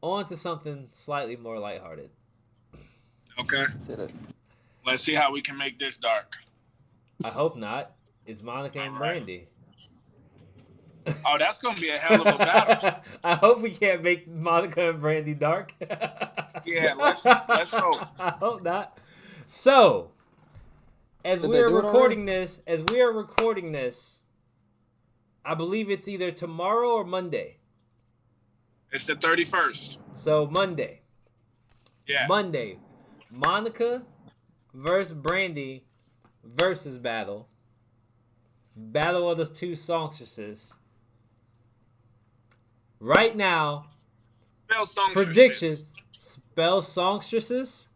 On to something slightly more lighthearted. Okay. Let's see how we can make this dark. I hope not. It's Monica and Brandy. Oh, that's gonna be a hell of a battle. I hope we can't make Monica and Brandy dark. Yeah, let's hope. I hope not. So, as we are recording this, I believe it's either tomorrow or Monday. It's the 31st. So Monday. Yeah. Monday. Monica versus Brandy versus battle. Battle of the 2 songstresses. Right now, Spell songstresses. predictions. Spell songstresses.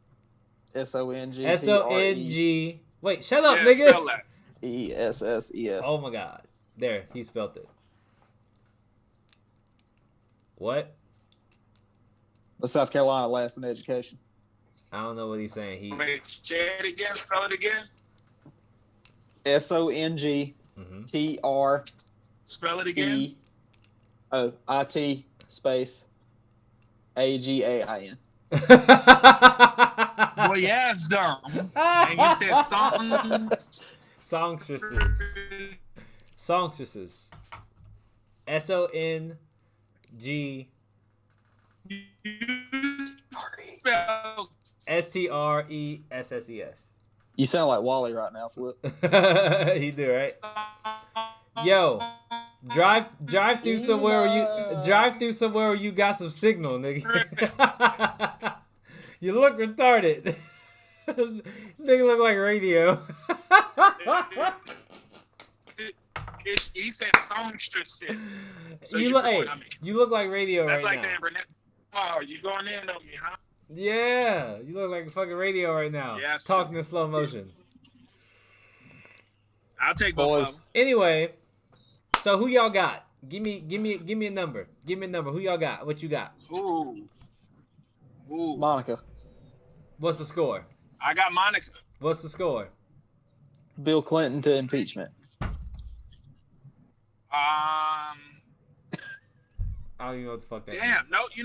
SONG. SONG. Wait, shut up, Yeah, nigga. spell that. ESSES. Oh my god. There, he spelled it. What? What's South Carolina last in education? I don't know what he's saying. Wait, say it again. Spell it again. SONG TR Spell it again. IT space AGAIN. Boy, your ass dumb. And you said song. Songstresses. Songstresses. SONG. Spell. STRESSES. You sound like Wally right now, Flip. You do, right? Yo, drive through somewhere where you got some signal, nigga. You look retarded. Nigga look like radio. He said songstresses. So you look like radio That's right like now. saying Burnett. Oh, you going in on me, huh? Yeah, you look like fucking radio right now. Yes. Talking in slow motion. I'll take both of them. Anyway, so who y'all got? Give me a number. Give me a number. Who y'all got? What you got? Ooh. Monica. What's the score? I got Monica. What's the score? Bill Clinton to impeachment. I don't even know what the fuck that Damn. means. No. You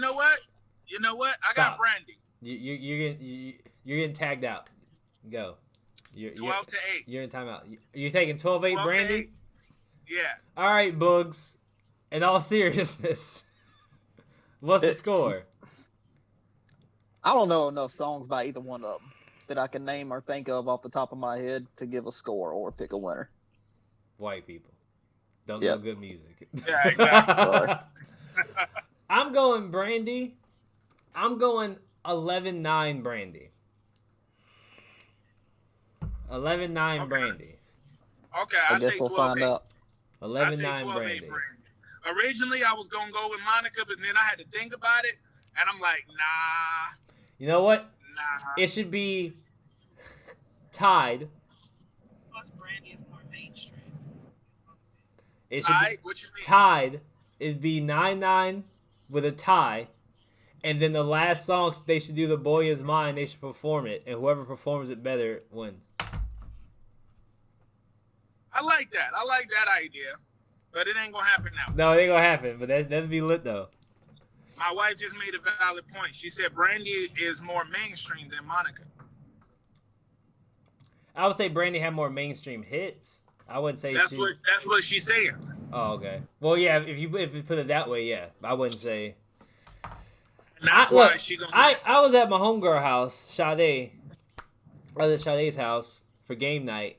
know what? I got Brandy. You're getting tagged out. Go. 12 to 8. You're in timeout. You're taking 12-8 Brandy? 8. Yeah. All right, Bugs. In all seriousness, what's the score? I don't know enough songs by either one of them that I can name or think of off the top of my head to give a score or pick a winner. White people don't know good music. Yeah, exactly. I'm going Brandy. I'm going 11-9 Brandy. 11-9 Brandy. Okay, I guess we'll find out. 11-9 Brandy. Originally, I was going to go with Monica, but then I had to think about it, and I'm like, nah. You know what? Nah. It should be tied. Plus, Brandy is more mainstream. It should be tied. It'd be 9-9 with a tie. And then the last song, they should do The Boy Is Mine. They should perform it. And whoever performs it better wins. I like that. I like that idea. But it ain't going to happen now. No, it ain't going to happen. But that'd be lit, though. My wife just made a valid point. She said Brandy is more mainstream than Monica. I would say Brandy had more mainstream hits. I wouldn't say That's what she's saying. Oh, okay. Well, yeah. If you put it that way, yeah. I wouldn't say. And that's why she gonna. I was at my homegirl house, Sade. I was at Sade's house for game night,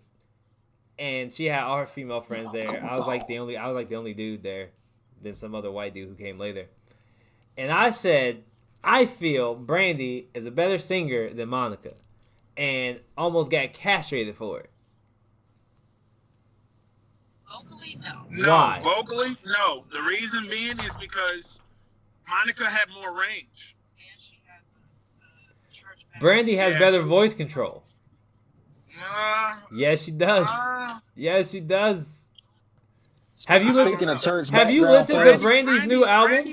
and she had all her female friends there. I was like the only dude there. Then some other white dude who came later. And I said, I feel Brandy is a better singer than Monica, and almost got castrated for it. Vocally, no. Why? Vocally, no. The reason being is because Monica had more range. And she has a church back. Brandy has better voice control. Yes, she does. Yes, she does. Have you Speaking of church, have you listened to Brandy's new album?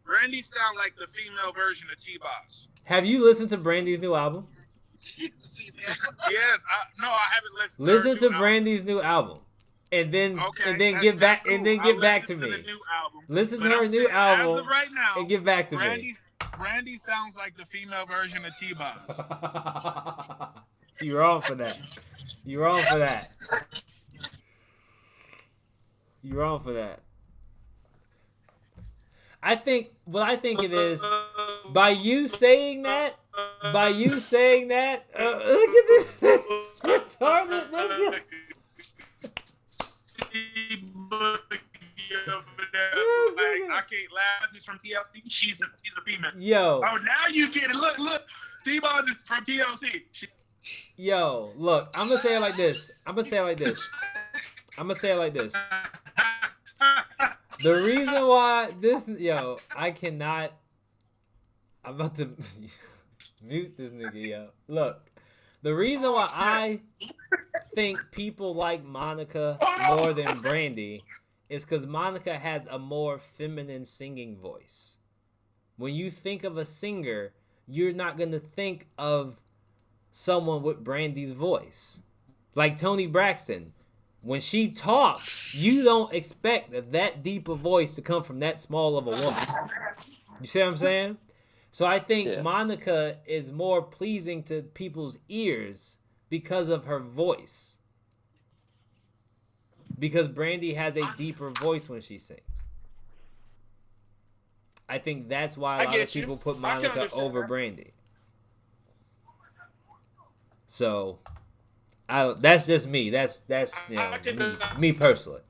Brandy sound like the female version of T.A.B.S. Have you listened to Brandy's new album? She's a female. Yes, I haven't listened. Listen to Brandy's new album, and then get back to me. Listen to her new album. As of right now, and get back to me. Brandy sounds like the female version of T.A.B.S. You're wrong for that. You're wrong for that. You're wrong for that. I think it is by you saying that. Look at this retarded nigga. I can't laugh. This is from TLC. She's a female. Yo. Oh, now you get it. Look. T-Boz is from TLC. Yo, look. I'm gonna say it like this. The reason why I cannot. I'm about to mute this nigga, yo. Look, the reason why I think people like Monica more than Brandy is because Monica has a more feminine singing voice. When you think of a singer, you're not gonna think of someone with Brandy's voice. Like Toni Braxton. When she talks, you don't expect that deep a voice to come from that small of a woman. You see what I'm saying? So I think Monica is more pleasing to people's ears because of her voice. Because Brandy has a deeper voice when she sings. I think that's why a lot of people put Monica over Brandy. So that's just me. That's me personally.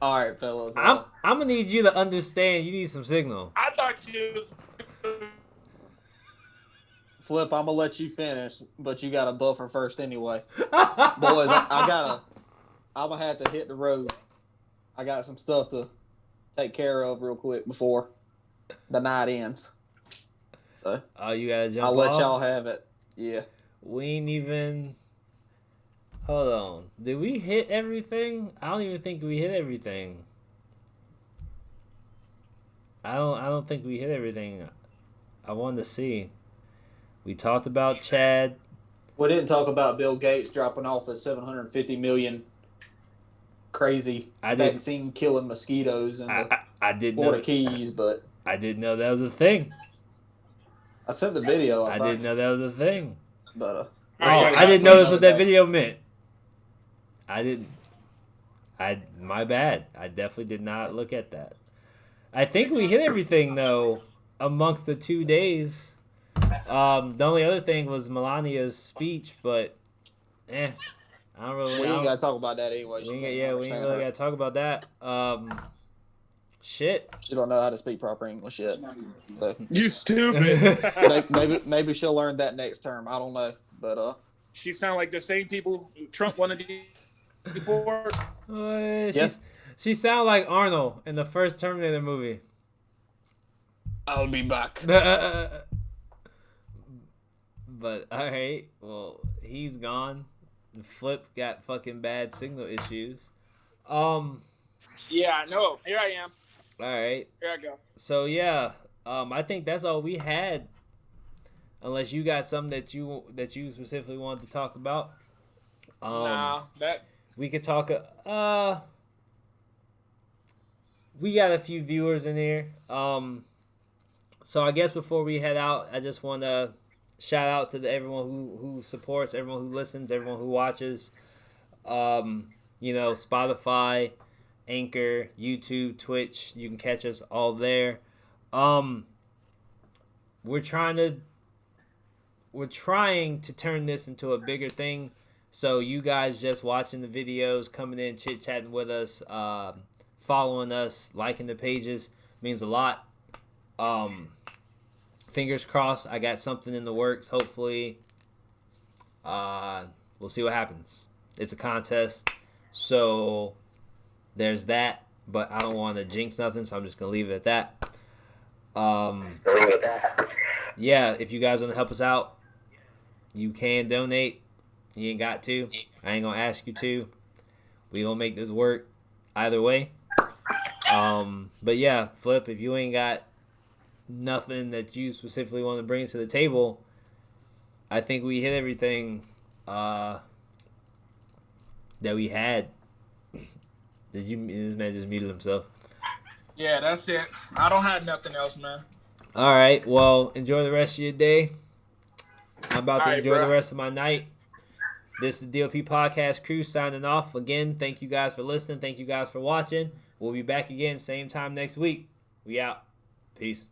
All right, fellas. I'm gonna need you to understand. You need some signal. I thought you. Flip, I'm gonna let you finish, but you got a buffer first anyway. Boys, I'm gonna have to hit the road. I got some stuff to take care of real quick before the night ends. So you gotta jump I'll let off? y'all have it. Yeah. We ain't even. Hold on. Did we hit everything? I don't even think we hit everything. I don't think we hit everything. I wanted to see. We talked about Chad. We didn't talk about Bill Gates dropping off his 750 million crazy vaccine killing mosquitoes in the Florida Keys, but I didn't know that was a thing. I sent the video. I didn't know that was a thing. But I didn't notice what that video meant. I didn't. My bad. I definitely did not look at that. I think we hit everything though amongst the 2 days. The only other thing was Melania's speech, but I don't really. We ain't gotta talk about that anyway. We ain't really gotta talk about that. Shit. She don't know how to speak proper English yet. So You stupid. maybe she'll learn that next term. I don't know, but She sound like the same people Trump wanted to deport. She sound like Arnold in the first Terminator movie. I'll be back. But alright, well, he's gone. Flip got fucking bad signal issues. Yeah, no. Here I am. Alright. Here I go. So yeah, I think that's all we had. Unless you got something that you specifically wanted to talk about. We could talk. We got a few viewers in here. So I guess before we head out, I just want to shout out to everyone who supports, everyone who listens, everyone who watches. Spotify, Anchor, YouTube, Twitch. You can catch us all there. We're trying to turn this into a bigger thing. So you guys just watching the videos, coming in, chit-chatting with us, following us, liking the pages means a lot. Fingers crossed, I got something in the works. Hopefully, we'll see what happens. It's a contest, so there's that. But I don't want to jinx nothing, so I'm just gonna leave it at that. Yeah, if you guys want to help us out, you can donate. You ain't got to. I ain't gonna ask you to. We gonna make this work either way. But yeah, Flip, if you ain't got nothing that you specifically want to bring to the table, I think we hit everything that we had. This man just muted himself. Yeah, that's it. I don't have nothing else, man. All right. Well, enjoy the rest of your day. I'm about to enjoy the rest of my night. This is D.O.P Podcast Crew signing off. Again, thank you guys for listening. Thank you guys for watching. We'll be back again same time next week. We out. Peace.